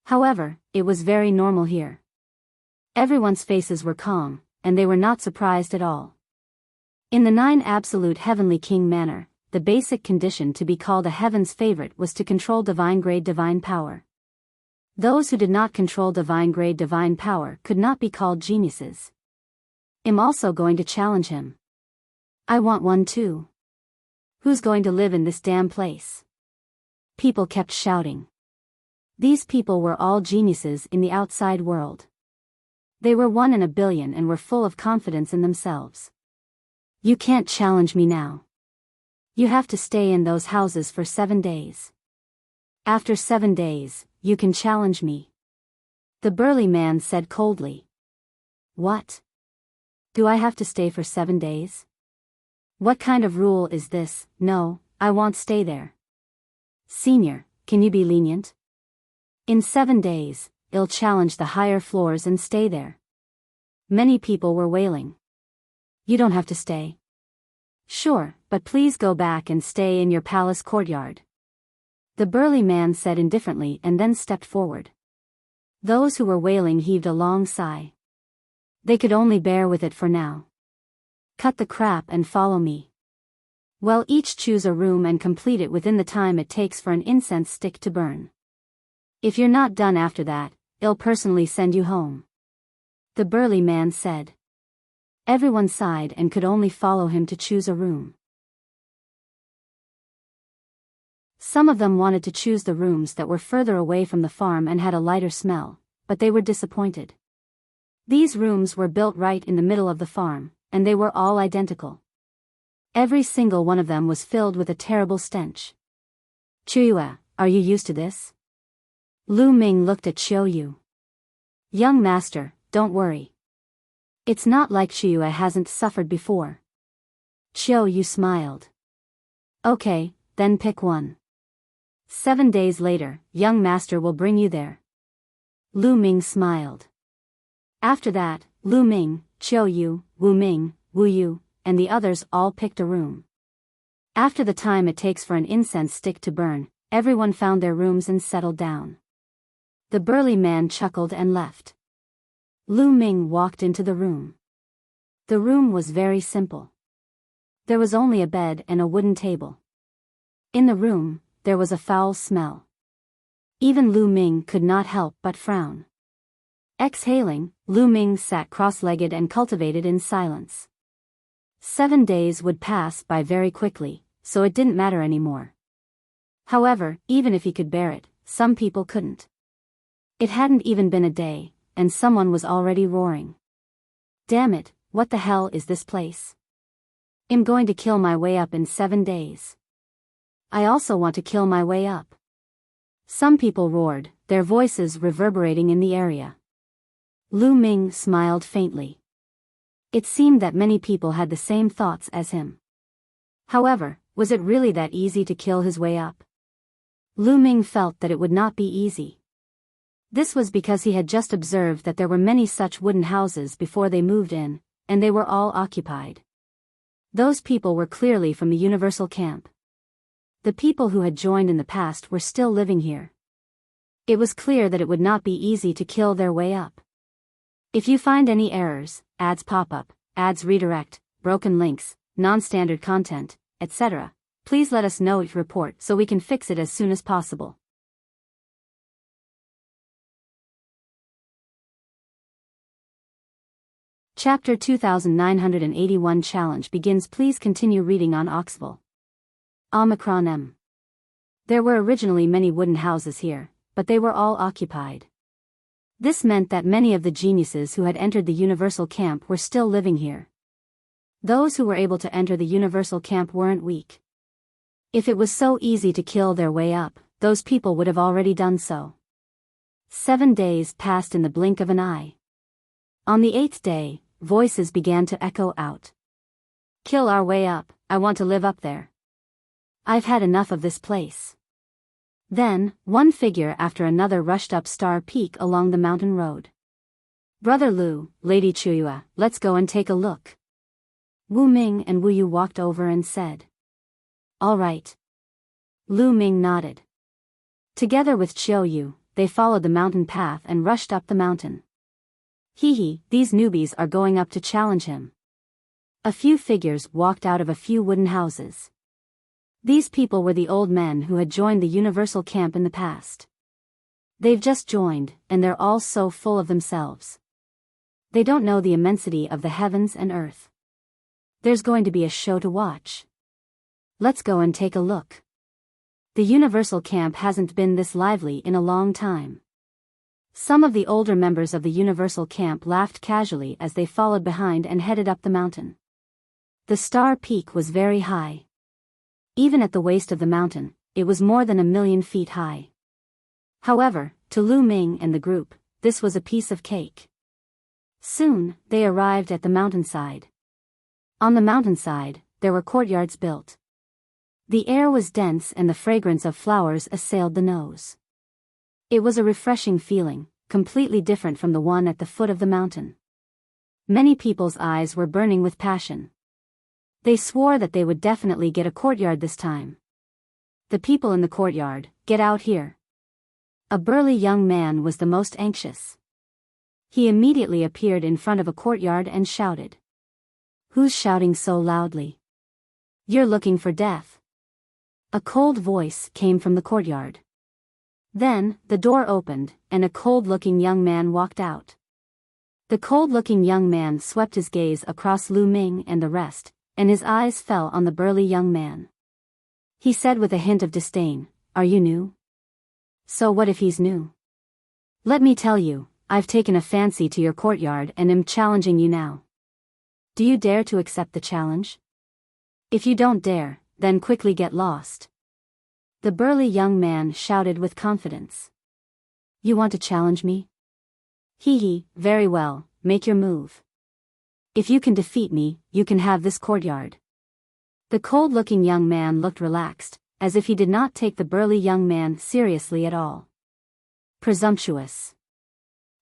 However, it was very normal here. Everyone's faces were calm, and they were not surprised at all. In the 9 absolute heavenly king manner, the basic condition to be called a heaven's favorite was to control divine grade divine power. Those who did not control divine grade divine power could not be called geniuses. I'm also going to challenge him. I want one too. Who's going to live in this damn place? People kept shouting. These people were all geniuses in the outside world. They were 1 in a billion and were full of confidence in themselves. You can't challenge me now. You have to stay in those houses for 7 days. After 7 days, you can challenge me. The burly man said coldly. What? Do I have to stay for 7 days? What kind of rule is this? No, I won't stay there. Senior, can you be lenient? In 7 days, I'll challenge the higher floors and stay there. Many people were wailing. You don't have to stay. Sure, but please go back and stay in your palace courtyard. The burly man said indifferently and then stepped forward. Those who were wailing heaved a long sigh. They could only bear with it for now. Cut the crap and follow me. Well, each choose a room and complete it within the time it takes for an incense stick to burn. If you're not done after that, I'll personally send you home. The burly man said. Everyone sighed and could only follow him to choose a room. Some of them wanted to choose the rooms that were further away from the farm and had a lighter smell, but they were disappointed. These rooms were built right in the middle of the farm, and they were all identical. Every single one of them was filled with a terrible stench. Chiyu, are you used to this? Lu Ming looked at Chiyu. Young master, don't worry. It's not like Chiyu hasn't suffered before. Chiyu smiled. Okay, then pick one. 7 days later, young master will bring you there. Lu Ming smiled. After that, Lu Ming, Chiyu, Wu Ming, Wu Yu, and the others all picked a room. After the time it takes for an incense stick to burn, everyone found their rooms and settled down. The burly man chuckled and left. Lu Ming walked into the room. The room was very simple. There was only a bed and a wooden table. In the room, there was a foul smell. Even Lu Ming could not help but frown. Exhaling, Lu Ming sat cross-legged and cultivated in silence. 7 days would pass by very quickly, so it didn't matter anymore. However, even if he could bear it, some people couldn't. It hadn't even been a day, and someone was already roaring. Damn it, what the hell is this place? I'm going to kill my way up in 7 days. I also want to kill my way up. Some people roared, their voices reverberating in the area. Lu Ming smiled faintly. It seemed that many people had the same thoughts as him. However, was it really that easy to kill his way up? Lu Ming felt that it would not be easy. This was because he had just observed that there were many such wooden houses before they moved in, and they were all occupied. Those people were clearly from the universal camp. The people who had joined in the past were still living here. It was clear that it would not be easy to kill their way up. If you find any errors, ads pop up, ads redirect, broken links, non-standard content, etc., please let us know your report so we can fix it as soon as possible. Chapter 2981 Challenge begins. Please continue reading on Oxville. Omicron M. There were originally many wooden houses here, but they were all occupied. This meant that many of the geniuses who had entered the universal camp were still living here. Those who were able to enter the universal camp weren't weak. If it was so easy to kill their way up, those people would have already done so. 7 days passed in the blink of an eye. On the 8th day, voices began to echo out. Kill our way up, I want to live up there. I've had enough of this place. Then, one figure after another rushed up Star Peak along the mountain road. Brother Lu, Lady Chuyua, let's go and take a look. Wu Ming and Wu Yu walked over and said. All right. Lu Ming nodded. Together with Chiu Yu, they followed the mountain path and rushed up the mountain. Hee, these newbies are going up to challenge him. A few figures walked out of a few wooden houses. These people were the old men who had joined the universal camp in the past. They've just joined, and they're all so full of themselves. They don't know the immensity of the heavens and earth. There's going to be a show to watch. Let's go and take a look. The universal camp hasn't been this lively in a long time. Some of the older members of the universal camp laughed casually as they followed behind and headed up the mountain. The Star Peak was very high. Even at the waist of the mountain, it was more than 1,000,000 feet high. However, to Lu Ming and the group, this was a piece of cake. Soon, they arrived at the mountainside. On the mountainside, there were courtyards built. The air was dense and the fragrance of flowers assailed the nose. It was a refreshing feeling, completely different from the one at the foot of the mountain. Many people's eyes were burning with passion. They swore that they would definitely get a courtyard this time. The people in the courtyard, get out here. A burly young man was the most anxious. He immediately appeared in front of a courtyard and shouted. Who's shouting so loudly? You're looking for death. A cold voice came from the courtyard. Then, the door opened, and a cold-looking young man walked out. The cold-looking young man swept his gaze across Lu Ming and the rest, and his eyes fell on the burly young man. He said with a hint of disdain, Are you new? So what if he's new? Let me tell you, I've taken a fancy to your courtyard and am challenging you now. Do you dare to accept the challenge? If you don't dare, then quickly get lost. The burly young man shouted with confidence. You want to challenge me? Hee, very well, make your move. If you can defeat me, you can have this courtyard. The cold-looking young man looked relaxed, as if he did not take the burly young man seriously at all. Presumptuous.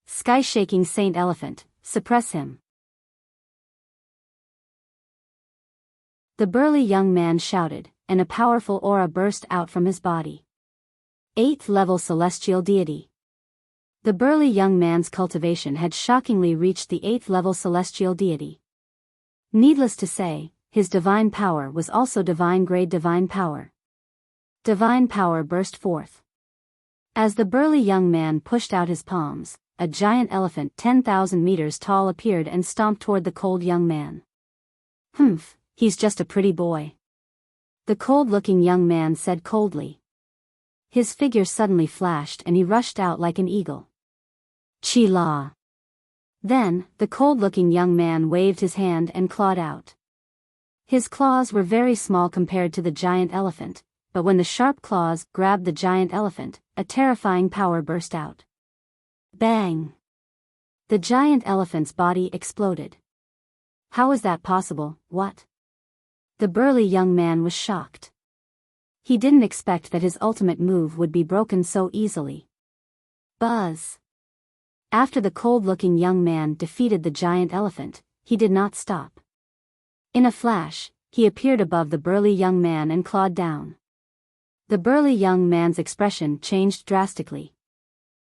Sky-shaking Saint Elephant, suppress him. The burly young man shouted, and a powerful aura burst out from his body. 8th level celestial deity. The burly young man's cultivation had shockingly reached the 8th level celestial deity. Needless to say, his divine power was also divine-grade divine power. Divine power burst forth. As the burly young man pushed out his palms, a giant elephant 10,000 meters tall appeared and stomped toward the cold young man. Humph. He's just a pretty boy. The cold-looking young man said coldly. His figure suddenly flashed and he rushed out like an eagle. Chi-la. Then, the cold-looking young man waved his hand and clawed out. His claws were very small compared to the giant elephant, but when the sharp claws grabbed the giant elephant, a terrifying power burst out. Bang! The giant elephant's body exploded. How is that possible, what? The burly young man was shocked. He didn't expect that his ultimate move would be broken so easily. Buzz! After the cold-looking young man defeated the giant elephant, he did not stop. In a flash, he appeared above the burly young man and clawed down. The burly young man's expression changed drastically.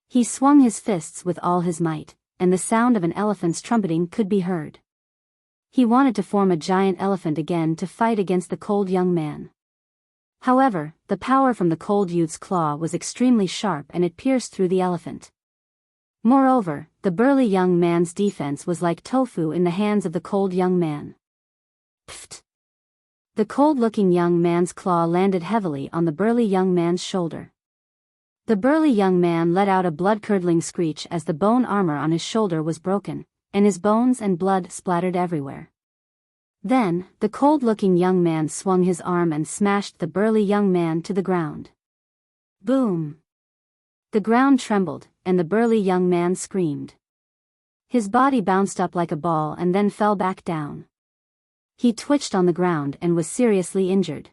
He swung his fists with all his might, and the sound of an elephant's trumpeting could be heard. He wanted to form a giant elephant again to fight against the cold young man. However, the power from the cold youth's claw was extremely sharp and it pierced through the elephant. Moreover, the burly young man's defense was like tofu in the hands of the cold young man. Pfft! The cold-looking young man's claw landed heavily on the burly young man's shoulder. The burly young man let out a blood-curdling screech as the bone armor on his shoulder was broken, and his bones and blood splattered everywhere. Then, the cold-looking young man swung his arm and smashed the burly young man to the ground. Boom! The ground trembled, and the burly young man screamed. His body bounced up like a ball and then fell back down. He twitched on the ground and was seriously injured.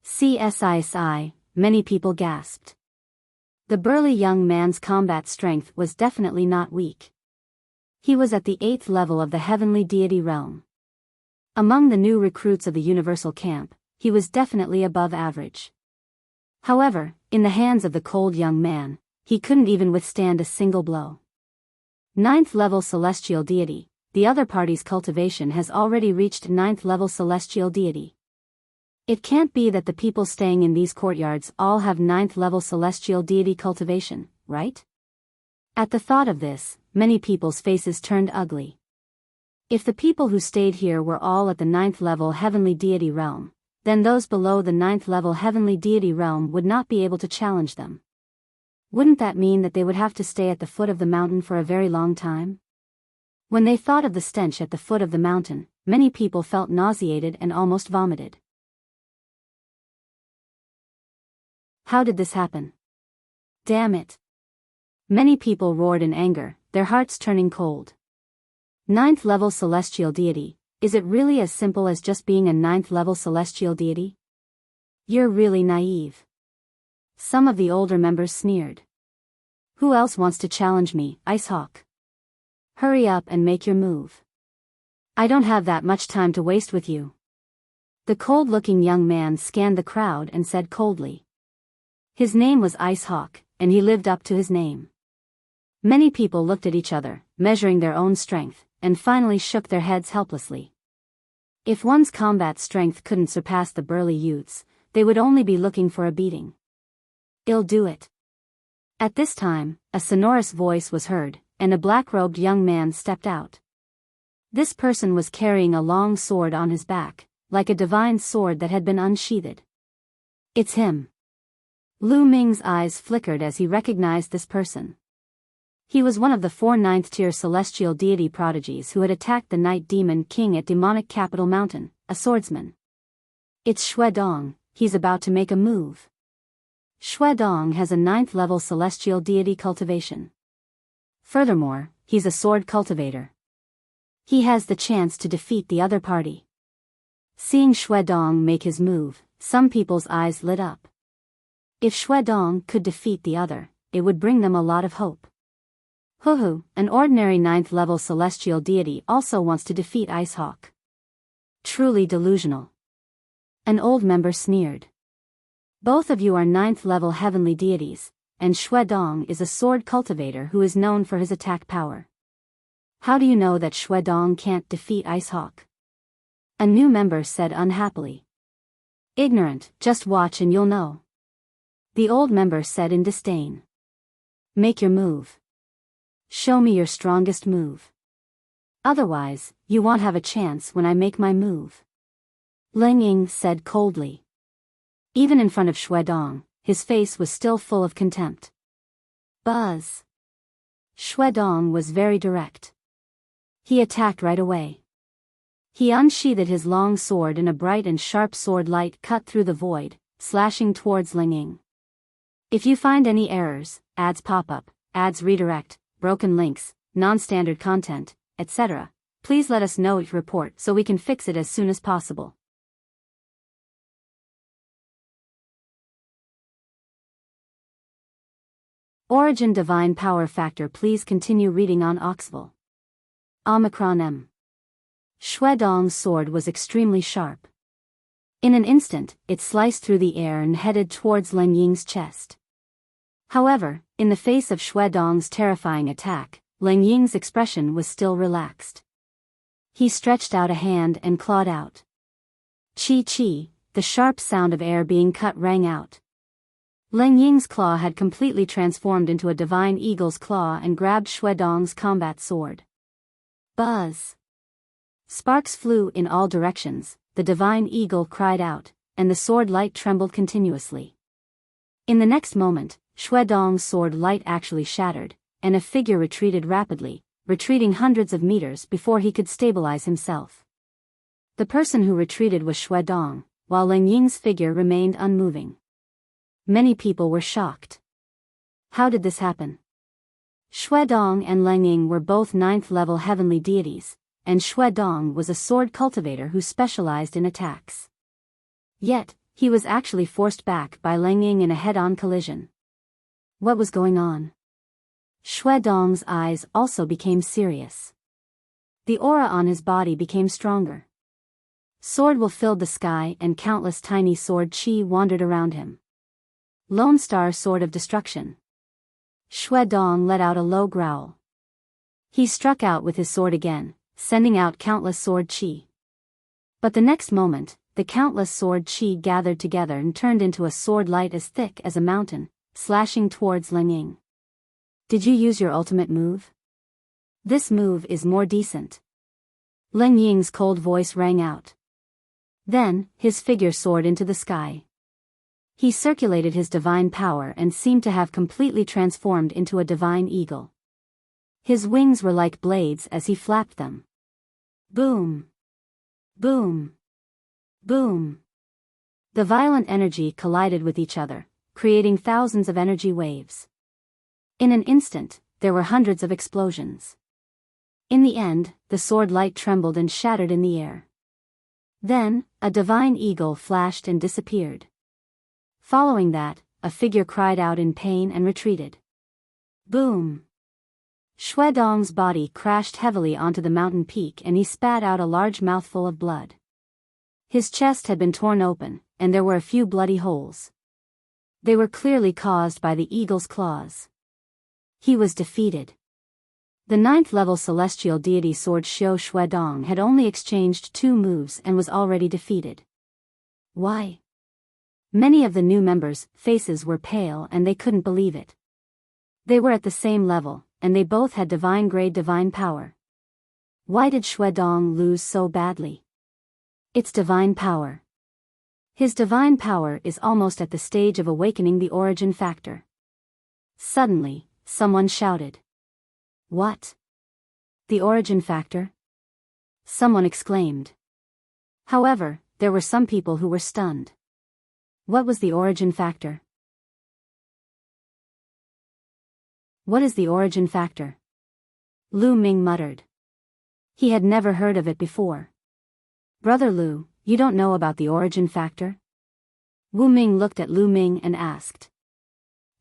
CSISI, many people gasped. The burly young man's combat strength was definitely not weak. He was at the 8th level of the heavenly deity realm. Among the new recruits of the Universal Camp, he was definitely above average. However, in the hands of the cold young man, he couldn't even withstand a single blow. 9th level celestial deity, the other party's cultivation has already reached 9th level celestial deity. It can't be that the people staying in these courtyards all have 9th level celestial deity cultivation, right? At the thought of this, many people's faces turned ugly. If the people who stayed here were all at the 9th level heavenly deity realm, then those below the 9th level heavenly deity realm would not be able to challenge them. Wouldn't that mean that they would have to stay at the foot of the mountain for a very long time? When they thought of the stench at the foot of the mountain, many people felt nauseated and almost vomited. How did this happen? Damn it! Many people roared in anger, their hearts turning cold. 9th level celestial deity, is it really as simple as just being a 9th level celestial deity? You're really naive. Some of the older members sneered. Who else wants to challenge me, Ice Hawk? Hurry up and make your move. I don't have that much time to waste with you. The cold-looking young man scanned the crowd and said coldly. His name was Ice Hawk, and he lived up to his name. Many people looked at each other, measuring their own strength, and finally shook their heads helplessly. If one's combat strength couldn't surpass the burly youths, they would only be looking for a beating. I'll do it. At this time, a sonorous voice was heard, and a black-robed young man stepped out. This person was carrying a long sword on his back, like a divine sword that had been unsheathed. It's him. Lu Ming's eyes flickered as he recognized this person. He was one of the 4 9th-tier celestial deity prodigies who had attacked the Night Demon King at demonic capital mountain, a swordsman. It's Xue Dong, he's about to make a move. Xue Dong has a 9th level celestial deity cultivation. Furthermore, he's a sword cultivator. He has the chance to defeat the other party. Seeing Xue Dong make his move, some people's eyes lit up. If Xue Dong could defeat the other, it would bring them a lot of hope. Huhu, an ordinary 9th level celestial deity also wants to defeat Ice Hawk. Truly delusional. An old member sneered. Both of you are 9th level heavenly deities, and Xue Dong is a sword cultivator who is known for his attack power. How do you know that Xue Dong can't defeat Ice Hawk? A new member said unhappily. Ignorant, just watch and you'll know. The old member said in disdain. Make your move. Show me your strongest move. Otherwise, you won't have a chance when I make my move. Ling Ying said coldly. Even in front of Xue Dong, his face was still full of contempt. Buzz. Xue Dong was very direct. He attacked right away. He unsheathed his long sword and a bright and sharp sword light cut through the void, slashing towards Ling Ying. If you find any errors, ads pop up, ads redirect, broken links, non-standard content, etc., please let us know your report so we can fix it as soon as possible. Origin Divine Power Factor. Please continue reading on Oxville. Omicron M. Xue Dong's sword was extremely sharp. In an instant, it sliced through the air and headed towards Ling Ying's chest. However, in the face of Xue Dong's terrifying attack, Ling Ying's expression was still relaxed. He stretched out a hand and clawed out. Chi-chi, the sharp sound of air being cut rang out. Ling Ying's claw had completely transformed into a divine eagle's claw and grabbed Xue Dong's combat sword. Buzz! Sparks flew in all directions, the divine eagle cried out, and the sword light trembled continuously. In the next moment, Xuedong's sword light actually shattered, and a figure retreated rapidly, retreating hundreds of meters before he could stabilize himself. The person who retreated was Xuedong, while Leng Ying's figure remained unmoving. Many people were shocked. How did this happen? Xuedong and Leng Ying were both 9th-level heavenly deities, and Xuedong was a sword cultivator who specialized in attacks. Yet, he was actually forced back by Leng Ying in a head-on collision. What was going on? Xuedong's eyes also became serious. The aura on his body became stronger. Sword will filled the sky and countless tiny sword chi wandered around him. Lone Star Sword of Destruction. Xuedong let out a low growl. He struck out with his sword again, sending out countless sword chi. But the next moment, the countless sword chi gathered together and turned into a sword light as thick as a mountain, slashing towards Leng Ying. Did you use your ultimate move? This move is more decent. Leng Ying's cold voice rang out. Then, his figure soared into the sky. He circulated his divine power and seemed to have completely transformed into a divine eagle. His wings were like blades as he flapped them. Boom! Boom! Boom! The violent energy collided with each other, creating thousands of energy waves. In an instant, there were hundreds of explosions. In the end, the sword light trembled and shattered in the air. Then, a divine eagle flashed and disappeared. Following that, a figure cried out in pain and retreated. Boom! Xuedong's body crashed heavily onto the mountain peak and he spat out a large mouthful of blood. His chest had been torn open, and there were a few bloody holes. They were clearly caused by the eagle's claws. He was defeated. The 9th-level celestial deity sword Xiao Xuedong had only exchanged 2 moves and was already defeated. Why? Many of the new members' faces were pale and they couldn't believe it. They were at the same level, and they both had divine-grade divine power. Why did Xuedong lose so badly? It's divine power. His divine power is almost at the stage of awakening the origin factor. Suddenly, someone shouted. What? The origin factor? Someone exclaimed. However, there were some people who were stunned. What was the origin factor? What is the origin factor? Lu Ming muttered. He had never heard of it before. Brother Lu, you don't know about the origin factor? Wu Ming looked at Lu Ming and asked.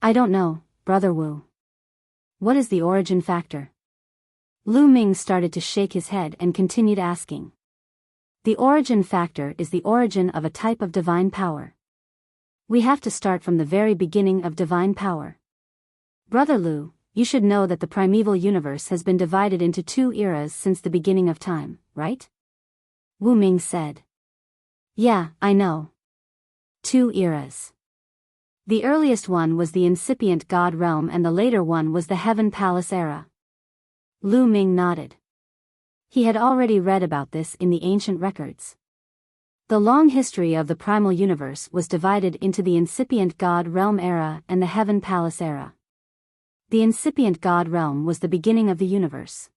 I don't know, Brother Wu. What is the origin factor? Lu Ming started to shake his head and continued asking. The origin factor is the origin of a type of divine power. We have to start from the very beginning of divine power. Brother Lu, you should know that the primeval universe has been divided into 2 eras since the beginning of time, right? Wu Ming said. Yeah, I know. 2 eras. The earliest one was the incipient God realm and the later one was the Heaven Palace era. Lu Ming nodded. He had already read about this in the ancient records. The long history of the primal universe was divided into the incipient God realm era and the Heaven Palace era. The incipient God realm was the beginning of the universe.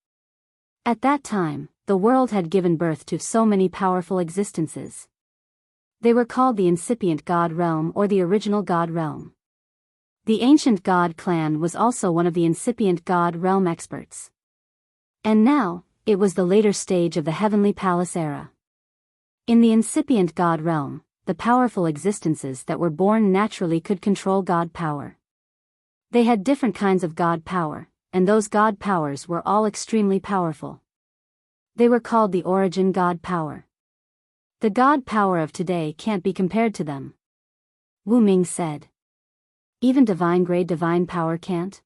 At that time, the world had given birth to so many powerful existences. They were called the incipient God realm or the original God realm. The ancient God clan was also one of the incipient God realm experts. And now, it was the later stage of the Heavenly Palace era. In the incipient God realm, the powerful existences that were born naturally could control God power. They had different kinds of God power, and those God powers were all extremely powerful. They were called the origin God power. The God power of today can't be compared to them. Wu Ming said. Even divine-grade divine power can't?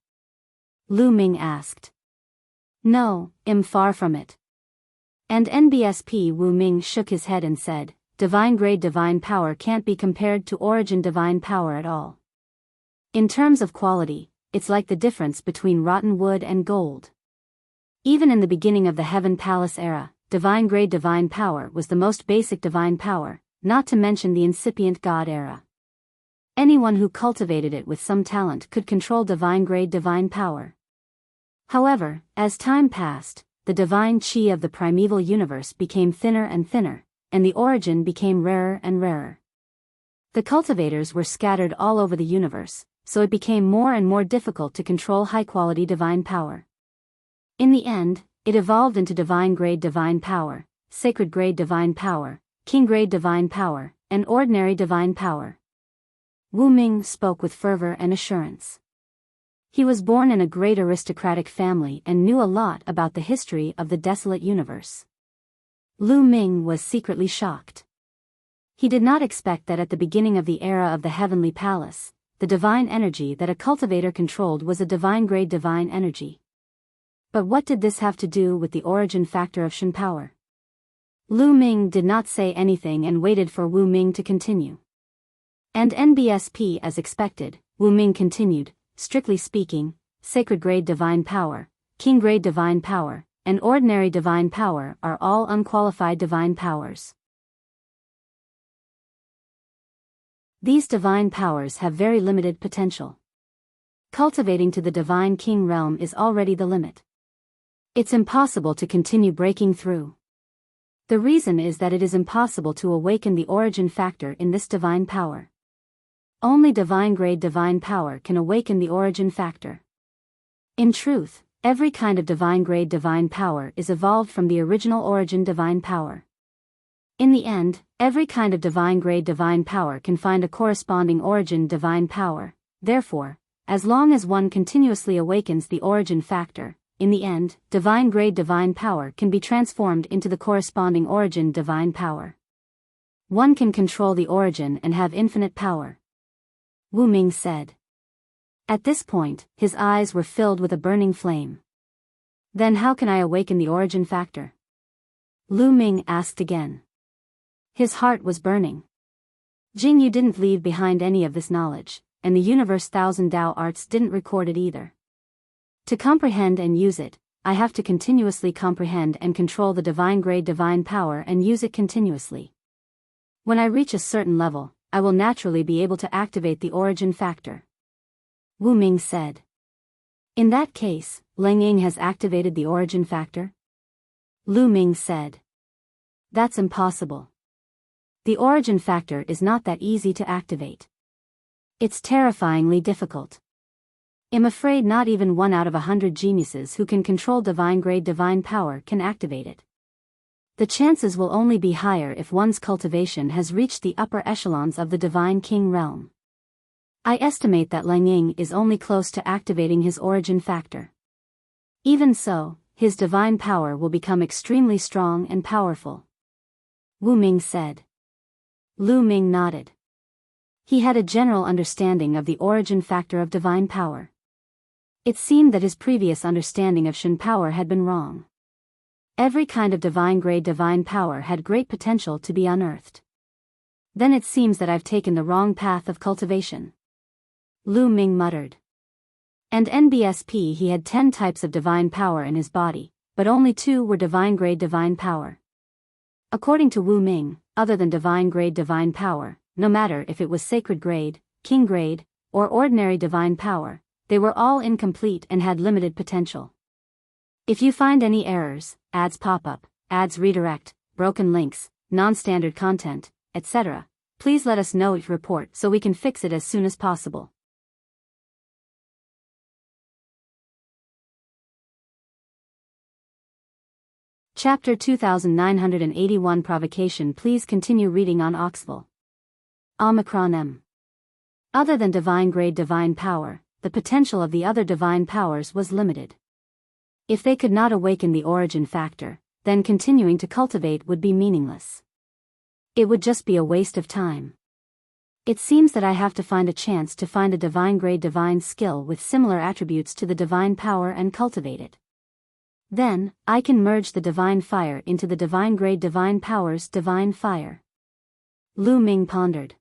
Lu Ming asked. No, far from it. And NBSP Wu Ming shook his head and said, divine-grade divine power can't be compared to origin divine power at all. In terms of quality, it's like the difference between rotten wood and gold. Even in the beginning of the Heaven Palace era, divine-grade divine power was the most basic divine power, not to mention the incipient God era. Anyone who cultivated it with some talent could control divine-grade divine power. However, as time passed, the divine chi of the primeval universe became thinner and thinner, and the origin became rarer and rarer. The cultivators were scattered all over the universe, so it became more and more difficult to control high-quality divine power. In the end, it evolved into divine-grade divine power, sacred-grade divine power, king-grade divine power, and ordinary divine power. Wu Ming spoke with fervor and assurance. He was born in a great aristocratic family and knew a lot about the history of the desolate universe. Lu Ming was secretly shocked. He did not expect that at the beginning of the era of the Heavenly Palace, the divine energy that a cultivator controlled was a divine-grade divine energy. But what did this have to do with the origin factor of Shen power? Lu Ming did not say anything and waited for Wu Ming to continue. And NBSP as expected, Wu Ming continued, strictly speaking, sacred-grade divine power, king-grade divine power, and ordinary divine power are all unqualified divine powers. These divine powers have very limited potential. Cultivating to the divine king realm is already the limit. It's impossible to continue breaking through. The reason is that it is impossible to awaken the origin factor in this divine power. Only divine-grade divine power can awaken the origin factor. In truth, every kind of divine-grade divine power is evolved from the original origin divine power. In the end, every kind of divine-grade divine power can find a corresponding origin divine power. Therefore, as long as one continuously awakens the origin factor, in the end, divine-grade divine power can be transformed into the corresponding origin divine power. One can control the origin and have infinite power. Wu Ming said. At this point, his eyes were filled with a burning flame. Then how can I awaken the origin factor? Lu Ming asked again. His heart was burning. Jing Yu didn't leave behind any of this knowledge, and the universe Thousand Dao Arts didn't record it either. To comprehend and use it, I have to continuously comprehend and control the divine-grade divine power and use it continuously. When I reach a certain level, I will naturally be able to activate the origin factor. Wu Ming said. In that case, Leng Ying has activated the origin factor? Lu Ming said. That's impossible. The origin factor is not that easy to activate. It's terrifyingly difficult. I'm afraid not even 1 out of 100 geniuses who can control divine-grade divine power can activate it. The chances will only be higher if one's cultivation has reached the upper echelons of the divine king realm. I estimate that Leng Ying is only close to activating his origin factor. Even so, his divine power will become extremely strong and powerful. Wu Ming said. Lu Ming nodded. He had a general understanding of the origin factor of divine power. It seemed that his previous understanding of Shen power had been wrong. Every kind of divine-grade divine power had great potential to be unearthed. Then it seems that I've taken the wrong path of cultivation. Lu Ming muttered. And NBSP he had 10 types of divine power in his body, but only 2 were divine-grade divine power. According to Wu Ming, other than divine-grade divine power, no matter if it was sacred-grade, king-grade, or ordinary divine power, they were all incomplete and had limited potential. If you find any errors, ads pop up, ads redirect, broken links, non-standard content, etc., please let us know it report so we can fix it as soon as possible. Chapter 2981 Provocation. Please continue reading on Oxville. Omicron M. Other than divine-grade divine power, the potential of the other divine powers was limited. If they could not awaken the origin factor, then continuing to cultivate would be meaningless. It would just be a waste of time. It seems that I have to find a chance to find a divine-grade divine skill with similar attributes to the divine power and cultivate it. Then, I can merge the divine fire into the divine-grade divine power's divine fire. Lu Ming pondered.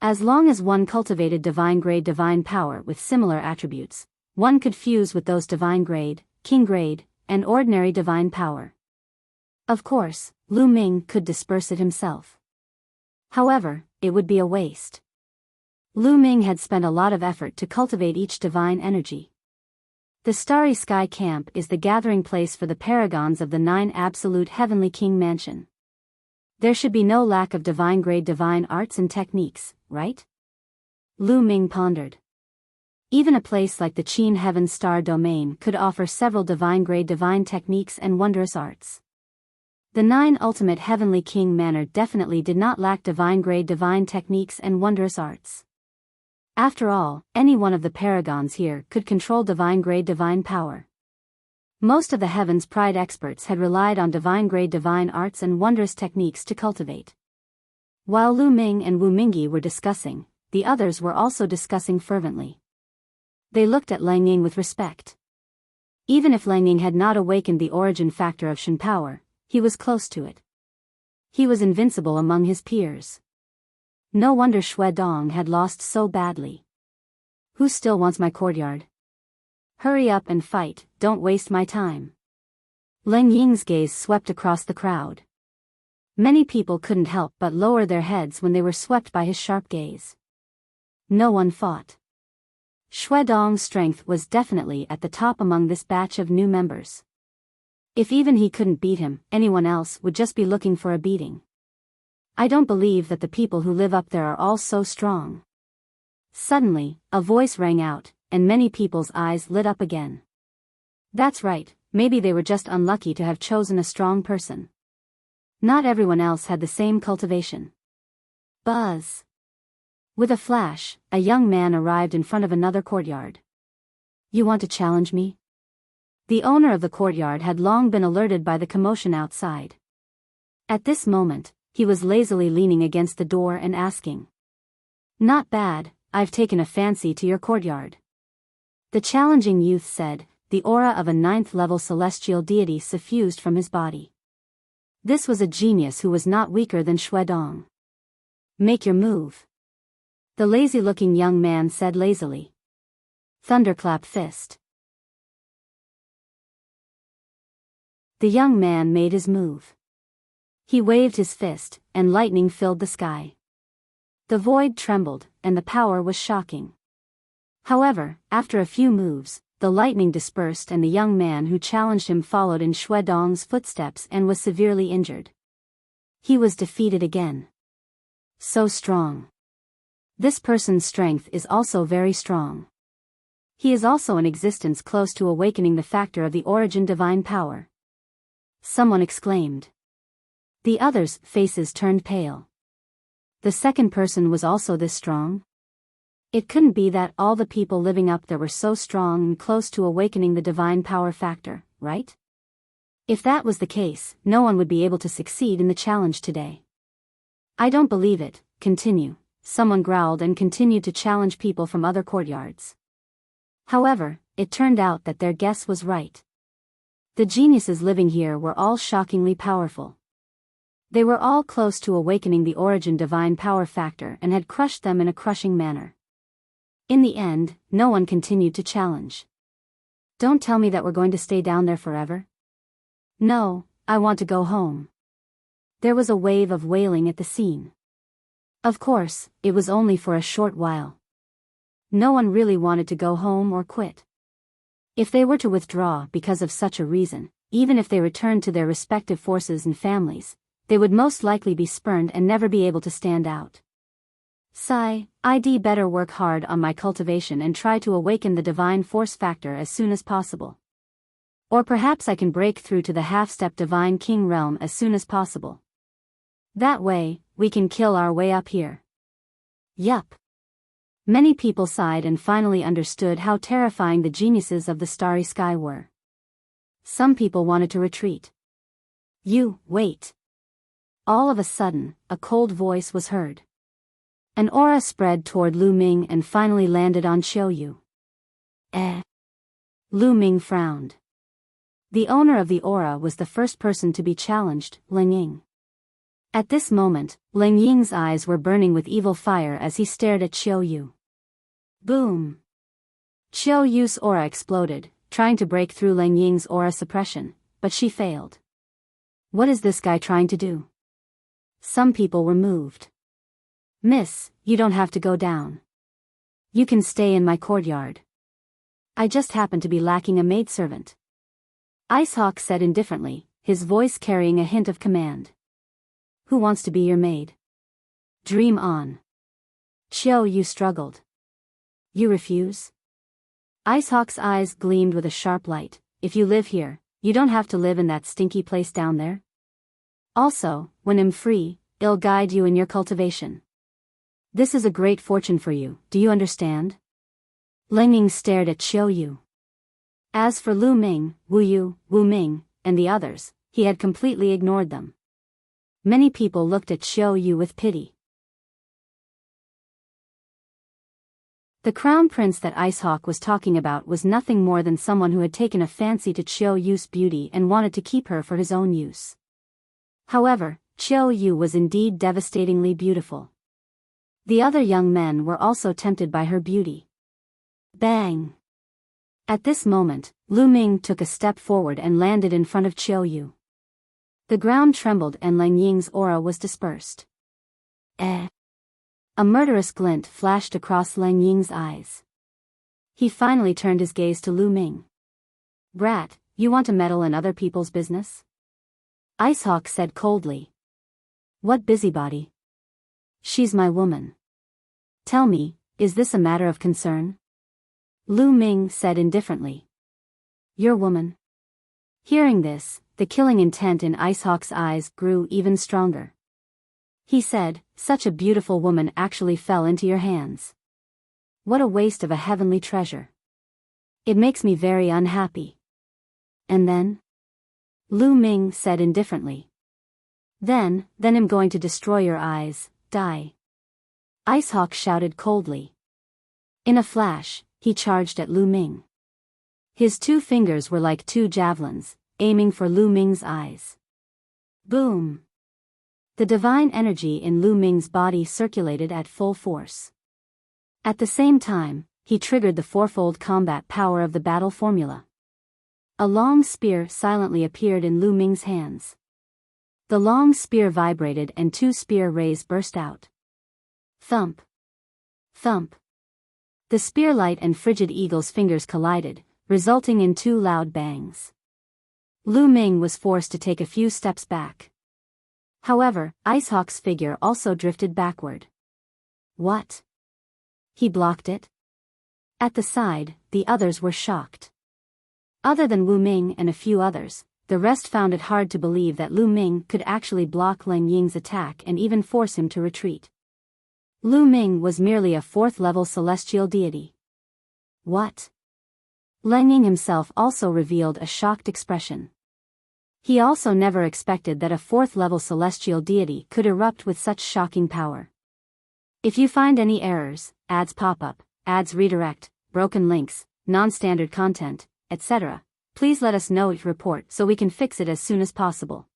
As long as one cultivated divine-grade divine power with similar attributes, one could fuse with those divine-grade, king-grade, and ordinary divine power. Of course, Lu Ming could disperse it himself. However, it would be a waste. Lu Ming had spent a lot of effort to cultivate each divine energy. The Starry Sky Camp is the gathering place for the paragons of the 9 absolute heavenly king mansion. There should be no lack of divine-grade divine arts and techniques, right? Lu Ming pondered. Even a place like the Qin Heaven Star Domain could offer several divine-grade divine techniques and wondrous arts. The 9 ultimate heavenly king manor definitely did not lack divine-grade divine techniques and wondrous arts. After all, any one of the paragons here could control divine-grade divine power. Most of the Heaven's Pride experts had relied on divine-grade divine arts and wondrous techniques to cultivate. While Lu Ming and Wu Mingyi were discussing, the others were also discussing fervently. They looked at Lang Ying with respect. Even if Lang Ying had not awakened the origin factor of Shen power, he was close to it. He was invincible among his peers. No wonder Xue Dong had lost so badly. Who still wants my courtyard? Hurry up and fight, don't waste my time. Lang Ying's gaze swept across the crowd. Many people couldn't help but lower their heads when they were swept by his sharp gaze. No one fought. Xue Dong's strength was definitely at the top among this batch of new members. If even he couldn't beat him, anyone else would just be looking for a beating. I don't believe that the people who live up there are all so strong. Suddenly, a voice rang out, and many people's eyes lit up again. That's right, maybe they were just unlucky to have chosen a strong person. Not everyone else had the same cultivation. Buzz. With a flash, a young man arrived in front of another courtyard. You want to challenge me? The owner of the courtyard had long been alerted by the commotion outside. At this moment, he was lazily leaning against the door and asking. Not bad, I've taken a fancy to your courtyard. The challenging youth said, the aura of a 9th-level celestial deity suffused from his body. This was a genius who was not weaker than Xue Dong. Make your move. The lazy-looking young man said lazily. Thunderclap fist. The young man made his move. He waved his fist, and lightning filled the sky. The void trembled, and the power was shocking. However, after a few moves, the lightning dispersed and the young man who challenged him followed in Xue Dong's footsteps and was severely injured. He was defeated again. So strong. This person's strength is also very strong. He is also in existence close to awakening the factor of the origin divine power. Someone exclaimed. The others' faces turned pale. The second person was also this strong? It couldn't be that all the people living up there were so strong and close to awakening the divine power factor, right? If that was the case, no one would be able to succeed in the challenge today. I don't believe it, continue, someone growled and continued to challenge people from other courtyards. However, it turned out that their guess was right. The geniuses living here were all shockingly powerful. They were all close to awakening the origin divine power factor and had crushed them in a crushing manner. In the end, no one continued to challenge. Don't tell me that we're going to stay down there forever. No, I want to go home. There was a wave of wailing at the scene. Of course, it was only for a short while. No one really wanted to go home or quit. If they were to withdraw because of such a reason, even if they returned to their respective forces and families, they would most likely be spurned and never be able to stand out. Sigh, I'd better work hard on my cultivation and try to awaken the divine force factor as soon as possible. Or perhaps I can break through to the half-step divine king realm as soon as possible. That way, we can kill our way up here. Yup. Many people sighed and finally understood how terrifying the geniuses of the starry sky were. Some people wanted to retreat. You, wait. All of a sudden, a cold voice was heard. An aura spread toward Lu Ming and finally landed on Qiuyu. Lu Ming frowned. The owner of the aura was the first person to be challenged, Lang Ying. At this moment, Lang Ying's eyes were burning with evil fire as he stared at Qiuyu. Boom! Qiuyu's aura exploded, trying to break through Lang Ying's aura suppression, but she failed. What is this guy trying to do? Some people were moved. Miss, you don't have to go down. You can stay in my courtyard. I just happen to be lacking a maidservant. Icehawk said indifferently, his voice carrying a hint of command. Who wants to be your maid? Dream on. Qiao Yu struggled. You refuse? Icehawk's eyes gleamed with a sharp light. If you live here, you don't have to live in that stinky place down there. Also, when I'm free, I'll guide you in your cultivation. This is a great fortune for you, do you understand? Leng Ying stared at Qiao Yu. As for Lu Ming, Wu Yu, Wu Ming, and the others, he had completely ignored them. Many people looked at Qiao Yu with pity. The crown prince that Icehawk was talking about was nothing more than someone who had taken a fancy to Qiao Yu's beauty and wanted to keep her for his own use. However, Qiao Yu was indeed devastatingly beautiful. The other young men were also tempted by her beauty. Bang! At this moment, Lu Ming took a step forward and landed in front of Qiao Yu. The ground trembled and Leng Ying's aura was dispersed. A murderous glint flashed across Leng Ying's eyes. He finally turned his gaze to Lu Ming. Brat, you want to meddle in other people's business? Icehawk said coldly. What busybody? She's my woman. Tell me, is this a matter of concern? Lu Ming said indifferently. Your woman? Hearing this, the killing intent in Icehawk's eyes grew even stronger. He said, such a beautiful woman actually fell into your hands. What a waste of a heavenly treasure. It makes me very unhappy. And then? Lu Ming said indifferently. Then I'm going to destroy your eyes, die. Icehawk shouted coldly. In a flash, he charged at Lu Ming. His 2 fingers were like 2 javelins, aiming for Lu Ming's eyes. Boom! The divine energy in Lu Ming's body circulated at full force. At the same time, he triggered the 4-fold combat power of the battle formula. A long spear silently appeared in Lu Ming's hands. The long spear vibrated and 2 spear rays burst out. Thump! Thump! The spearlight and frigid eagle's fingers collided, resulting in 2 loud bangs. Lu Ming was forced to take a few steps back. However, Icehawk's figure also drifted backward. What? He blocked it? At the side, the others were shocked. Other than Wu Ming and a few others, the rest found it hard to believe that Lu Ming could actually block Leng Ying's attack and even force him to retreat. Lu Ming was merely a 4th-level celestial deity. What? Leng Ying himself also revealed a shocked expression. He also never expected that a 4th-level celestial deity could erupt with such shocking power. If you find any errors, ads pop up, ads redirect, broken links, non-standard content, etc., please let us know each report so we can fix it as soon as possible.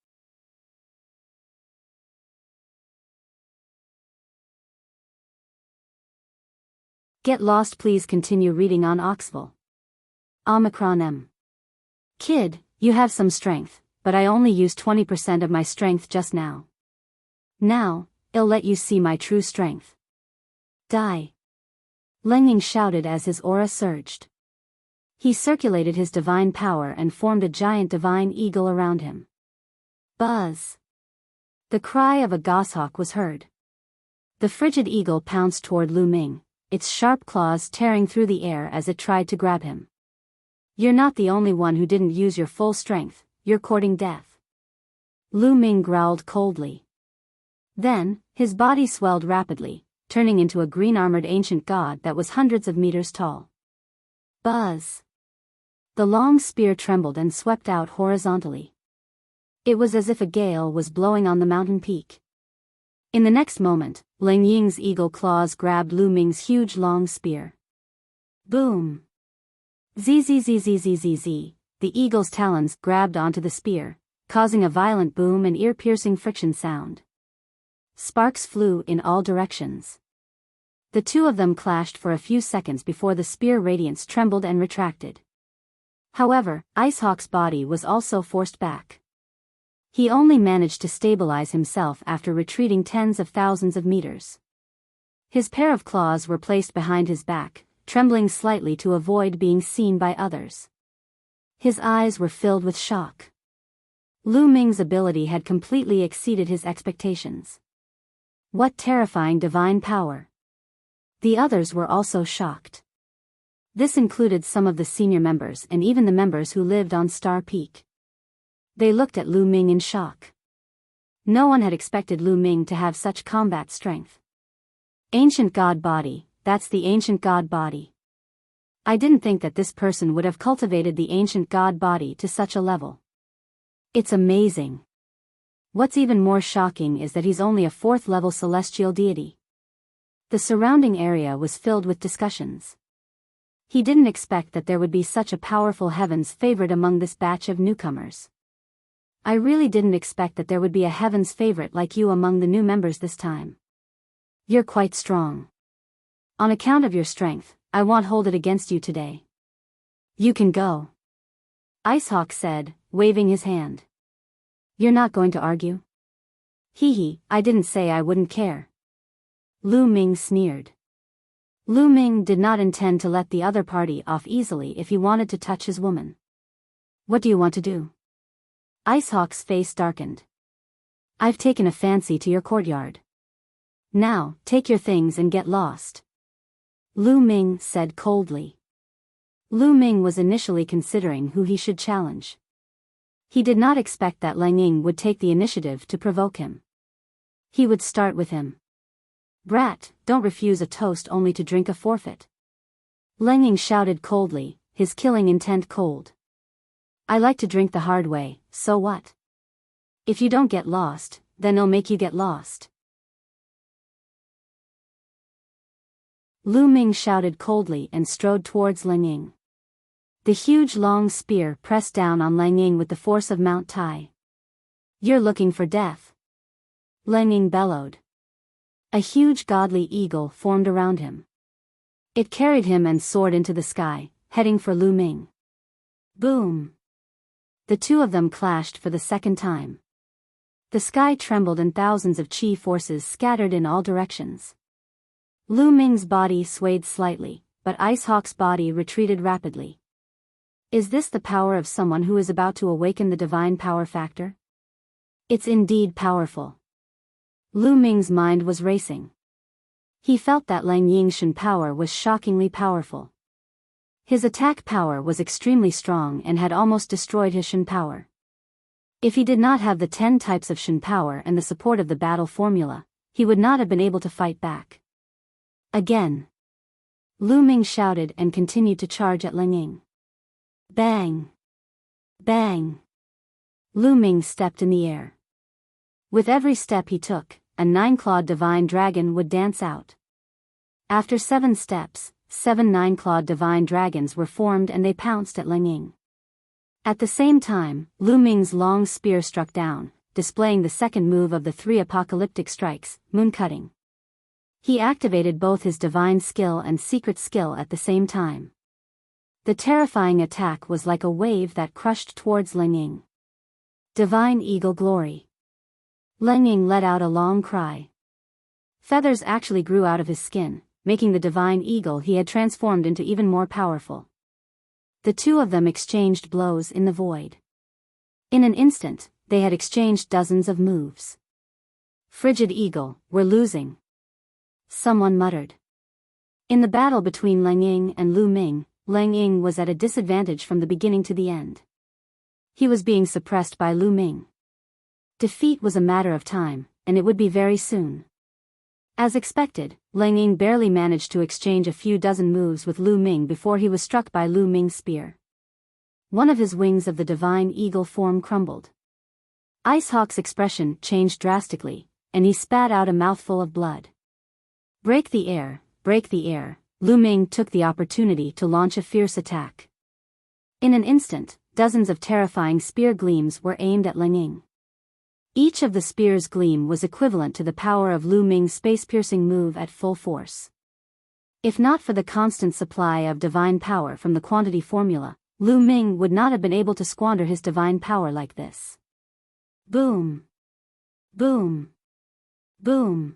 Get lost, please continue reading on Oxville. Omicron M. Kid, you have some strength, but I only used 20% of my strength just now. Now, I'll let you see my true strength. Die. Leng Ying shouted as his aura surged. He circulated his divine power and formed a giant divine eagle around him. Buzz! The cry of a goshawk was heard. The frigid eagle pounced toward Lu Ming, its sharp claws tearing through the air as it tried to grab him. You're not the only one who didn't use your full strength, you're courting death. Lu Ming growled coldly. Then, his body swelled rapidly, turning into a green-armored ancient god that was hundreds of meters tall. Buzz! The long spear trembled and swept out horizontally. It was as if a gale was blowing on the mountain peak. In the next moment, Leng Ying's eagle claws grabbed Lu Ming's huge long spear. Boom! Zzzzzzzzz, the eagle's talons grabbed onto the spear, causing a violent boom and ear-piercing friction sound. Sparks flew in all directions. The 2 of them clashed for a few seconds before the spear radiance trembled and retracted. However, Icehawk's body was also forced back. He only managed to stabilize himself after retreating tens of thousands of meters. His pair of claws were placed behind his back, trembling slightly to avoid being seen by others. His eyes were filled with shock. Lu Ming's ability had completely exceeded his expectations. What terrifying divine power! The others were also shocked. This included some of the senior members and even the members who lived on Star Peak. They looked at Lu Ming in shock. No one had expected Lu Ming to have such combat strength. Ancient God Body, that's the Ancient God Body. I didn't think that this person would have cultivated the Ancient God Body to such a level. It's amazing. What's even more shocking is that he's only a 4th level celestial deity. The surrounding area was filled with discussions. He didn't expect that there would be such a powerful heaven's favorite among this batch of newcomers. I really didn't expect that there would be a heaven's favorite like you among the new members this time. You're quite strong. On account of your strength, I won't hold it against you today. You can go. Icehawk said, waving his hand. You're not going to argue? Hee, I didn't say I wouldn't care. Lu Ming sneered. Lu Ming did not intend to let the other party off easily if he wanted to touch his woman. What do you want to do? Icehawk's face darkened. I've taken a fancy to your courtyard. Now, take your things and get lost. Lu Ming said coldly. Lu Ming was initially considering who he should challenge. He did not expect that Lang Ying would take the initiative to provoke him. He would start with him. Brat, don't refuse a toast only to drink a forfeit. Lang Ying shouted coldly, his killing intent cold. I like to drink the hard way, so what? If you don't get lost, then I'll make you get lost. Lu Ming shouted coldly and strode towards Lang Ying. The huge long spear pressed down on Lang Ying with the force of Mount Tai. You're looking for death. Lang Ying bellowed. A huge godly eagle formed around him. It carried him and soared into the sky, heading for Lu Ming. Boom! The two of them clashed for the second time. The sky trembled and thousands of chi forces scattered in all directions. Lu Ming's body swayed slightly, but Icehawk's body retreated rapidly. Is this the power of someone who is about to awaken the divine power factor? It's indeed powerful. Lu Ming's mind was racing. He felt that Lang Ying's Shen power was shockingly powerful. His attack power was extremely strong and had almost destroyed his Shen power. If he did not have the 10 types of Shen power and the support of the battle formula, he would not have been able to fight back. Again. Lu Ming shouted and continued to charge at Lang Ying. Bang! Bang! Lu Ming stepped in the air. With every step he took, a 9-clawed divine dragon would dance out. After 7 steps, 7 9-clawed divine dragons were formed and they pounced at Lang Ying. At the same time, Lu Ming's long spear struck down, displaying the second move of the 3 apocalyptic strikes, moon cutting. He activated both his divine skill and secret skill at the same time. The terrifying attack was like a wave that crushed towards Lang Ying. Divine Eagle Glory. Lang Ying let out a long cry. Feathers actually grew out of his skin, making the divine eagle he had transformed into even more powerful. The two of them exchanged blows in the void. In an instant, they had exchanged dozens of moves. Frigid Eagle, we're losing. Someone muttered. In the battle between Lang Ying and Lu Ming, Lang Ying was at a disadvantage from the beginning to the end. He was being suppressed by Lu Ming. Defeat was a matter of time, and it would be very soon. As expected, Lang Ying barely managed to exchange a few dozen moves with Lu Ming before he was struck by Lu Ming's spear. One of his wings of the divine eagle form crumbled. Icehawk's expression changed drastically, and he spat out a mouthful of blood. Break the air, Lu Ming took the opportunity to launch a fierce attack. In an instant, dozens of terrifying spear gleams were aimed at Lang Ying. Each of the spear's gleam was equivalent to the power of Lu Ming's space-piercing move at full force. If not for the constant supply of divine power from the quantity formula, Lu Ming would not have been able to squander his divine power like this. Boom! Boom! Boom!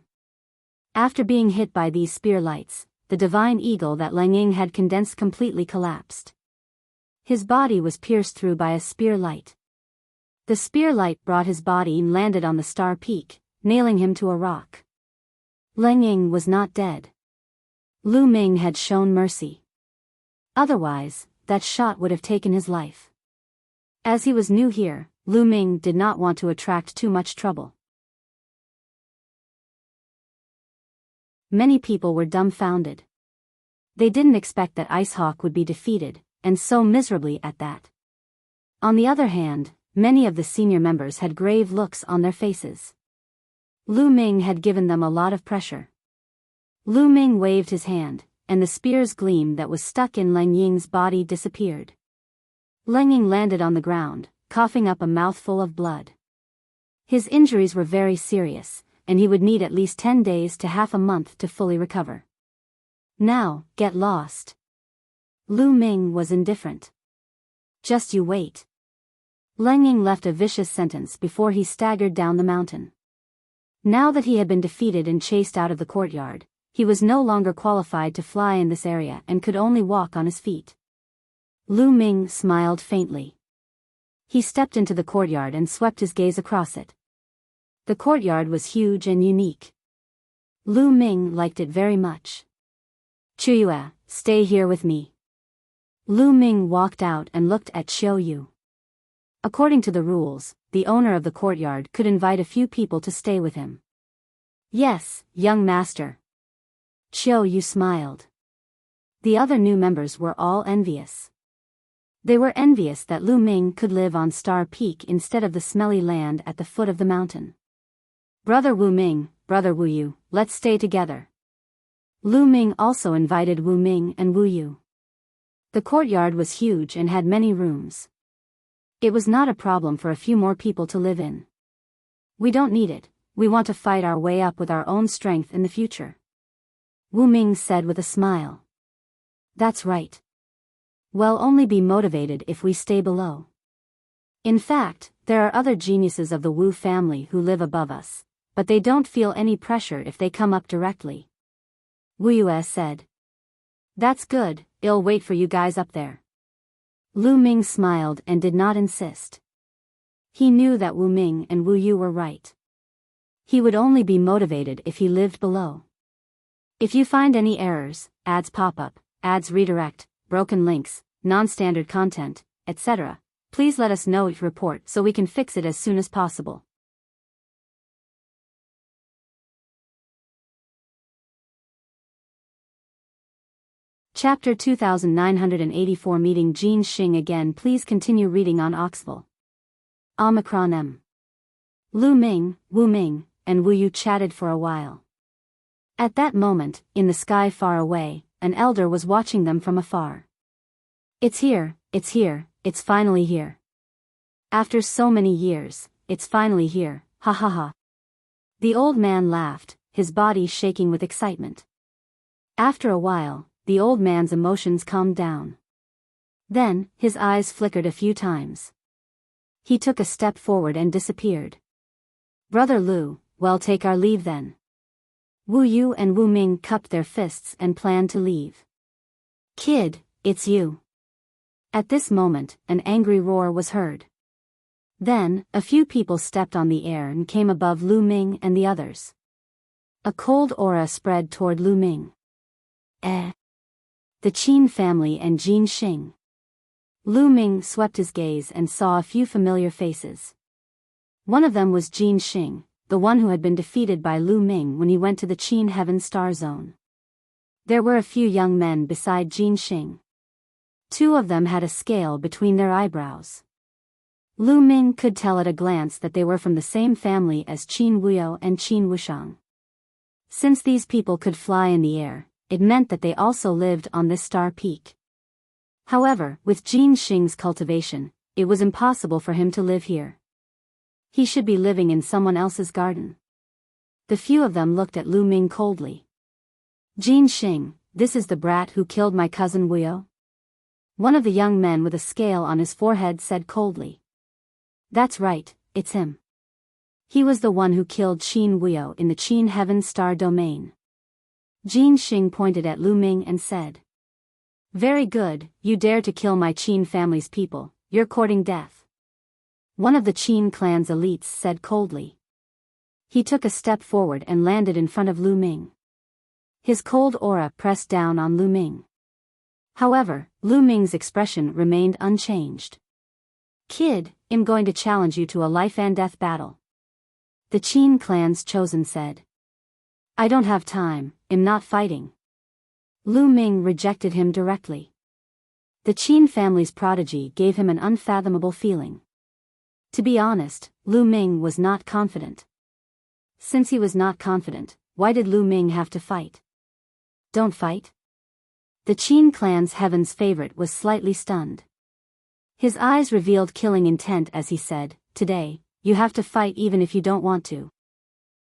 After being hit by these spear lights, the divine eagle that Lang Ying had condensed completely collapsed. His body was pierced through by a spear light. The spear light brought his body and landed on the star peak, nailing him to a rock. Lang Ying was not dead. Lu Ming had shown mercy. Otherwise, that shot would have taken his life. As he was new here, Lu Ming did not want to attract too much trouble. Many people were dumbfounded. They didn't expect that Ice Hawk would be defeated, and so miserably at that. On the other hand, many of the senior members had grave looks on their faces. Lu Ming had given them a lot of pressure. Lu Ming waved his hand, and the spear's gleam that was stuck in Lang Ying's body disappeared. Lang Ying landed on the ground, coughing up a mouthful of blood. His injuries were very serious, and he would need at least 10 days to half a month to fully recover. Now, get lost. Lu Ming was indifferent. Just you wait. Lang Ying left a vicious sentence before he staggered down the mountain. Now that he had been defeated and chased out of the courtyard, he was no longer qualified to fly in this area and could only walk on his feet. Lu Ming smiled faintly. He stepped into the courtyard and swept his gaze across it. The courtyard was huge and unique. Lu Ming liked it very much. Chuyue, stay here with me. Lu Ming walked out and looked at Qiu. According to the rules, the owner of the courtyard could invite a few people to stay with him. Yes, young master. Qiu smiled. The other new members were all envious. They were envious that Lu Ming could live on Star Peak instead of the smelly land at the foot of the mountain. Brother Wu Ming, brother Wu Yu, let's stay together. Lu Ming also invited Wu Ming and Wu Yu. The courtyard was huge and had many rooms. It was not a problem for a few more people to live in. We don't need it, we want to fight our way up with our own strength in the future. Wu Ming said with a smile. That's right. We'll only be motivated if we stay below. In fact, there are other geniuses of the Wu family who live above us, but they don't feel any pressure if they come up directly. Wu Yue said. That's good, I'll wait for you guys up there. Lu Ming smiled and did not insist. He knew that Wu Ming and Wu Yu were right. He would only be motivated if he lived below. If you find any errors, ads pop up, ads redirect, broken links, non-standard content, etc., please let us know if you report so we can fix it as soon as possible. Chapter 2984 Meeting Jin Xing again. Please continue reading on Oxville. Omicron M. Lu Ming, Wu Ming, and Wu Yu chatted for a while. At that moment, in the sky far away, an elder was watching them from afar. It's here, it's finally here. After so many years, it's finally here, ha ha ha. The old man laughed, his body shaking with excitement. After a while, the old man's emotions calmed down. Then, his eyes flickered a few times. He took a step forward and disappeared. Brother Lu, well, take our leave then. Wu Yu and Wu Ming cupped their fists and planned to leave. Kid, it's you. At this moment, an angry roar was heard. Then, a few people stepped on the air and came above Lu Ming and the others. A cold aura spread toward Lu Ming. The Qin family and Jin Xing. Lu Ming swept his gaze and saw a few familiar faces. One of them was Jin Xing, the one who had been defeated by Lu Ming when he went to the Qin Heaven Star Zone. There were a few young men beside Jin Xing. Two of them had a scale between their eyebrows. Lu Ming could tell at a glance that they were from the same family as Qin Wuyo and Qin Wushang. Since these people could fly in the air, it meant that they also lived on this star peak. However, with Jin Xing's cultivation, it was impossible for him to live here. He should be living in someone else's garden. The few of them looked at Lu Ming coldly. Jin Xing, this is the brat who killed my cousin Wuyo? One of the young men with a scale on his forehead said coldly. That's right, it's him. He was the one who killed Qin Wuyo in the Qin Heaven Star domain. Jin Xing pointed at Lu Ming and said. Very good, you dare to kill my Qin family's people, you're courting death. One of the Qin clan's elites said coldly. He took a step forward and landed in front of Lu Ming. His cold aura pressed down on Lu Ming. However, Lu Ming's expression remained unchanged. Kid, I'm going to challenge you to a life and death battle. The Qin clan's chosen said. I don't have time, I'm not fighting. Lu Ming rejected him directly. The Qin family's prodigy gave him an unfathomable feeling. To be honest, Lu Ming was not confident. Since he was not confident, why did Lu Ming have to fight? Don't fight? The Qin clan's heaven's favorite was slightly stunned. His eyes revealed killing intent as he said, Today, you have to fight even if you don't want to.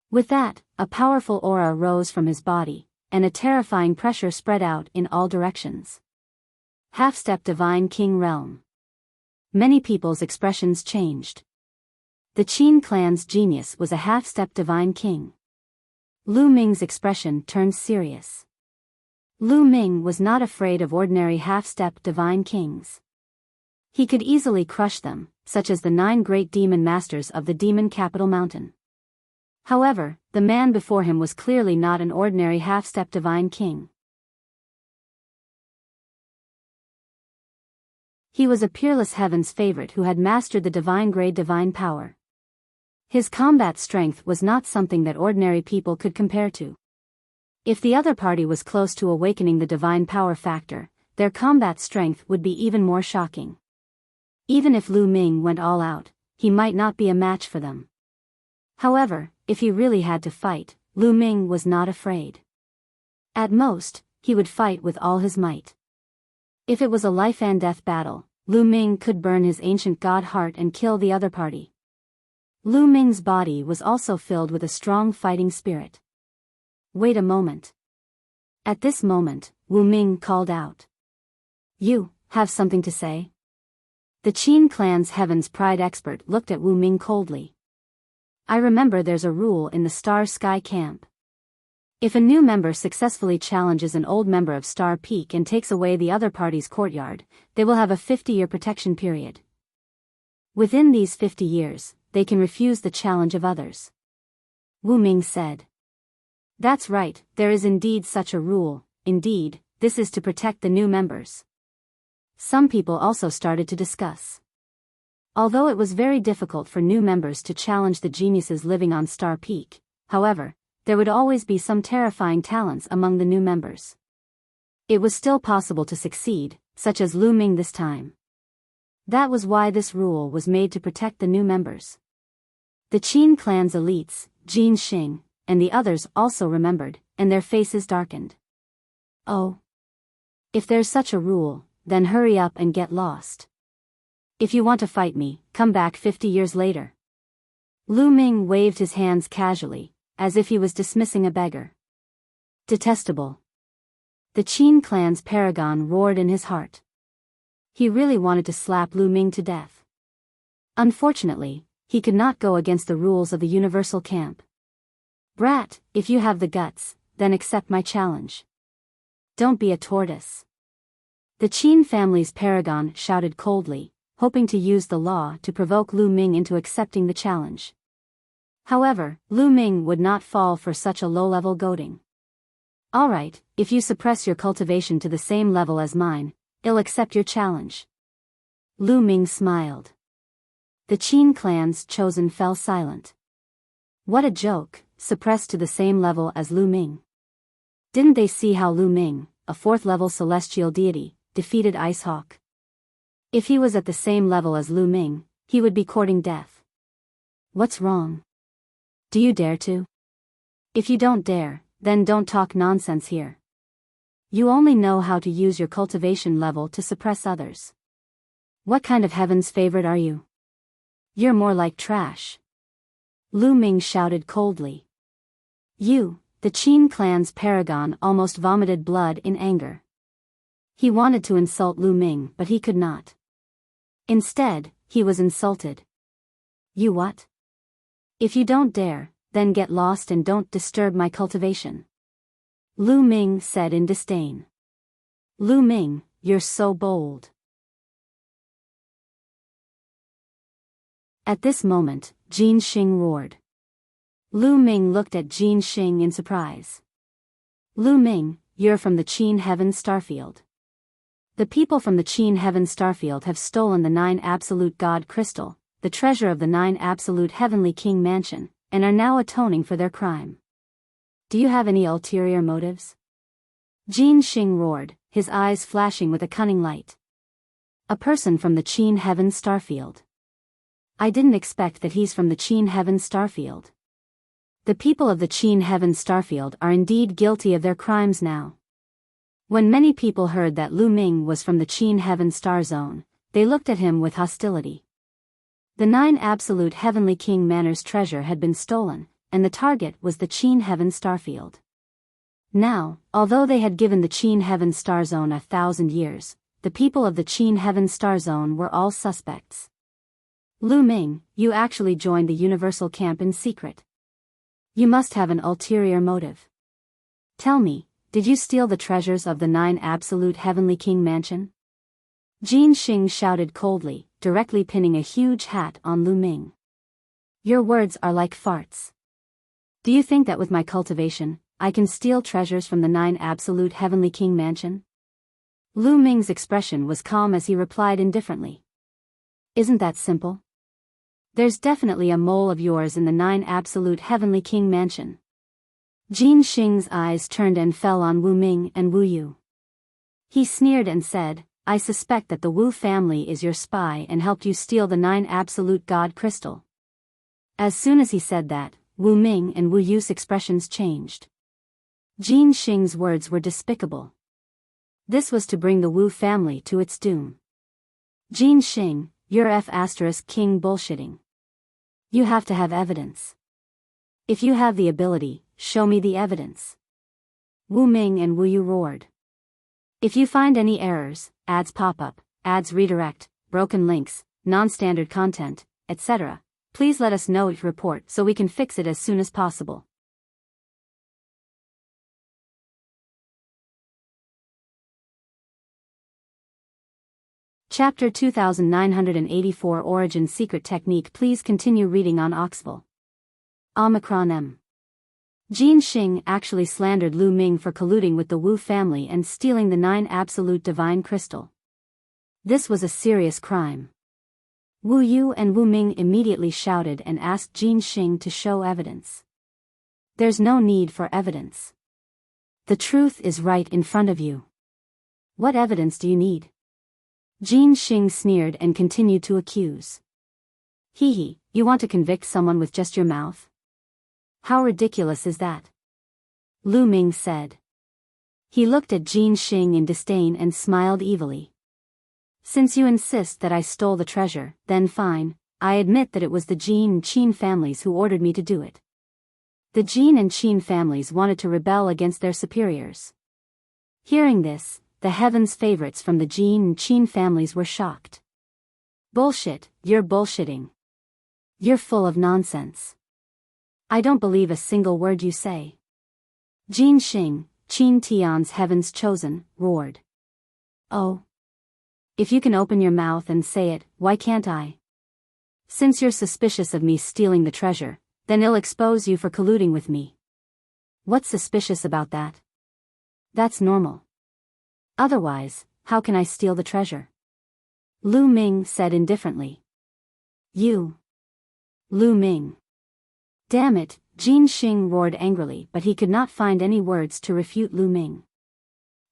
With that, a powerful aura rose from his body, and a terrifying pressure spread out in all directions. Half-step Divine King Realm. Many people's expressions changed. The Qin clan's genius was a half-step Divine King. Lu Ming's expression turned serious. Lu Ming was not afraid of ordinary half-step Divine Kings. He could easily crush them, such as the 9 great demon masters of the demon capital mountain. However, the man before him was clearly not an ordinary half-step Divine King. He was a peerless heaven's favorite who had mastered the divine grade divine power. His combat strength was not something that ordinary people could compare to. If the other party was close to awakening the divine power factor, their combat strength would be even more shocking. Even if Lu Ming went all out, he might not be a match for them. However, if he really had to fight, Lu Ming was not afraid. At most, he would fight with all his might. If it was a life and death battle, Lu Ming could burn his ancient god heart and kill the other party. Lu Ming's body was also filled with a strong fighting spirit. Wait a moment. At this moment, Wu Ming called out. You, have something to say? The Qin clan's heaven's pride expert looked at Wu Ming coldly. I remember there's a rule in the Star Sky camp. If a new member successfully challenges an old member of Star Peak and takes away the other party's courtyard, they will have a 50-year protection period. Within these 50 years, they can refuse the challenge of others. Wu Ming said. That's right, there is indeed such a rule, indeed, this is to protect the new members. Some people also started to discuss. Although it was very difficult for new members to challenge the geniuses living on Star Peak, however, there would always be some terrifying talents among the new members. It was still possible to succeed, such as Lu Ming this time. That was why this rule was made to protect the new members. The Qin clan's elites, Jin Xing, and the others also remembered, and their faces darkened. Oh. If there's such a rule, then hurry up and get lost. If you want to fight me, come back 50 years later. Lu Ming waved his hands casually, as if he was dismissing a beggar. Detestable. The Qin clan's paragon roared in his heart. He really wanted to slap Lu Ming to death. Unfortunately, he could not go against the rules of the universal camp. Brat, if you have the guts, then accept my challenge. Don't be a tortoise. The Qin family's paragon shouted coldly, hoping to use the law to provoke Lu Ming into accepting the challenge. However, Lu Ming would not fall for such a low-level goading. Alright, if you suppress your cultivation to the same level as mine, I'll accept your challenge. Lu Ming smiled. The Qin clan's chosen fell silent. What a joke, suppressed to the same level as Lu Ming. Didn't they see how Lu Ming, a 4th-level celestial deity, defeated Ice Hawk? If he was at the same level as Lu Ming, he would be courting death. What's wrong? Do you dare to? If you don't dare, then don't talk nonsense here. You only know how to use your cultivation level to suppress others. What kind of heaven's favorite are you? You're more like trash. Lu Ming shouted coldly. You, the Qin clan's paragon, almost vomited blood in anger. He wanted to insult Lu Ming, but he could not. Instead, he was insulted. You what? If you don't dare, then get lost and don't disturb my cultivation. Lu Ming said in disdain. Lu Ming, you're so bold. At this moment, Jin Xing roared. Lu Ming looked at Jin Xing in surprise. Lu Ming, you're from the Qin Heaven Starfield. The people from the Qin Heaven Starfield have stolen the 9 Absolute God Crystal, the treasure of the 9 Absolute Heavenly King Mansion, and are now atoning for their crime. Do you have any ulterior motives? Jin Xing roared, his eyes flashing with a cunning light. A person from the Qin Heaven Starfield. I didn't expect that he's from the Qin Heaven Starfield. The people of the Qin Heaven Starfield are indeed guilty of their crimes now. When many people heard that Lu Ming was from the Qin Heaven Star Zone, they looked at him with hostility. The 9 Absolute Heavenly King Manor's treasure had been stolen, and the target was the Qin Heaven Starfield. Now, although they had given the Qin Heaven Star Zone 1,000 years, the people of the Qin Heaven Star Zone were all suspects. Lu Ming, you actually joined the Universal Camp in secret. You must have an ulterior motive. Tell me, did you steal the treasures of the 9 Absolute Heavenly King Mansion? Jin Xing shouted coldly, directly pinning a huge hat on Lu Ming. Your words are like farts. Do you think that with my cultivation, I can steal treasures from the 9 Absolute Heavenly King Mansion? Lu Ming's expression was calm as he replied indifferently. Isn't that simple? There's definitely a mole of yours in the 9 Absolute Heavenly King Mansion. Jin Xing's eyes turned and fell on Wu Ming and Wu Yu. He sneered and said, I suspect that the Wu family is your spy and helped you steal the 9 Absolute God Crystal. As soon as he said that, Wu Ming and Wu Yu's expressions changed. Jin Xing's words were despicable. This was to bring the Wu family to its doom. Jin Xing, you're F***king bullshitting. You have to have evidence. If you have the ability, show me the evidence. Wu Ming and Wu Yu roared. If you find any errors, ads pop up, ads redirect, broken links, non-standard content, etc., please let us know each report so we can fix it as soon as possible. Chapter 2984 Origin Secret Technique. Please continue reading on Oxville. Omicron M. Jin Xing actually slandered Lu Ming for colluding with the Wu family and stealing the 9 Absolute Divine Crystal. This was a serious crime. Wu Yu and Wu Ming immediately shouted and asked Jin Xing to show evidence. There's no need for evidence. The truth is right in front of you. What evidence do you need? Jin Xing sneered and continued to accuse. Hee, you want to convict someone with just your mouth? How ridiculous is that? Lu Ming said. He looked at Jin Xing in disdain and smiled evilly. Since you insist that I stole the treasure, then fine, I admit that it was the Jin and Qin families who ordered me to do it. The Jin and Qin families wanted to rebel against their superiors. Hearing this, the heavens' favorites from the Jin and Qin families were shocked. Bullshit, you're bullshitting. You're full of nonsense. I don't believe a single word you say. Jin Xing, Qin Tian's heavens chosen, roared. Oh. If you can open your mouth and say it, why can't I? Since you're suspicious of me stealing the treasure, then I'll expose you for colluding with me. What's suspicious about that? That's normal. Otherwise, how can I steal the treasure? Lu Ming said indifferently. You. Lu Ming. Damn it, Jin Xing roared angrily, but he could not find any words to refute Lu Ming.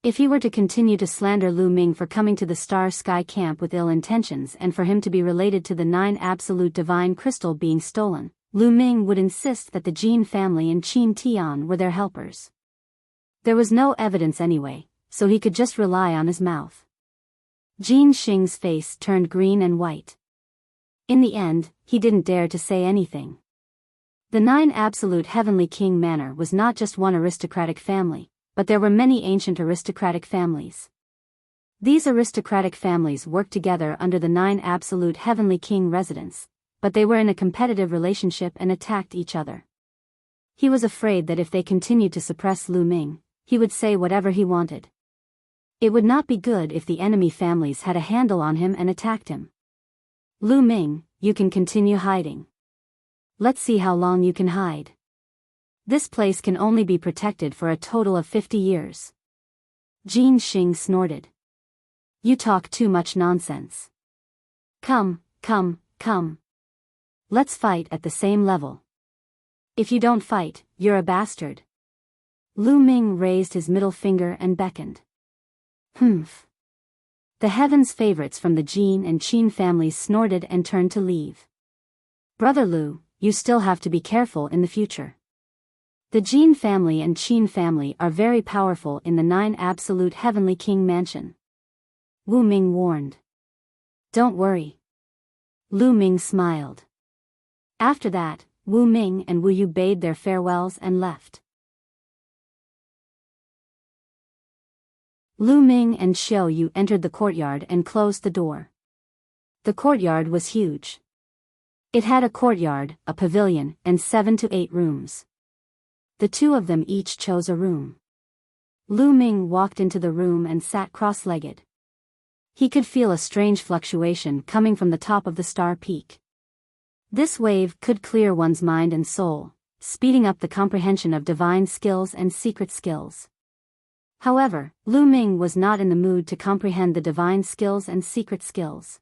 If he were to continue to slander Lu Ming for coming to the Star Sky Camp with ill intentions and for him to be related to the 9 Absolute Divine Crystal being stolen, Lu Ming would insist that the Jin family and Qin Tian were their helpers. There was no evidence anyway, so he could just rely on his mouth. Jin Xing's face turned green and white. In the end, he didn't dare to say anything. The 9 Absolute Heavenly King Manor was not just one aristocratic family, but there were many ancient aristocratic families. These aristocratic families worked together under the 9 Absolute Heavenly King residence, but they were in a competitive relationship and attacked each other. He was afraid that if they continued to suppress Lu Ming, he would say whatever he wanted. It would not be good if the enemy families had a handle on him and attacked him. Lu Ming, you can continue hiding. Let's see how long you can hide. This place can only be protected for a total of 50 years. Jin Xing snorted. You talk too much nonsense. Come. Let's fight at the same level. If you don't fight, you're a bastard. Lu Ming raised his middle finger and beckoned. Humph. The heavens' favorites from the Jin and Qin families snorted and turned to leave. Brother Lu, you still have to be careful in the future. The Jin family and Qin family are very powerful in the 9 absolute heavenly king mansion. Wu Ming warned. Don't worry. Lu Ming smiled. After that, Wu Ming and Wu Yu bade their farewells and left. Lu Ming and Xiao Yu entered the courtyard and closed the door. The courtyard was huge. It had a courtyard, a pavilion, and 7 to 8 rooms. The two of them each chose a room. Lu Ming walked into the room and sat cross-legged. He could feel a strange fluctuation coming from the top of the star peak. This wave could clear one's mind and soul, speeding up the comprehension of divine skills and secret skills. However, Lu Ming was not in the mood to comprehend the divine skills and secret skills.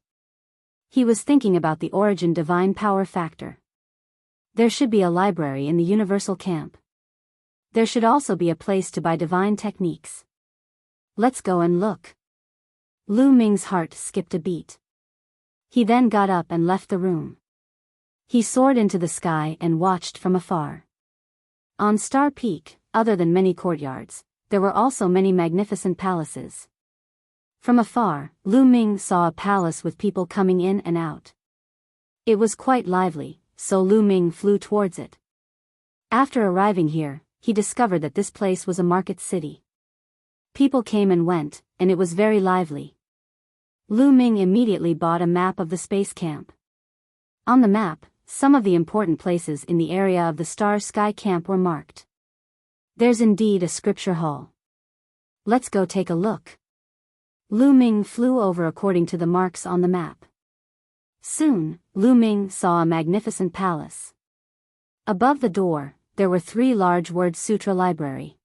He was thinking about the origin divine power factor. There should be a library in the universal camp. There should also be a place to buy divine techniques. Let's go and look. Lu Ming's heart skipped a beat. He then got up and left the room. He soared into the sky and watched from afar. On Star Peak, other than many courtyards, there were also many magnificent palaces. From afar, Lu Ming saw a palace with people coming in and out. It was quite lively, so Lu Ming flew towards it. After arriving here, he discovered that this place was a market city. People came and went, and it was very lively. Lu Ming immediately bought a map of the space camp. On the map, some of the important places in the area of the Star Sky Camp were marked. There's indeed a scripture hall. Let's go take a look. Lu Ming flew over according to the marks on the map. Soon, Lu Ming saw a magnificent palace. Above the door, there were 3 large word sutra library.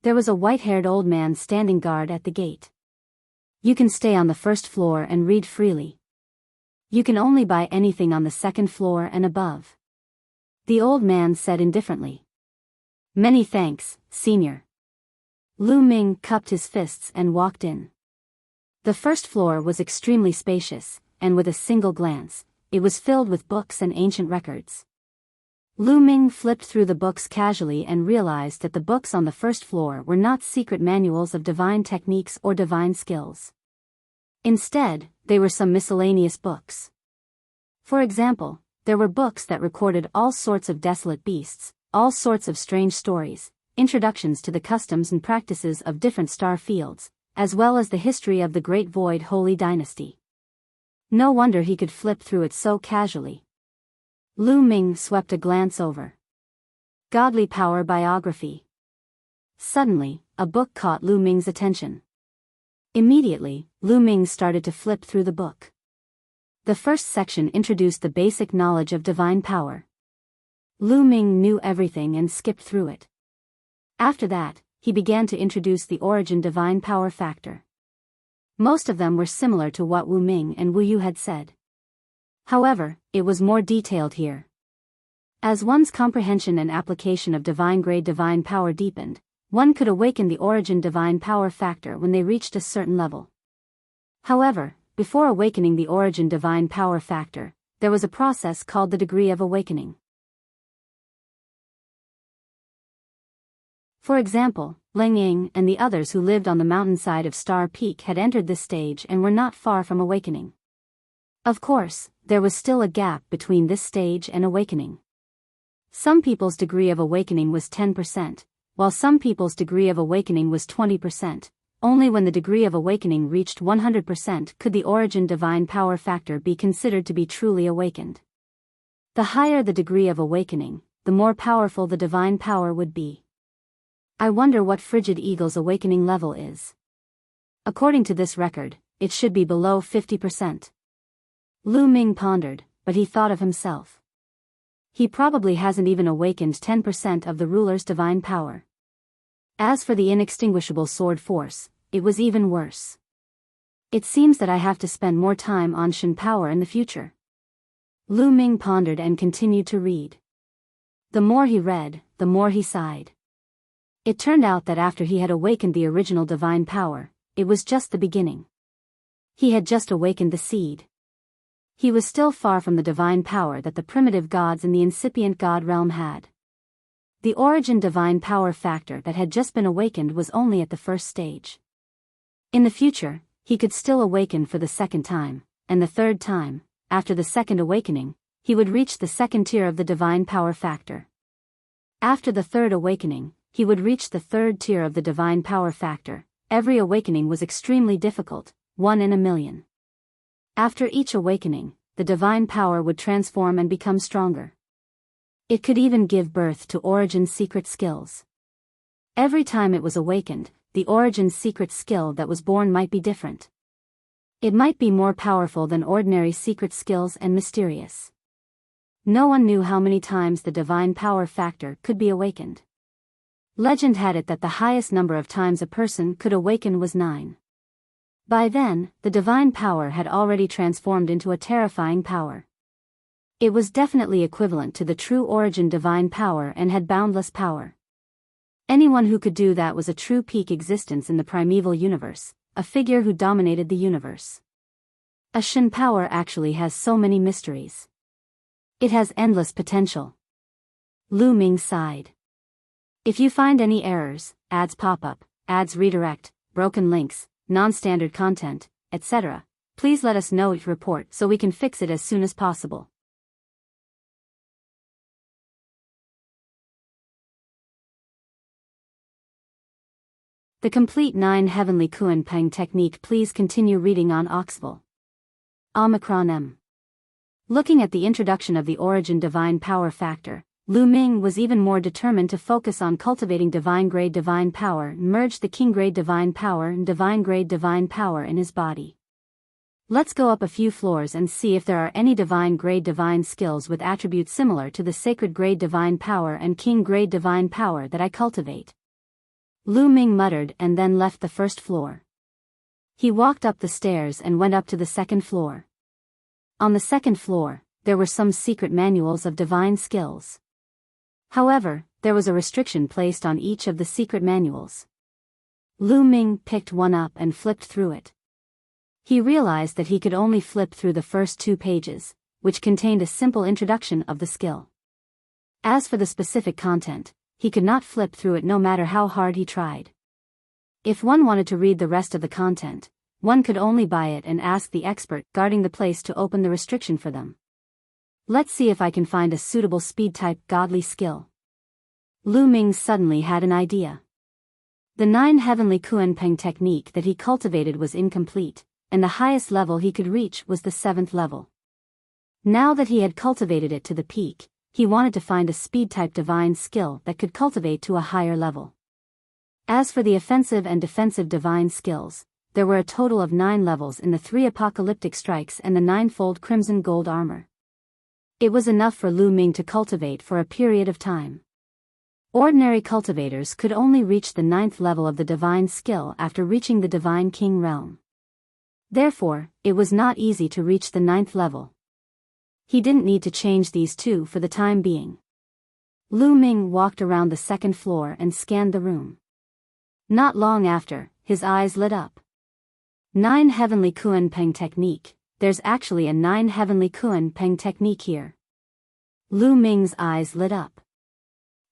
There was a white-haired old man standing guard at the gate. You can stay on the first floor and read freely. You can only buy anything on the 2nd floor and above. The old man said indifferently. Many thanks, senior. Lu Ming cupped his fists and walked in. The first floor was extremely spacious, and with a single glance, it was filled with books and ancient records. Lu Ming flipped through the books casually and realized that the books on the first floor were not secret manuals of divine techniques or divine skills. Instead, they were some miscellaneous books. For example, there were books that recorded all sorts of desolate beasts, all sorts of strange stories, introductions to the customs and practices of different star fields, as well as the history of the Great Void Holy Dynasty. No wonder he could flip through it so casually. Lu Ming swept a glance over. Godly Power Biography. Suddenly, a book caught Lu Ming's attention. Immediately, Lu Ming started to flip through the book. The first section introduced the basic knowledge of divine power. Lu Ming knew everything and skipped through it. After that, he began to introduce the origin divine power factor. Most of them were similar to what Wu Ming and Wu Yu had said. However, it was more detailed here. As one's comprehension and application of divine-grade divine power deepened, one could awaken the origin divine power factor when they reached a certain level. However, before awakening the origin divine power factor, there was a process called the degree of awakening. For example, Leng Ying and the others who lived on the mountainside of Star Peak had entered this stage and were not far from awakening. Of course, there was still a gap between this stage and awakening. Some people's degree of awakening was 10%, while some people's degree of awakening was 20%. Only when the degree of awakening reached 100% could the origin divine power factor be considered to be truly awakened. The higher the degree of awakening, the more powerful the divine power would be. I wonder what Frigid Eagle's awakening level is. According to this record, it should be below 50%. Lu Ming pondered, but he thought of himself. He probably hasn't even awakened 10% of the ruler's divine power. As for the inextinguishable sword force, it was even worse. It seems that I have to spend more time on Shen power in the future. Lu Ming pondered and continued to read. The more he read, the more he sighed. It turned out that after he had awakened the original divine power, it was just the beginning. He had just awakened the seed. He was still far from the divine power that the primitive gods in the incipient god realm had. The origin divine power factor that had just been awakened was only at the first stage. In the future, he could still awaken for the second time, and the third time, after the second awakening, he would reach the second tier of the divine power factor. After the third awakening, he would reach the third tier of the divine power factor. Every awakening was extremely difficult, 1 in a million. After each awakening, the divine power would transform and become stronger. It could even give birth to Origin's secret skills. Every time it was awakened, the Origin's secret skill that was born might be different. It might be more powerful than ordinary secret skills and mysterious. No one knew how many times the divine power factor could be awakened. Legend had it that the highest number of times a person could awaken was 9. By then, the divine power had already transformed into a terrifying power. It was definitely equivalent to the true origin divine power and had boundless power. Anyone who could do that was a true peak existence in the primeval universe, a figure who dominated the universe. A Shen power actually has so many mysteries. It has endless potential. Lu Ming sighed. If you find any errors, ads pop up, ads redirect, broken links, non-standard content, etc., please let us know each report so we can fix it as soon as possible. The complete 9 Heavenly Kunpeng technique. Please continue reading on Oxville. Omicron M. Looking at the introduction of the origin divine power factor, Lu Ming was even more determined to focus on cultivating divine grade divine power and merge the king grade divine power and divine grade divine power in his body. Let's go up a few floors and see if there are any divine grade divine skills with attributes similar to the sacred grade divine power and king grade divine power that I cultivate. Lu Ming muttered and then left the first floor. He walked up the stairs and went up to the second floor. On the second floor, there were some secret manuals of divine skills. However, there was a restriction placed on each of the secret manuals. Lu Ming picked one up and flipped through it. He realized that he could only flip through the first 2 pages, which contained a simple introduction of the skill. As for the specific content, he could not flip through it no matter how hard he tried. If one wanted to read the rest of the content, one could only buy it and ask the expert guarding the place to open the restriction for them. Let's see if I can find a suitable speed-type godly skill. Lu Ming suddenly had an idea. The 9 Heavenly Kunpeng technique that he cultivated was incomplete, and the highest level he could reach was the 7th level. Now that he had cultivated it to the peak, he wanted to find a speed-type divine skill that could cultivate to a higher level. As for the offensive and defensive divine skills, there were a total of 9 levels in the 3 apocalyptic strikes and the 9-fold crimson gold armor. It was enough for Lu Ming to cultivate for a period of time. Ordinary cultivators could only reach the 9th level of the divine skill after reaching the divine king realm. Therefore, it was not easy to reach the 9th level. He didn't need to change these 2 for the time being. Lu Ming walked around the second floor and scanned the room. Not long after, his eyes lit up. 9 Heavenly Kunpeng technique. There's actually a 9 Heavenly Kunpeng technique here. Lu Ming's eyes lit up.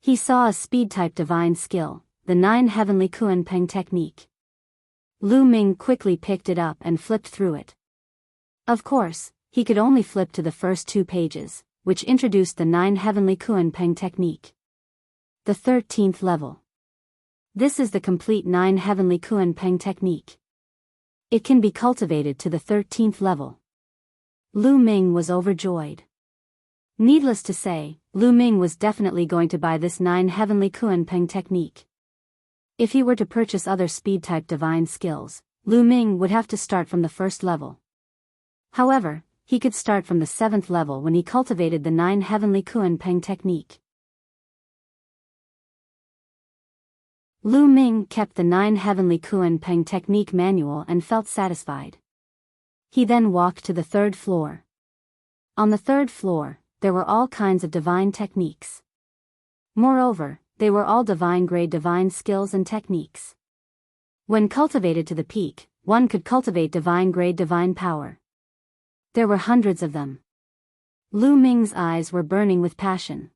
He saw a speed-type divine skill, the 9 Heavenly Kunpeng technique. Lu Ming quickly picked it up and flipped through it. Of course, he could only flip to the first 2 pages, which introduced the 9 Heavenly Kunpeng technique. The 13th level. This is the complete 9 Heavenly Kunpeng technique. It can be cultivated to the 13th level. Lu Ming was overjoyed. Needless to say, Lu Ming was definitely going to buy this 9 Heavenly Kunpeng technique. If he were to purchase other speed-type divine skills, Lu Ming would have to start from the first level. However, he could start from the 7th level when he cultivated the 9 heavenly Kuan Peng technique. Lu Ming kept the 9 heavenly Kuan Peng technique manual and felt satisfied. He then walked to the 3rd floor. On the 3rd floor, there were all kinds of divine techniques. Moreover, they were all divine-grade divine skills and techniques. When cultivated to the peak, one could cultivate divine-grade divine power. There were hundreds of them. Lu Ming's eyes were burning with passion.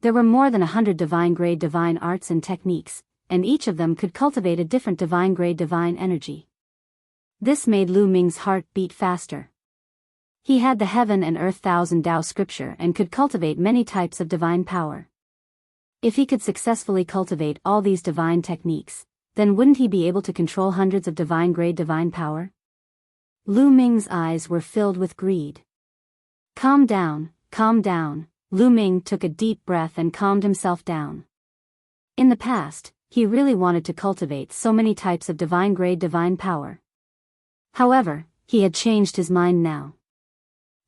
There were more than 100 divine-grade divine arts and techniques, and each of them could cultivate a different divine-grade divine energy. This made Lu Ming's heart beat faster. He had the heaven and earth thousand Tao scripture and could cultivate many types of divine power. If he could successfully cultivate all these divine techniques, then wouldn't he be able to control hundreds of divine-grade divine power? Lu Ming's eyes were filled with greed. Calm down, calm down. Lu Ming took a deep breath and calmed himself down. In the past, he really wanted to cultivate so many types of divine-grade divine power. However, he had changed his mind now.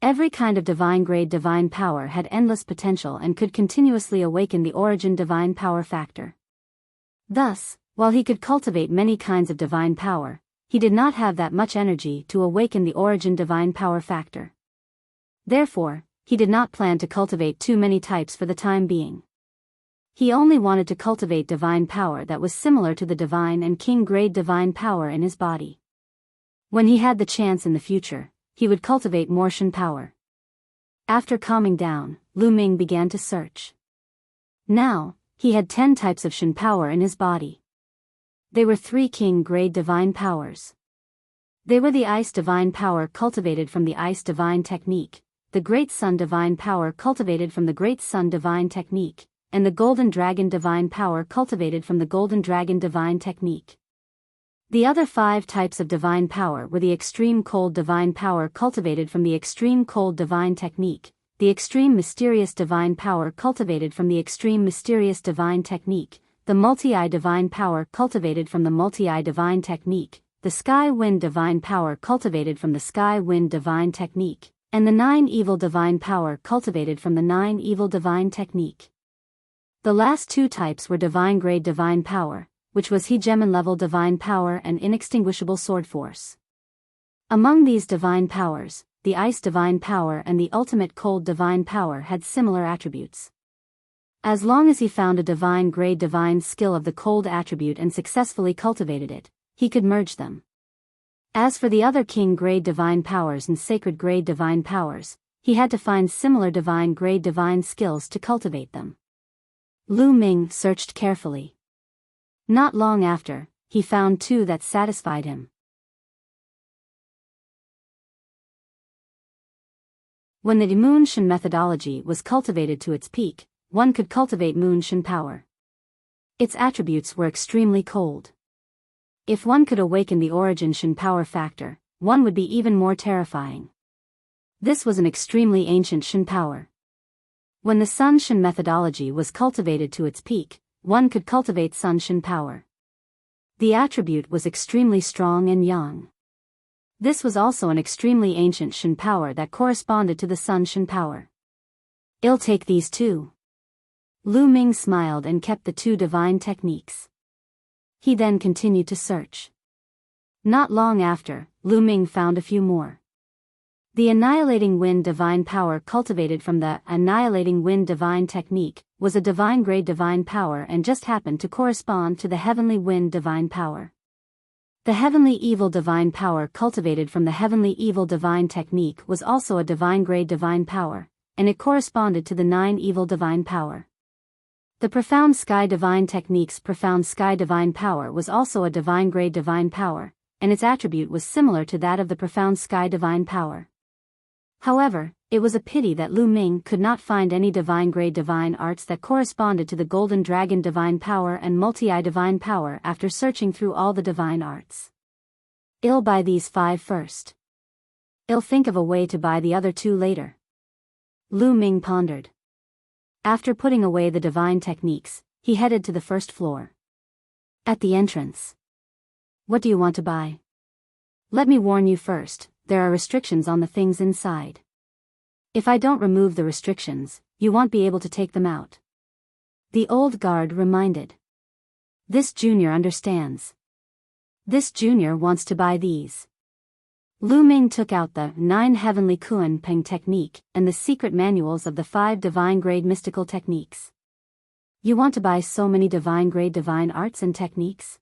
Every kind of divine-grade divine power had endless potential and could continuously awaken the origin divine power factor. Thus, while he could cultivate many kinds of divine power, he did not have that much energy to awaken the origin divine power factor. Therefore, he did not plan to cultivate too many types for the time being. He only wanted to cultivate divine power that was similar to the divine and king-grade divine power in his body. When he had the chance in the future, he would cultivate more Shen power. After calming down, Lu Ming began to search. Now, he had 10 types of Shen power in his body. They were 3 king-grade divine powers. They were the ice divine power cultivated from the ice divine technique, the great sun divine power cultivated from the great sun divine technique, and the golden dragon divine power cultivated from the golden dragon divine technique. The other 5 types of divine power were the extreme cold divine power cultivated from the extreme cold divine technique, the extreme mysterious divine power cultivated from the extreme mysterious divine technique, the multi-eye divine power cultivated from the multi-eye divine technique, the sky wind divine power cultivated from the sky wind divine technique, and the 9 evil divine power cultivated from the 9 evil divine technique. The last 2 types were divine-grade divine power, which was He-Gemin level divine power and inextinguishable sword force. Among these divine powers, the ice divine power and the ultimate cold divine power had similar attributes. As long as he found a divine-grade divine skill of the cold attribute and successfully cultivated it, he could merge them. As for the other king-grade divine powers and sacred-grade divine powers, he had to find similar divine-grade divine skills to cultivate them. Lu Ming searched carefully. Not long after, he found 2 that satisfied him. When the Moon Shen methodology was cultivated to its peak, one could cultivate Moon Shen power. Its attributes were extremely cold. If one could awaken the origin Shen power factor, one would be even more terrifying. This was an extremely ancient Shen power. When the Sun Shen methodology was cultivated to its peak, one could cultivate Sun Shen power. The attribute was extremely strong and young. This was also an extremely ancient Shen power that corresponded to the Sun Shen power. I'll take these 2. Lu Ming smiled and kept the 2 divine techniques. He then continued to search. Not long after, Lu Ming found a few more. The Annihilating Wind divine power cultivated from the Annihilating Wind divine technique was a divine-grade divine power and just happened to correspond to the Heavenly Wind divine power. The Heavenly Evil divine power cultivated from the Heavenly Evil divine technique was also a divine-grade divine power, and it corresponded to the 9 evil divine power. The Profound Sky divine technique's Profound Sky divine power was also a divine-grade divine power, and its attribute was similar to that of the Profound Sky divine power. However, it was a pity that Lu Ming could not find any divine-grade divine arts that corresponded to the Golden Dragon divine power and Multi-Eye divine power after searching through all the divine arts. I'll buy these 5 first. I'll think of a way to buy the other 2 later. Lu Ming pondered. After putting away the divine techniques, he headed to the first floor. At the entrance. What do you want to buy? Let me warn you first, there are restrictions on the things inside. If I don't remove the restrictions, you won't be able to take them out. The old guard reminded. This junior understands. This junior wants to buy these. Lu Ming took out the 9 Heavenly Kuan Peng technique and the secret manuals of the 5 divine grade mystical techniques. You want to buy so many divine grade divine arts and techniques?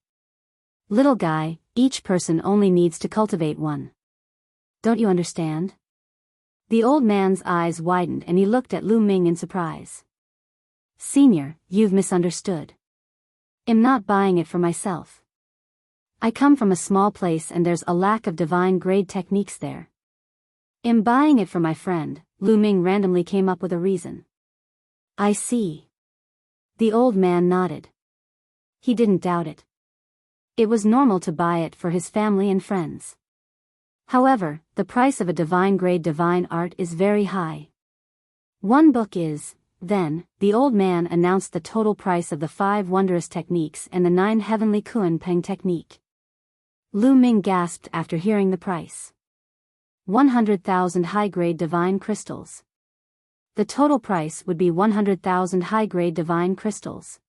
Little guy, each person only needs to cultivate one. Don't you understand? The old man's eyes widened and he looked at Lu Ming in surprise. Senior, you've misunderstood. I'm not buying it for myself. I come from a small place and there's a lack of divine grade techniques there. I'm buying it for my friend. Lu Ming randomly came up with a reason. I see. The old man nodded. He didn't doubt it. It was normal to buy it for his family and friends. However, the price of a divine grade divine art is very high. One book is. Then, the old man announced the total price of the 5 wondrous techniques and the 9 Heavenly Kuan Peng technique. Lu Ming gasped after hearing the price. 100,000 high-grade divine crystals. The total price would be 100,000 high-grade divine crystals.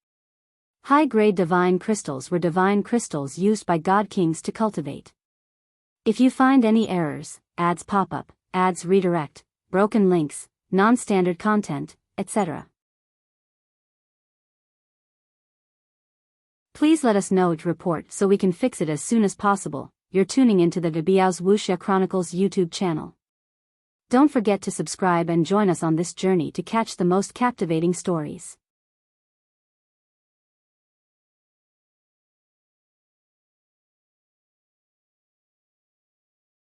High-grade divine crystals were divine crystals used by God Kings to cultivate. If you find any errors, ads pop up, ads redirect, broken links, non-standard content, etc. Please let us know to report so we can fix it as soon as possible. You're tuning into the Biyao's Wuxia Chronicles YouTube channel. Don't forget to subscribe and join us on this journey to catch the most captivating stories.